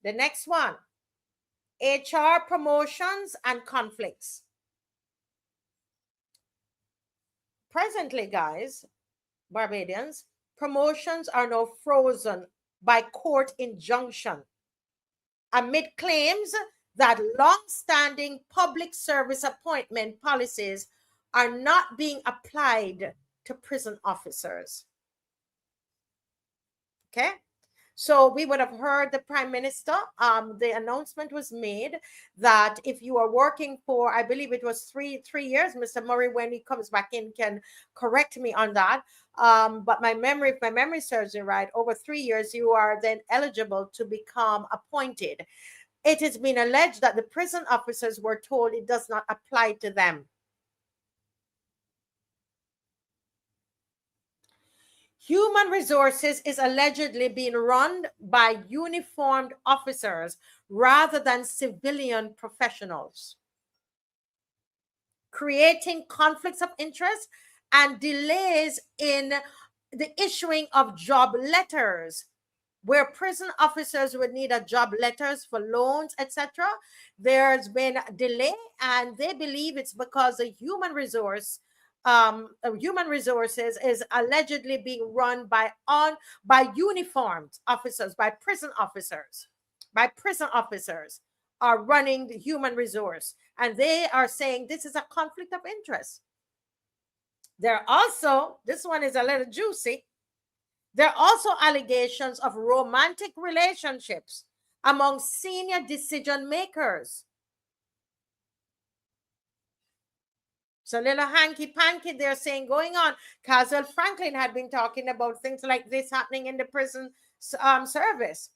The next one, HR promotions and conflicts. Presently, guys, Barbadians, promotions are now frozen by court injunction amid claims that long-standing public service appointment policies are not being applied to prison officers. Okay, so we would have heard the Prime Minister, the announcement was made that if you are working for, I believe it was three years, Mr. Murray, when he comes back in, can correct me on that. But if my memory serves me right, over 3 years, you are then eligible to become appointed. It has been alleged that the prison officers were told it does not apply to them. Human resources is allegedly being run by uniformed officers rather than civilian professionals, creating conflicts of interest and delays in the issuing of job letters, where prison officers would need a job letters for loans, etc. There's been a delay, and they believe it's because the human resources is allegedly being run by uniformed officers, by prison officers are running the human resource, and they are saying this is a conflict of interest. There are also, this one is a little juicy, there are also allegations of romantic relationships among senior decision makers. So little hanky-panky they're saying going on. Castle Franklin had been talking about things like this happening in the prison service.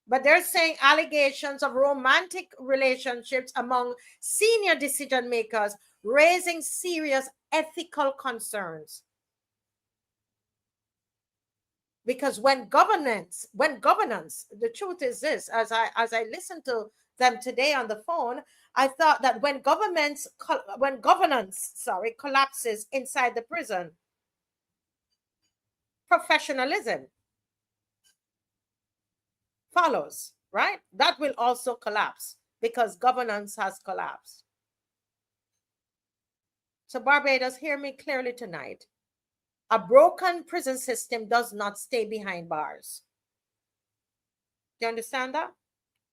But they're saying allegations of romantic relationships among senior decision makers, raising serious ethical concerns. Because when governance, the truth is this, as I listened to them today on the phone, I thought that when governance collapses inside the prison, professionalism follows, right? That will also collapse because governance has collapsed. So Barbados, hear me clearly tonight. A broken prison system does not stay behind bars. Do you understand that?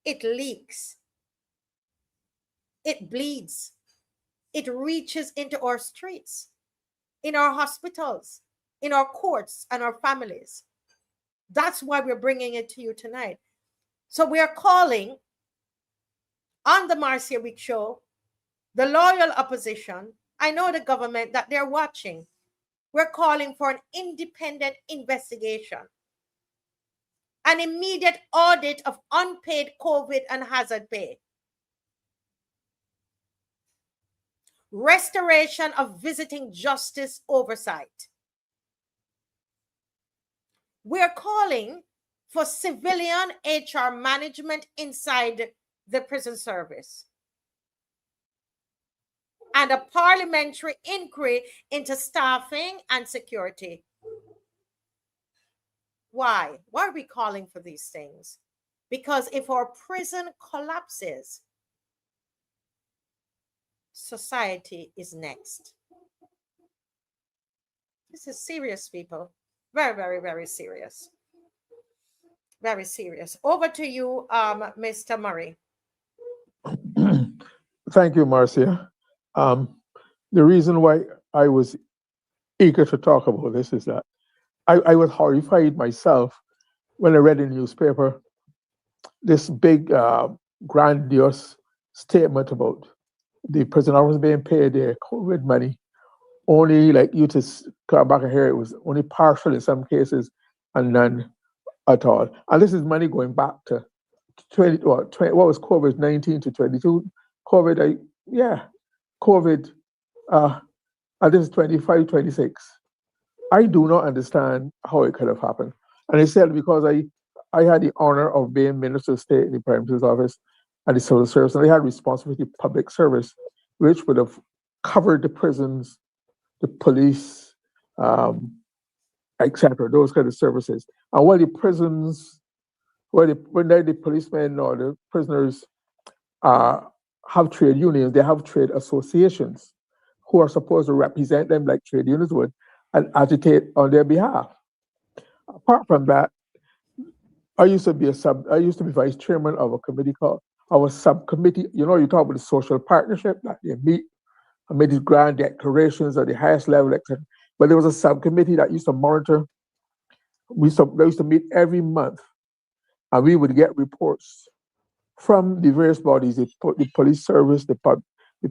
It leaks. It bleeds. It reaches into our streets, in our hospitals, in our courts, and our families. That's why we're bringing it to you tonight. So we are calling on the Marcia Week Show, the loyal opposition. I know the government that they're watching. We're calling for an independent investigation, an immediate audit of unpaid COVID and hazard pay, restoration of visiting justice oversight. We're calling for civilian HR management inside the prison service, and a parliamentary inquiry into staffing and security. Why? Why are we calling for these things? Because if our prison collapses, society is next. This is serious, people. Very, very, very serious. Very serious. Over to you, Mr. Murray. Thank you, Marcia. The reason why I was eager to talk about this is that I was horrified myself when I read in the newspaper this big, grandiose statement about the prison officers being paid their COVID money. Only, like you to come back here, it was only partial in some cases and none at all. And this is money going back to 20, what was COVID, 19 to 22? COVID, COVID, and this is 25, 26. I do not understand how it could have happened. And I said because I had the honor of being Minister of State in the Prime Minister's office and the Civil Service, and I had responsibility for public service, which would have covered the prisons, the police, etc., those kind of services. And while the prisons, when the policemen or the prisoners have trade unions, they have trade associations who are supposed to represent them like trade unions would and agitate on their behalf. Apart from that, I used to be vice chairman of a committee called our subcommittee. You know, you talk about the social partnership, that they meet and made these grand declarations at the highest level, etc. But there was a subcommittee that used to monitor. They used to meet every month, and we would get reports from the various bodies, the police service, the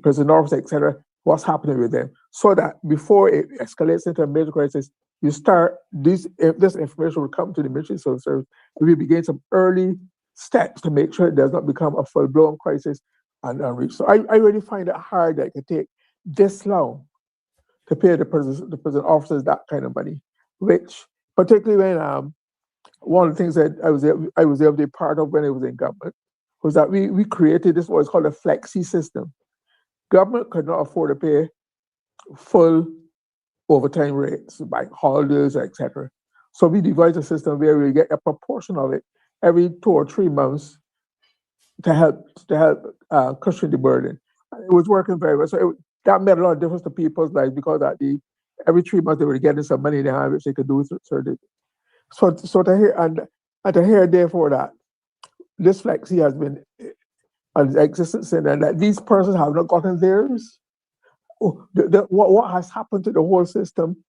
prison office, etc., what's happening with them, so that before it escalates into a major crisis, you start this information will come to the Ministry of Civil Service. We begin some early steps to make sure it does not become a full-blown crisis and unreached. So I really find it hard that it could take this long to pay the prison officers that kind of money, which particularly when one of the things that I was able to be part of when I was in government was that we created this what is called a flexi system. Government could not afford to pay full overtime rates, by holidays, etc. So we devised a system where we get a proportion of it every 2 or 3 months to help cushion the burden. And it was working very well. So that made a lot of difference to people's lives because every 3 months they were getting some money in their hand which they could do certain. So to hear and to hear therefore that this flexi has been in existence and that these persons have not gotten theirs. What has happened to the whole system?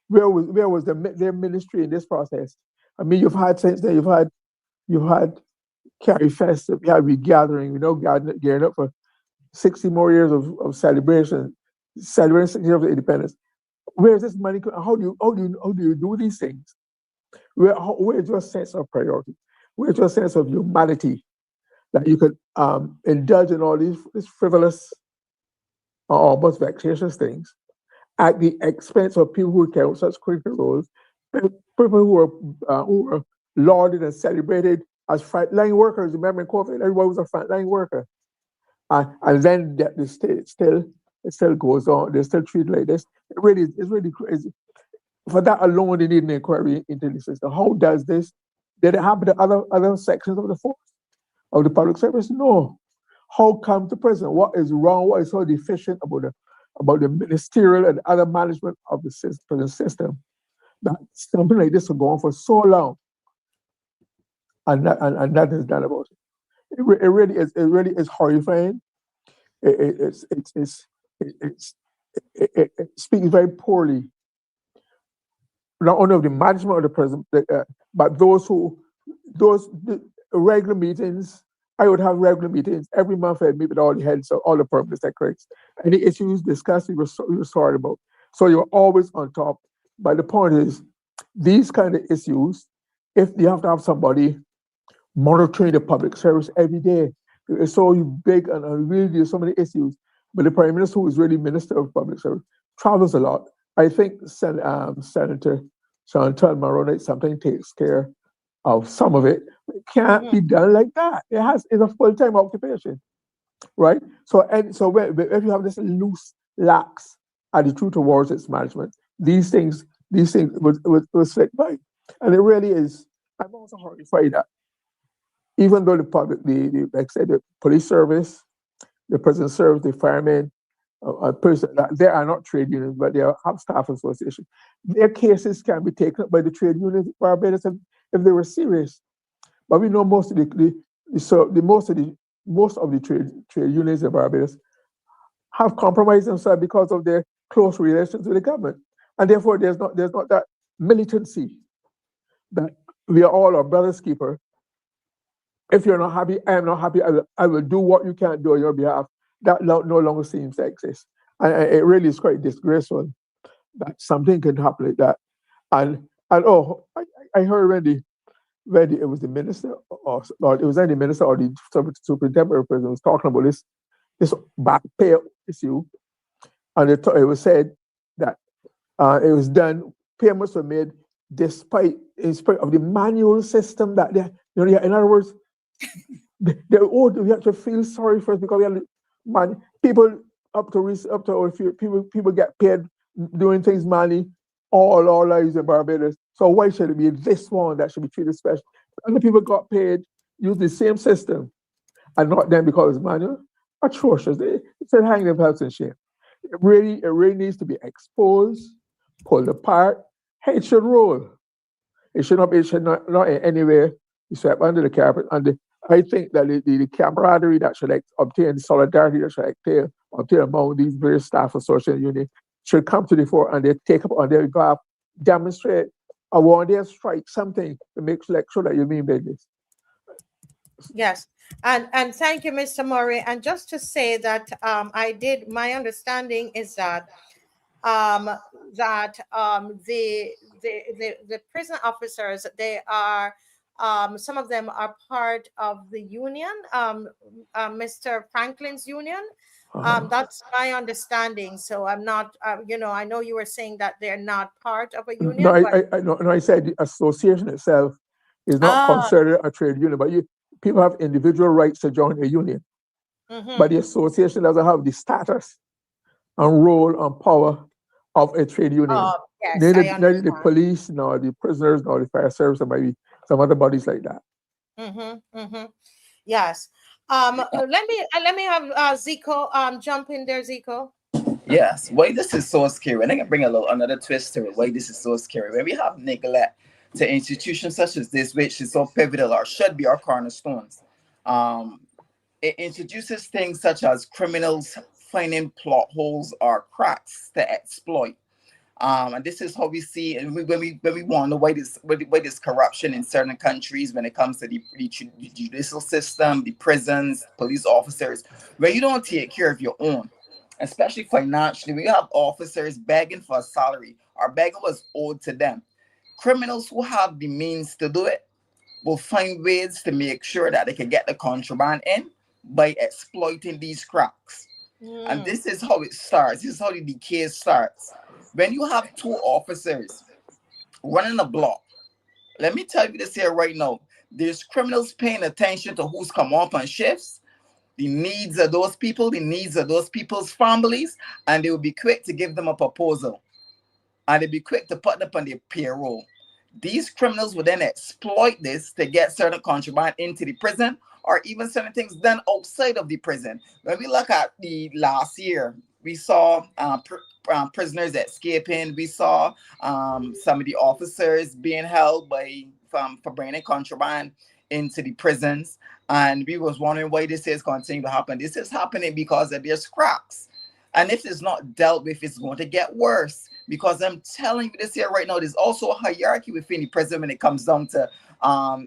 Where was their ministry in this process? I mean, you've had since then you've had Carry Fest, you had regathering, gearing up for 60 more years of celebration, celebrating 60 years of independence. Where's this money? How do you do these things? Where's your sense of priority? Where's your sense of humanity that you could indulge in all these frivolous, almost vexatious things at the expense of people who carry out such critical roles, people who are lauded and celebrated as frontline workers? Remember in COVID, everyone was a frontline worker, and then the state still goes on. They're still treated like this. It's really crazy. For that alone, they need an inquiry into the system. How does this? Did it happen to other sections of the force, of the public service? No. How come to prison? What is wrong? What is so deficient about the ministerial and other management of the prison system that something like this will go on for so long, and that is done about it? It really is horrifying. It speaks very poorly not only of the management of the prison, but those regular meetings. I would have regular meetings every month. I'd meet with all the heads of all the permanent secretaries. Any issues discussed, we were sorry about. So you're always on top. But the point is, these kind of issues, if you have to have somebody monitoring the public service every day, it's so big and really there's so many issues. But the Prime Minister, who is really Minister of Public Service, travels a lot. I think Senator Chantal Maroney sometimes takes care of some of it. It can't be done like that. It's a full-time occupation, right? So if you have this loose, lax attitude towards its management, these things will slip by. And it really is. I'm also horrified that even though like I said, the police service, the prison service, the firemen, they are not trade unions, but they have staff association. Their cases can be taken up by the trade unions in Barbados if they were serious. But we know most of the trade unions in Barbados have compromised themselves because of their close relations with the government, and therefore there's not that militancy that we are all our brother's keeper. If you're not happy, I am not happy. I will do what you can't do on your behalf. That no longer seems to exist, and it really is quite disgraceful that something can happen like that. And I heard when it was the minister or it was either the minister or the superintendent of prison was talking about this back pay issue, and it was said that it was done. Payments were made in spite of the manual system that in other words, we have to feel sorry for us because we have people up to a few people get paid doing things manually all our lives in Barbados. So why should it be this one that should be treated special? Other people got paid, use the same system, and not them because it's manual. Atrocious. They said hang themselves in shame. It really needs to be exposed, pulled apart. Hey, it should roll. It should not in any way be swept under the carpet. And I think that the camaraderie that should obtain, the solidarity that should obtain among these various staff association unions should come to the fore, and they take up on their behalf, demonstrate a one-day strike, something to make sure that you mean business. Yes, and thank you, Mr. Murray. And just to say that my understanding is that the prison officers, they are some of them are part of the union, Mr. Franklin's union. That's my understanding. So I'm not, I know you were saying that they're not part of a union. No, I said the association itself is not considered a trade union, but people have individual rights to join a union. But the association doesn't have the status and role and power of a trade union. Yes, I Neither understand. the police, nor the prisoners, nor the fire service, or maybe some other bodies like that. Yes. Let me have Zico jump in there, Zico. Yes, why this is so scary, and I can bring a little another twist to it. Why this is so scary? When we have neglect to institutions such as this, which is so pivotal or should be our cornerstones, it introduces things such as criminals finding plot holes or cracks to exploit. And this is how we see, and when we wonder why this corruption in certain countries when it comes to the judicial system, the prisons, police officers, where you don't take care of your own, especially financially. We have officers begging for a salary or begging what's owed to them. Criminals who have the means to do it will find ways to make sure that they can get the contraband in by exploiting these cracks. And this is how it starts. This is how the decay starts. When you have two officers running a block, let me tell you this here right now. There's criminals paying attention to who's come up on shifts, the needs of those people, the needs of those people's families, and they will be quick to give them a proposal. And they'll be quick to put them on their payroll. These criminals will then exploit this to get certain contraband into the prison or even certain things done outside of the prison. When we look at the last year, we saw prisoners escaping. We saw some of the officers being held for bringing contraband into the prisons. And we was wondering why this is continuing to happen. This is happening because of there's cracks. And if it's not dealt with, it's going to get worse. Because I'm telling you this here right now, there's also a hierarchy within the prison when it comes down to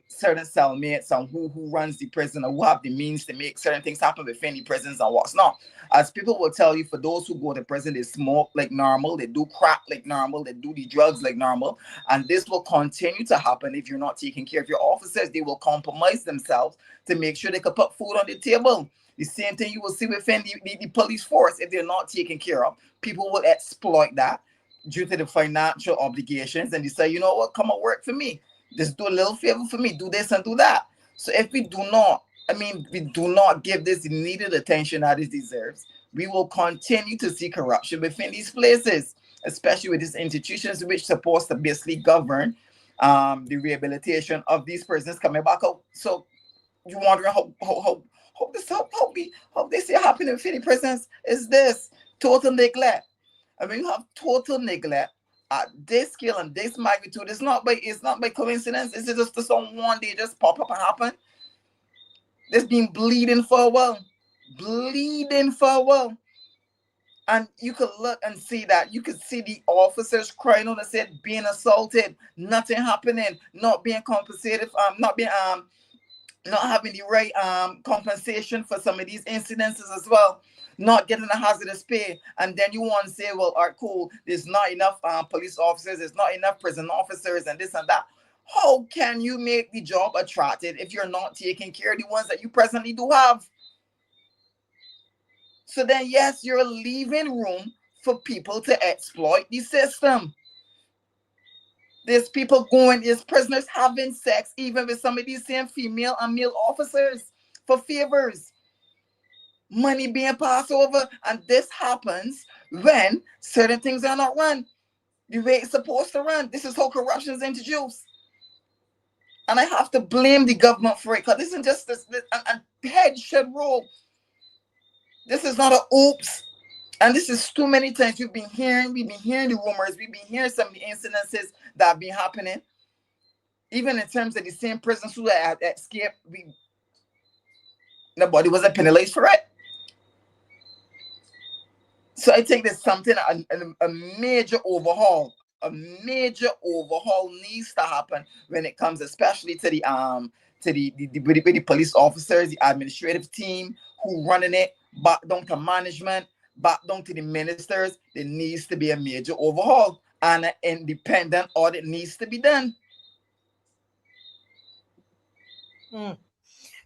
certain cellmates and who runs the prison or who have the means to make certain things happen within the prisons and what's not. As people will tell you, for those who go to prison, they smoke like normal, they do crack like normal, they do the drugs like normal. And this will continue to happen if you're not taking care of your officers. They will compromise themselves to make sure they can put food on the table. The same thing you will see within the police force. If they're not taken care of, people will exploit that due to the financial obligations, and they say, you know what, come and work for me. Just do a little favor for me, do this and do that. So if we do not give this the needed attention that it deserves, we will continue to see corruption within these places, especially with these institutions which are supposed to basically govern the rehabilitation of these persons coming back out. So you wondering how this is happening within the prisons is this total neglect. I mean, you have total neglect at this scale and this magnitude. It's not by coincidence. It's just on one day just pop up and happen. It's been bleeding for a while. And you could look and see that. You could see the officers crying on the set, being assaulted, nothing happening, not being compensated, not having the right compensation for some of these incidences as well, not getting a hazardous pay. And then you want to say, well, all right, cool, there's not enough police officers, there's not enough prison officers and this and that. How can you make the job attractive if you're not taking care of the ones that you presently do have? So then, yes, you're leaving room for people to exploit the system. There's prisoners having sex even with some of these same female and male officers for favors. Money being passed over, and this happens when certain things are not run the way it's supposed to run. This is how corruption is introduced. And I have to blame the government for it, because this isn't just this and head should roll. This is not an oops. And this is too many times we've been hearing the rumors, we've been hearing some of the incidences that have been happening. Even in terms of the same prisoners who had escaped, nobody was penalized for it. So I think there's something, a major overhaul needs to happen when it comes, especially to the police officers, the administrative team who running it, back down to management, back down to the ministers. There needs to be a major overhaul, and an independent audit needs to be done.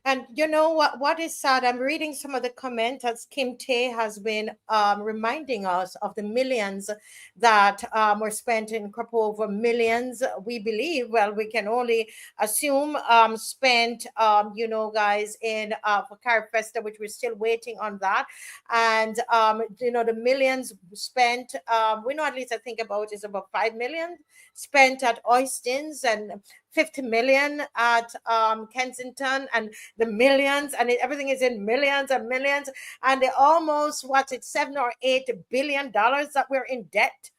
And you know what is sad? I'm reading some of the comments as Kim Tay has been reminding us of the millions that were spent in Krapova. Millions, we believe, well, we can only assume, spent, guys, in for Carib Festa, which we're still waiting on that. And, the millions spent, we know, at least I think about is about 5 million spent at Oistins, and 50 million at Kensington, and the millions, and everything is in millions and millions, and they almost, what's it, $7 or $8 billion that we're in debt.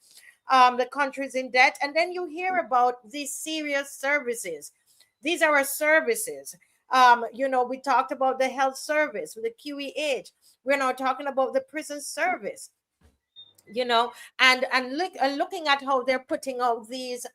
The country's in debt. And then you hear about these serious services. These are our services. We talked about the health service with the QEH. We're now talking about the prison service. And looking at how they're putting out these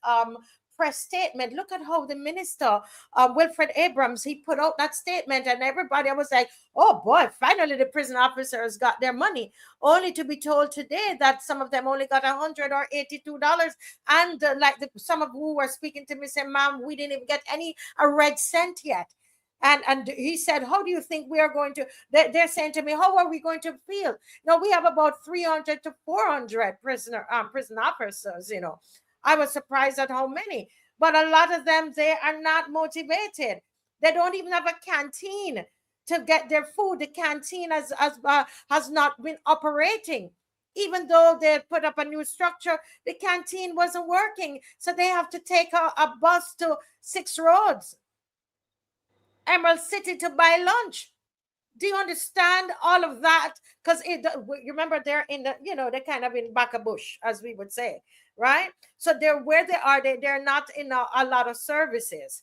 press statement. Look at how the minister, Wilfred Abrams, he put out that statement, and everybody was like, oh boy, finally the prison officers got their money, only to be told today that some of them only got $100 or $82. And some of who were speaking to me said, ma'am, we didn't even get a red cent yet. And he said, how do you think we are going to, they're saying to me, how are we going to feel? Now, we have about 300 to 400 prison officers, I was surprised at how many. But a lot of them, they are not motivated. They don't even have a canteen to get their food. The canteen has not been operating. Even though they put up a new structure, the canteen wasn't working. So they have to take a bus to 6 Roads, Emerald City, to buy lunch. Do you understand all of that? Because you remember, they're in the, they're kind of in back of bush, as we would say, right? So they're where they are. They're not in a lot of services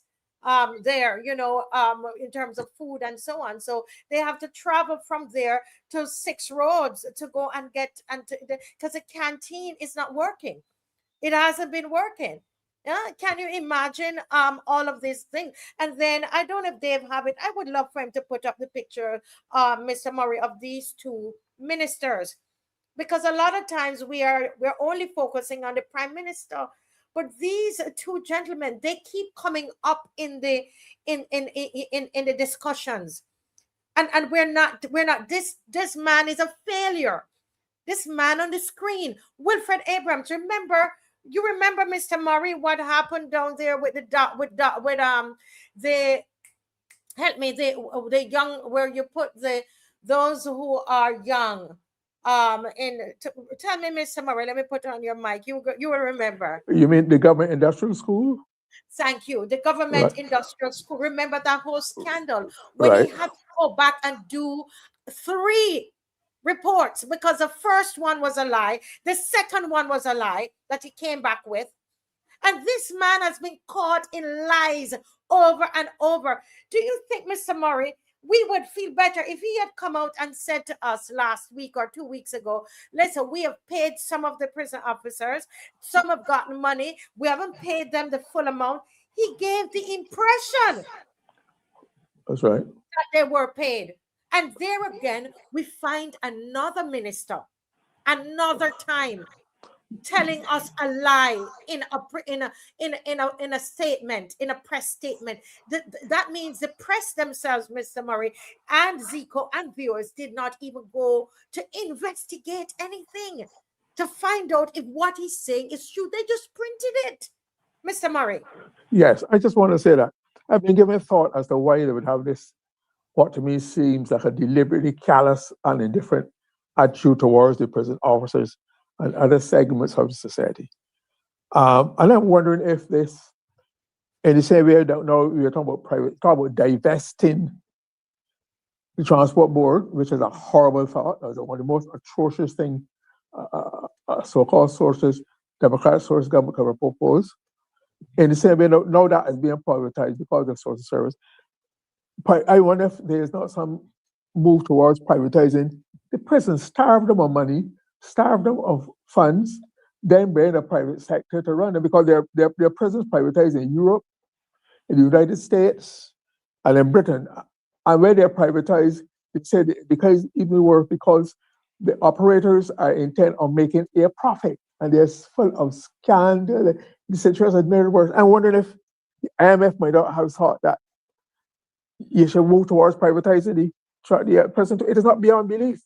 there, in terms of food and so on. So they have to travel from there to 6 Roads to go and get, because the canteen is not working. It hasn't been working. Can you imagine all of these things? And then I don't know if Dave have it. I would love for him to put up the picture, Mr. Murray, of these two ministers, because a lot of times we're only focusing on the prime minister, but these two gentlemen, they keep coming up in the discussions, and we're not. This man is a failure. This man on the screen, Wilfred Abrams. You remember, Mr. Murray, what happened down there with the help me, the young, where you put those who are young. Tell me, Mr. Murray, let me put on your mic. You will remember. You mean the government industrial school? Thank you. The government industrial school. Remember that whole scandal when he had to go back and do 3 reports, because the first one was a lie, the second one was a lie that he came back with, and this man has been caught in lies over and over. Do you think, Mr. Murray, we would feel better if he had come out and said to us last week or 2 weeks ago, listen, we have paid some of the prison officers, some have gotten money, we haven't paid them the full amount. He gave the impression, that's right, that they were paid. And there again, we find another minister, another time, telling us a lie in a statement, in a press statement. That means the press themselves, Mr. Murray and Zico and viewers, did not even go to investigate anything to find out if what he's saying is true. They just printed it, Mr. Murray. Yes, I just want to say that I've been giving thought as to why they would have this, what to me seems like a deliberately callous and indifferent attitude towards the prison officers and other segments of society. And I'm wondering if this, in the same way, I don't know, we were talking about divesting the Transport Board, which is a horrible thought. That's one of the most atrocious things so-called sources, Democratic source government could propose. In the same way, now that is being privatized because of social service. I wonder if there's not some move towards privatizing the prisons, starve them of money, starve them of funds, then bring the private sector to run them, because their prisons privatized in Europe, in the United States, and in Britain. And where they're privatized, it said because even worse, because the operators are intent on making a profit, and they're full of scandal. The situation has made it worse. I'm wondering if the IMF might not have thought that you should move towards privatizing the prison. It is not beyond belief.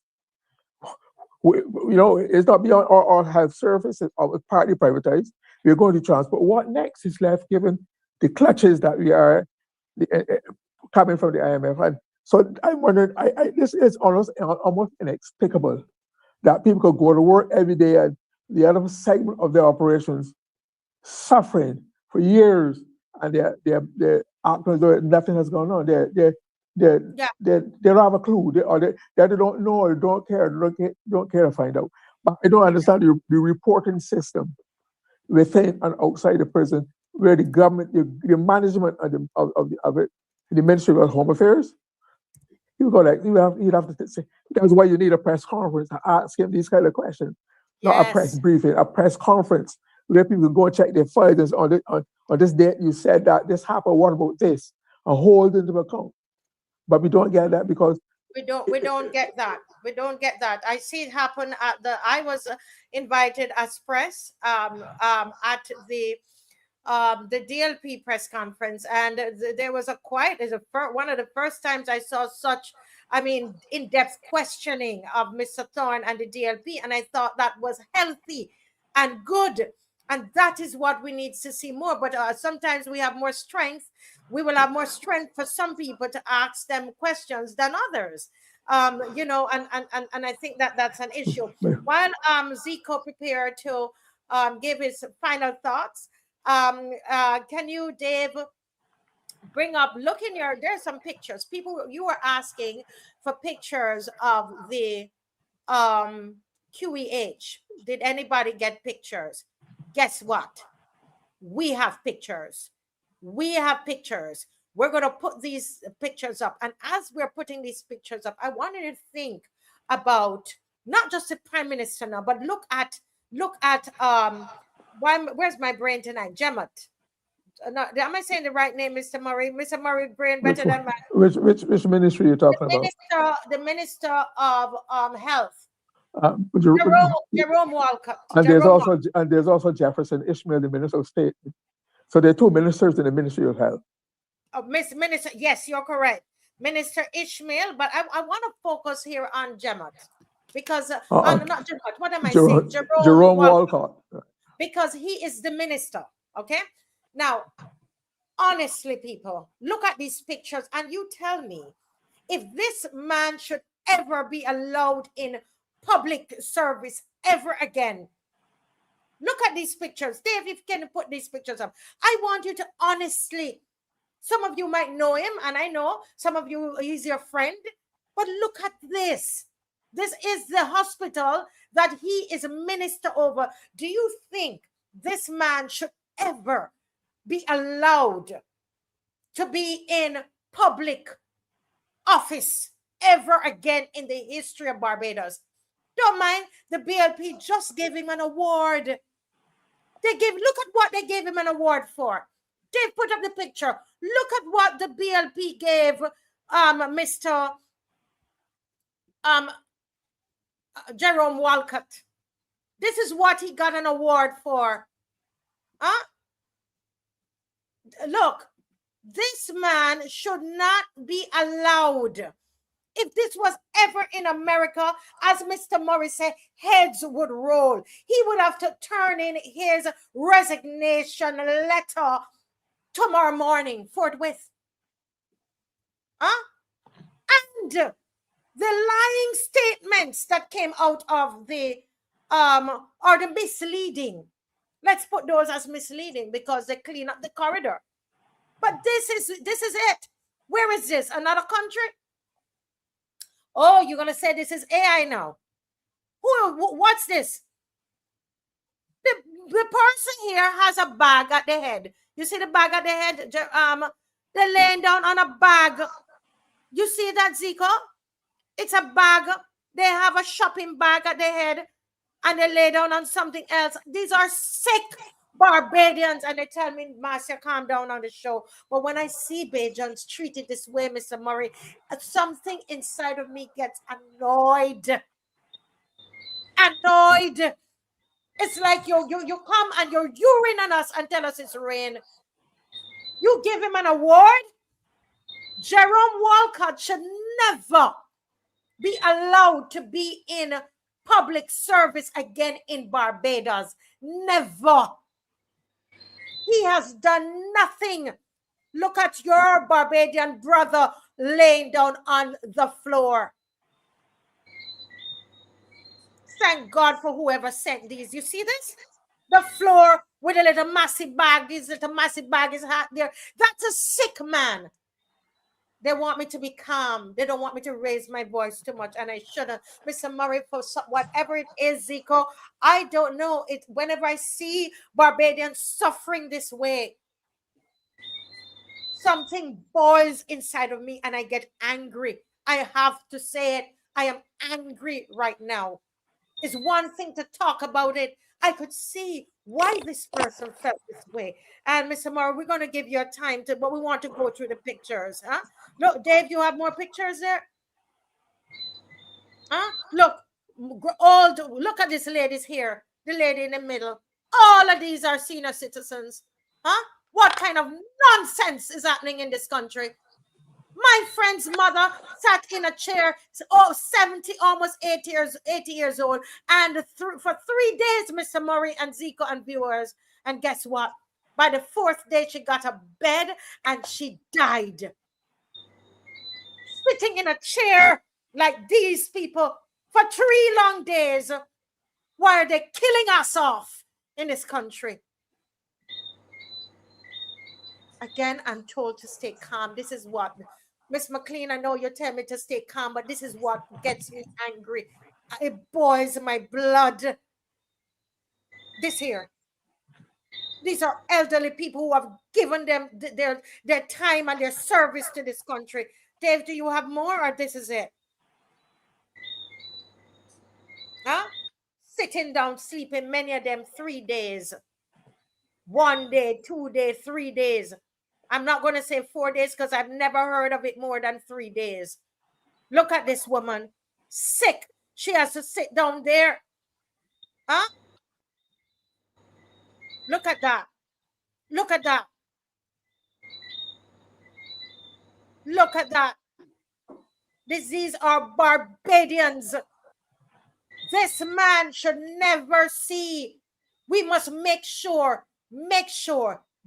It's not beyond our health services are partly privatized. We're going to transport. What next is left given the clutches that we are coming from the IMF? And so I'm wondering, this is almost inexplicable that people could go to work every day and the other segment of their operations suffering for years, and they're acting as though nothing has gone on. They don't have a clue, they don't know or don't care to find out. But I don't understand the reporting system within and outside the prison, where the government, the management of it, the Ministry of Home Affairs, you'd have to say that's why you need a press conference to ask him these kind of questions, not a press briefing, a press conference where people go and check their files on this date. You said that this happened. What about this? And hold into account. But we don't get that because we don't get that. We don't get that. I see it happen at I was invited as press at the DLP press conference, and there was one of the first times I saw such, in-depth questioning of Mr. Thorne and the DLP, and I thought that was healthy and good, and that is what we need to see more. But sometimes we have more strength. We will have more strength for some people to ask them questions than others. And I think that's an issue. While Zico prepared to give his final thoughts, can you, Dave, bring up, there's some pictures. People, you were asking for pictures of the QEH. Did anybody get pictures? Guess what? We have pictures. We have pictures. We're going to put these pictures up. And as we're putting these pictures up, I wanted to think about not just the Prime Minister now, but look at where's my brain tonight? Gemot. No, am I saying the right name, Mr. Murray? Mr. Murray, brain better than mine. Which ministry are you talking about? The Minister of Health. Jerome Walcott. And there's also Jefferson Ishmael, the Minister of State. So there are two ministers in the Ministry of Health. Minister, yes, you're correct. Minister Ishmael, but I want to focus here on Gemot. Because, not Gemot, what am I saying? Jerome Walcott. Because he is the minister, okay? Now, honestly, people, look at these pictures and you tell me if this man should ever be allowed in public service ever again. Look at these pictures. Dave, if you can put these pictures up. I want you to honestly, some of you might know him, and I know some of you, he's your friend, but look at this. This is the hospital that he is a minister over. Do you think this man should ever be allowed to be in public office ever again in the history of Barbados? Don't mind, the BLP just gave him an award. Look at what they gave him an award for. Dave, put up the picture. Look at what the BLP gave Mr. Jerome Walcott. This is what he got an award for. Look, this man should not be allowed. If this was ever in America, as Mr. Morris said, heads would roll. He would have to turn in his resignation letter tomorrow morning, forthwith. And the lying statements that came out of the misleading. Let's put those as misleading because they clean up the corridor. But this is it. Where is this? Another country? Oh, you're going to say this is AI now. What's this? The person here has a bag at the head. You see the bag at the head? They're laying down on a bag. You see that, Zico? It's a bag. They have a shopping bag at the head and they lay down on something else. These are sick Barbadians, and they tell me, Marcia, calm down on the show. But when I see Bajans treated this way, Mr. Murray, something inside of me gets annoyed. It's like you come and you're urine on us and tell us it's rain. You give him an award? Jerome Walcott should never be allowed to be in public service again in Barbados. Never. He has done nothing. Look at your Barbadian brother laying down on the floor. Thank God for whoever sent these. You see this? The floor with a little massive bag. This little massive bag is hot there. That's a sick man. They want me to be calm. They don't want me to raise my voice too much, and I shouldn't. Mr. Murray, for whatever it is, Zico, I don't know. It. Whenever I see Barbadians suffering this way, something boils inside of me, and I get angry. I have to say it. I am angry right now. It's one thing to talk about it. I could see why this person felt this way. And Mr. Murray, we're going to give you a time to, but we want to go through the pictures. Huh? Look, Dave, you have more pictures there? Huh? Look, look at this lady's here. The lady in the middle. All of these are senior citizens. Huh? What kind of nonsense is happening in this country? My friend's mother sat in a chair, 70, almost 80 years old. And for 3 days, Mr. Murray and Zico and viewers. And guess what? By the 4th day, she got a bed and she died. Sitting in a chair like these people for 3 long days. Why are they killing us off in this country? Again, I'm told to stay calm. This is what... Miss McLean, I know you tell me to stay calm, but this is what gets me angry. It boils my blood. This here. These are elderly people who have given them their time and their service to this country. Dave, do you have more, or this is it? Huh? Sitting down, sleeping, many of them 3 days. 1 day, 2 days, 3 days. I'm not going to say 4 days because I've never heard of it more than 3 days. Look at this woman. Sick. She has to sit down there. Huh? Look at that. Look at that. Look at that. These are Barbadians. This man should never see. We must make sure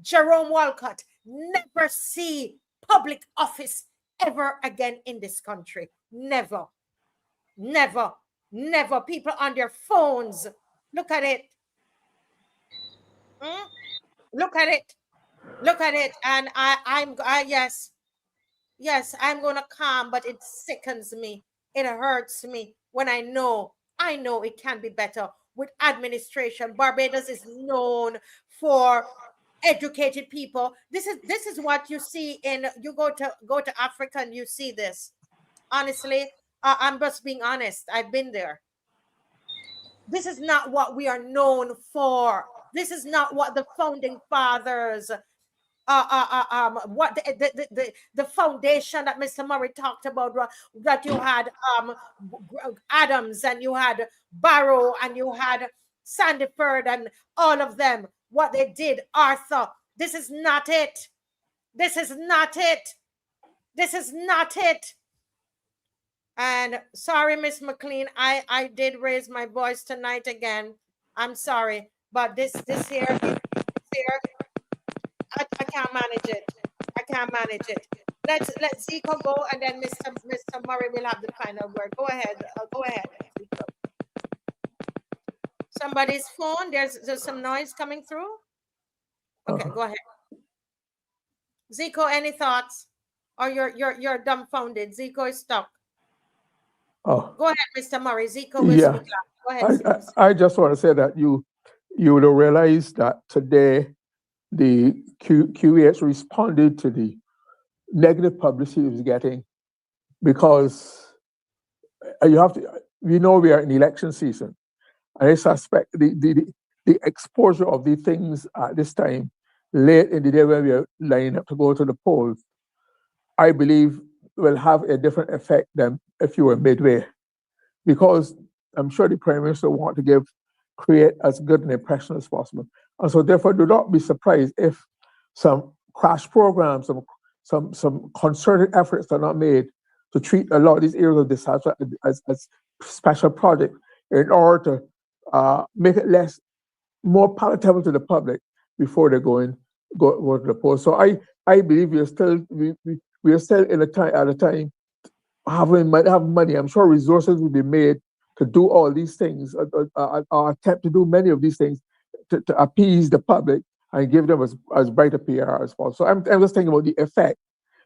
Jerome Walcott never see public office ever again in this country. Never. Never. Never. People on their phones. Look at it. Look at it. Look at it. And yes, I'm going to calm, but it sickens me. It hurts me when I know it can be better with administration. Barbados is known for educated people. This is what you see in, you go to Africa and you see this. Honestly, I'm just being honest. I've been there. This is not what we are known for. This is not what the founding fathers, what the foundation that Mr. Murray talked about, that you had Adams and you had Barrow and you had Sandiford and all of them, what they did, Arthur. This is not it. This is not it. This is not it. And sorry, Miss McLean, I did raise my voice tonight again. I'm sorry, but this here, I can't manage it. I can't manage it. Let Zico go, and then Mr. Murray will have the final word. Go ahead. Go ahead. Zico. Somebody's phone. There's some noise coming through. Okay, go ahead. Zico, any thoughts? Or you're dumbfounded? Zico is stuck. Oh. Go ahead, Mr. Murray. Zico will speak loud. Go ahead. I just want to say that you would realize that today the QEH responded to the negative publicity it was getting, because you have to, we know we are in election season, and I suspect the exposure of the things at this time, late in the day when we are lining up to go to the polls, I believe will have a different effect than if you were midway, because I'm sure the Prime Minister want to create as good an impression as possible. And so therefore do not be surprised if some crash programs, some concerted efforts are not made to treat a lot of these areas of disaster as special projects in order to make it more palatable to the public before they go to the polls. So I believe we are still in a time having money. I'm sure resources will be made to do all these things, or attempt to do many of these things to appease the public and give them as bright a PR as possible. So I'm just thinking about the effect.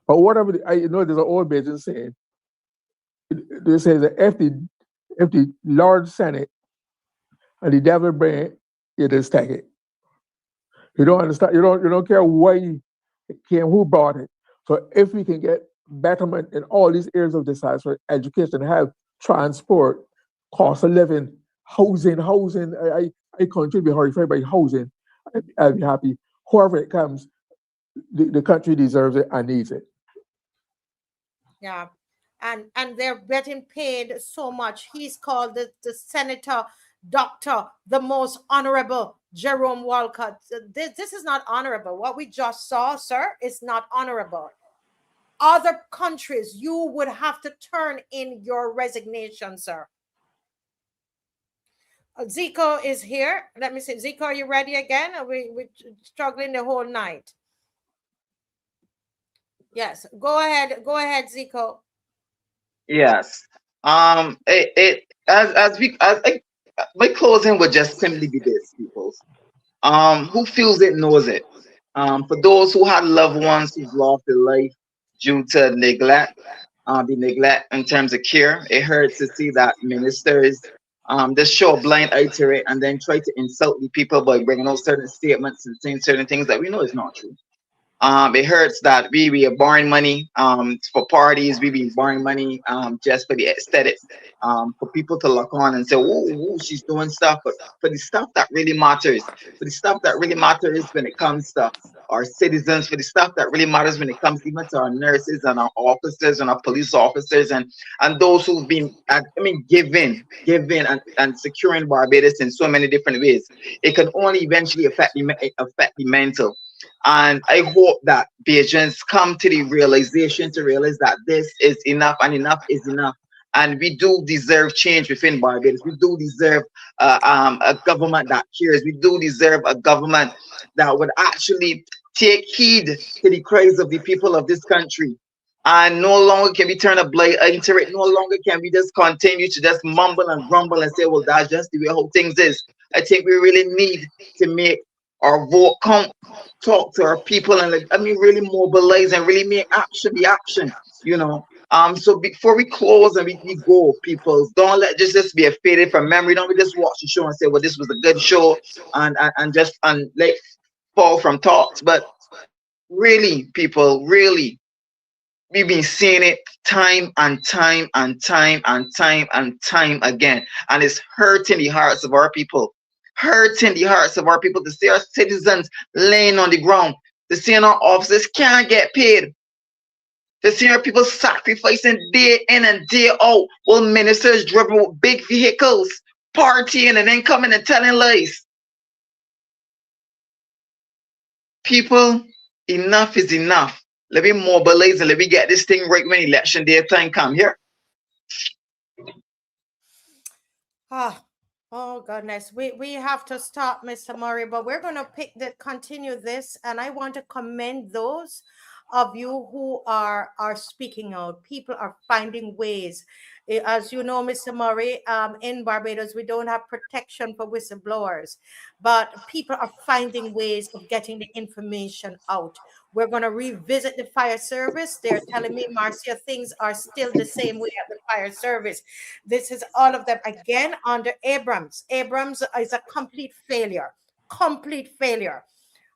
But whatever, I know there's an old Bajan saying, they say that if the Lord sent it and the devil bring it, you just take it. You don't understand, you don't care why it came, who brought it. So if we can get betterment in all these areas of disaster, education, health, transport, cost of living, housing, I continue to be horrified by housing. I'll be happy. Whoever it comes, the country deserves it and needs it. Yeah. And they're getting paid so much. He's called the senator, doctor, the most honorable Jerome Walcott. This is not honorable. What we just saw, sir, is not honorable. Other countries, you would have to turn in your resignation, sir. Zico is here. Let me see. Zico, are you ready again? We're struggling the whole night. Yes. Go ahead, Zico. Yes. My closing would just simply be this, people. Who feels it knows it. For those who had loved ones who've lost their life due to neglect, the neglect in terms of care, it hurts to see that ministers just show a blind eye to it and then try to insult the people by bringing out certain statements and saying certain things that we know is not true. It hurts that we are borrowing money for parties. We've been borrowing money just for the aesthetics, for people to look on and say, "Oh, she's doing stuff." But for the stuff that really matters, when it comes to our citizens, for the stuff that really matters when it comes even to our nurses and our officers and our police officers and those who've been, giving and securing Barbados in so many different ways, it can only eventually affect the mental. And I hope that Bajans come to the realization to realize that this is enough and enough is enough. And we do deserve change within Barbados. We do deserve a government that cares. We do deserve a government that would actually take heed to the cries of the people of this country. And no longer can we turn a blind eye to it. No longer can we just continue to just mumble and grumble and say, well, that's just the way how things is. I think we really need to make our vote count, talk to our people, and really mobilize and really make action be action, So before we close and we go, people, don't let just be a faded from memory. Don't just watch the show and say, well, this was a good show and let fall from thoughts. But really, people, really, we've been seeing it time and time and time and time and time again. And it's hurting the hearts of our people. To see our citizens laying on the ground, to see our officers can't get paid, to see our people sacrificing day in and day out while ministers driving with big vehicles, partying and then coming and telling lies. People, enough is enough. Let me mobilize and let me get this thing right when election day time come here. Oh goodness, we have to stop, Mr. Murray, but we're going to continue this, and I want to commend those of you who are speaking out. People are finding ways. As you know, Mr. Murray, in Barbados, we don't have protection for whistleblowers, but people are finding ways of getting the information out. We're going to revisit the fire service. They're telling me, Marcia, things are still the same way at the fire service. This is all of them again under Abrams. Abrams is a complete failure.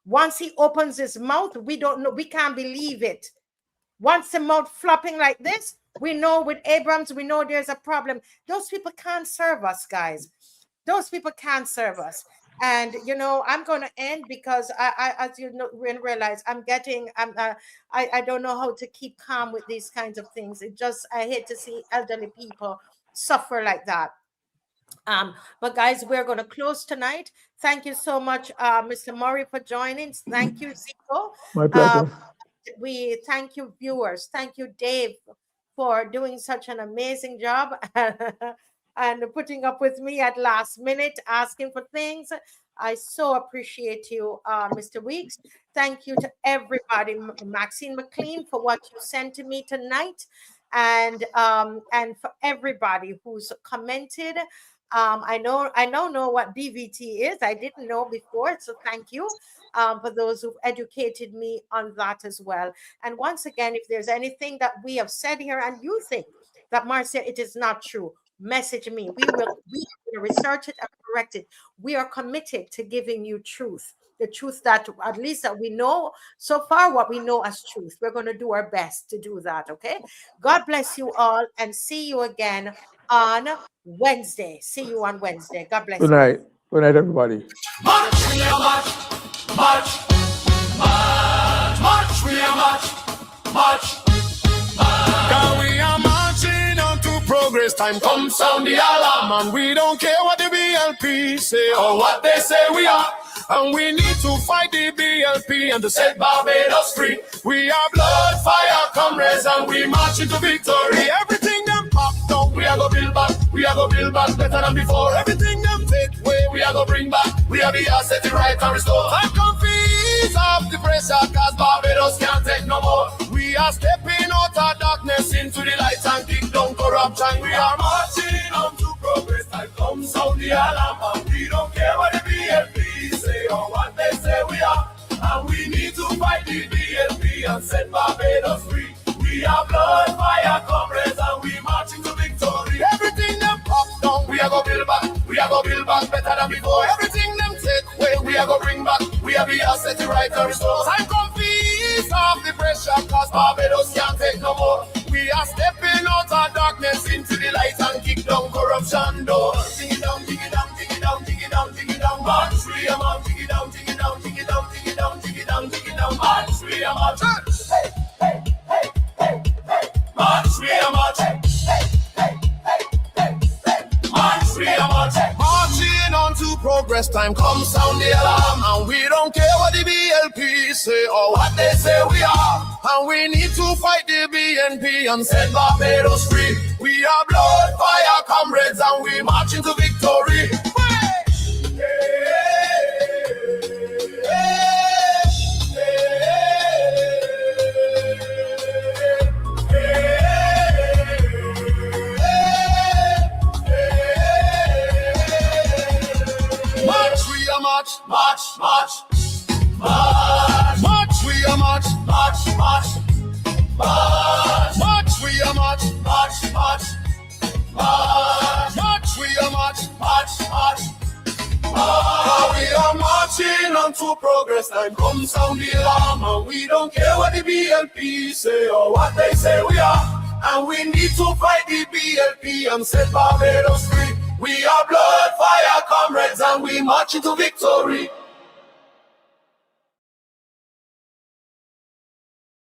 Once he opens his mouth, we don't know. We can't believe it. Once the mouth flopping like this, we know with Abrams, we know there's a problem. Those people can't serve us, guys. Those people can't serve us. And, I'm going to end because I as you know, realize I don't know how to keep calm with these kinds of things. I hate to see elderly people suffer like that. But guys, we're going to close tonight. Thank you so much, Mr. Murray, for joining. Thank you, Zico. My pleasure. we thank you, viewers. Thank you, Dave, for doing such an amazing job and putting up with me at last minute, asking for things. I so appreciate you, Mr. Weeks. Thank you to everybody, Maxine McLean, for what you sent to me tonight, and for everybody who's commented. I know what DVT is. I didn't know before, so thank you for those who've educated me on that as well. And once again, if there's anything that we have said here and you think that, Marcia, it is not true, message me. We will research it and correct it. We are committed to giving you truth, the truth that at least that we know so far, what we know as truth. We're going to do our best to do that. Okay. God bless you all, and see you again on Wednesday. See you on Wednesday. God bless you. Good night. Good night, everybody. March, we are march, march, march, march, we are march, march, march. Cause we are marching on to progress. Time come sound the alarm, and we don't care what the BLP say or what they say we are. And we need to fight the BLP and to set Barbados free. We are blood, fire, comrades, and we march into victory. Everything them pop down, we are go build back. We are go build back better than before. Everything them take away, we are go bring back. We are the asset right and restore. Time come ease off the pressure, cause Barbados can't take no more. We are stepping out of darkness into the light and kick down corruption. We are marching on to progress. Time comes sound the alarm, and we don't care what the BLP say or what they say we are. And we need to fight the BLP and set Barbados free. We are blood, fire, comrades, and we marching to victory. Everything them pop down, we are go build back. We are go build back better than before. Everything them take away, we are go bring back. We are the asset right and restore. Time come ease off the pressure, cause Barbados can't take no more. We are stepping out of darkness into the light and kick down corruption door. Dig it down, dig it down, dig it down, dig it down, dig it down. March, we are march, dig it down, dig it down, dig it down, dig it down, dig it down, dig it down. March, we are march. Hey, hey, hey, hey, hey. March, we are march. Hey, hey, hey, hey, hey. March, we are march. Marching on to progress. Time come sound the alarm, and we don't care what the BLP say or what they say we are. And we need to fight the BNP and set Barbados free. We are blood, fire, comrades, and we march into victory. March, march, march, march, march, we are march, march, march, march, march, we are march, march, march, march, march, we are march, march, march, march. We are marching on to progress. Time come sound the alarm, and we don't care what the BLP say or what they say we are. And we need to fight the BLP and set Barbados free. We are blood, fire, comrades, and we march into victory.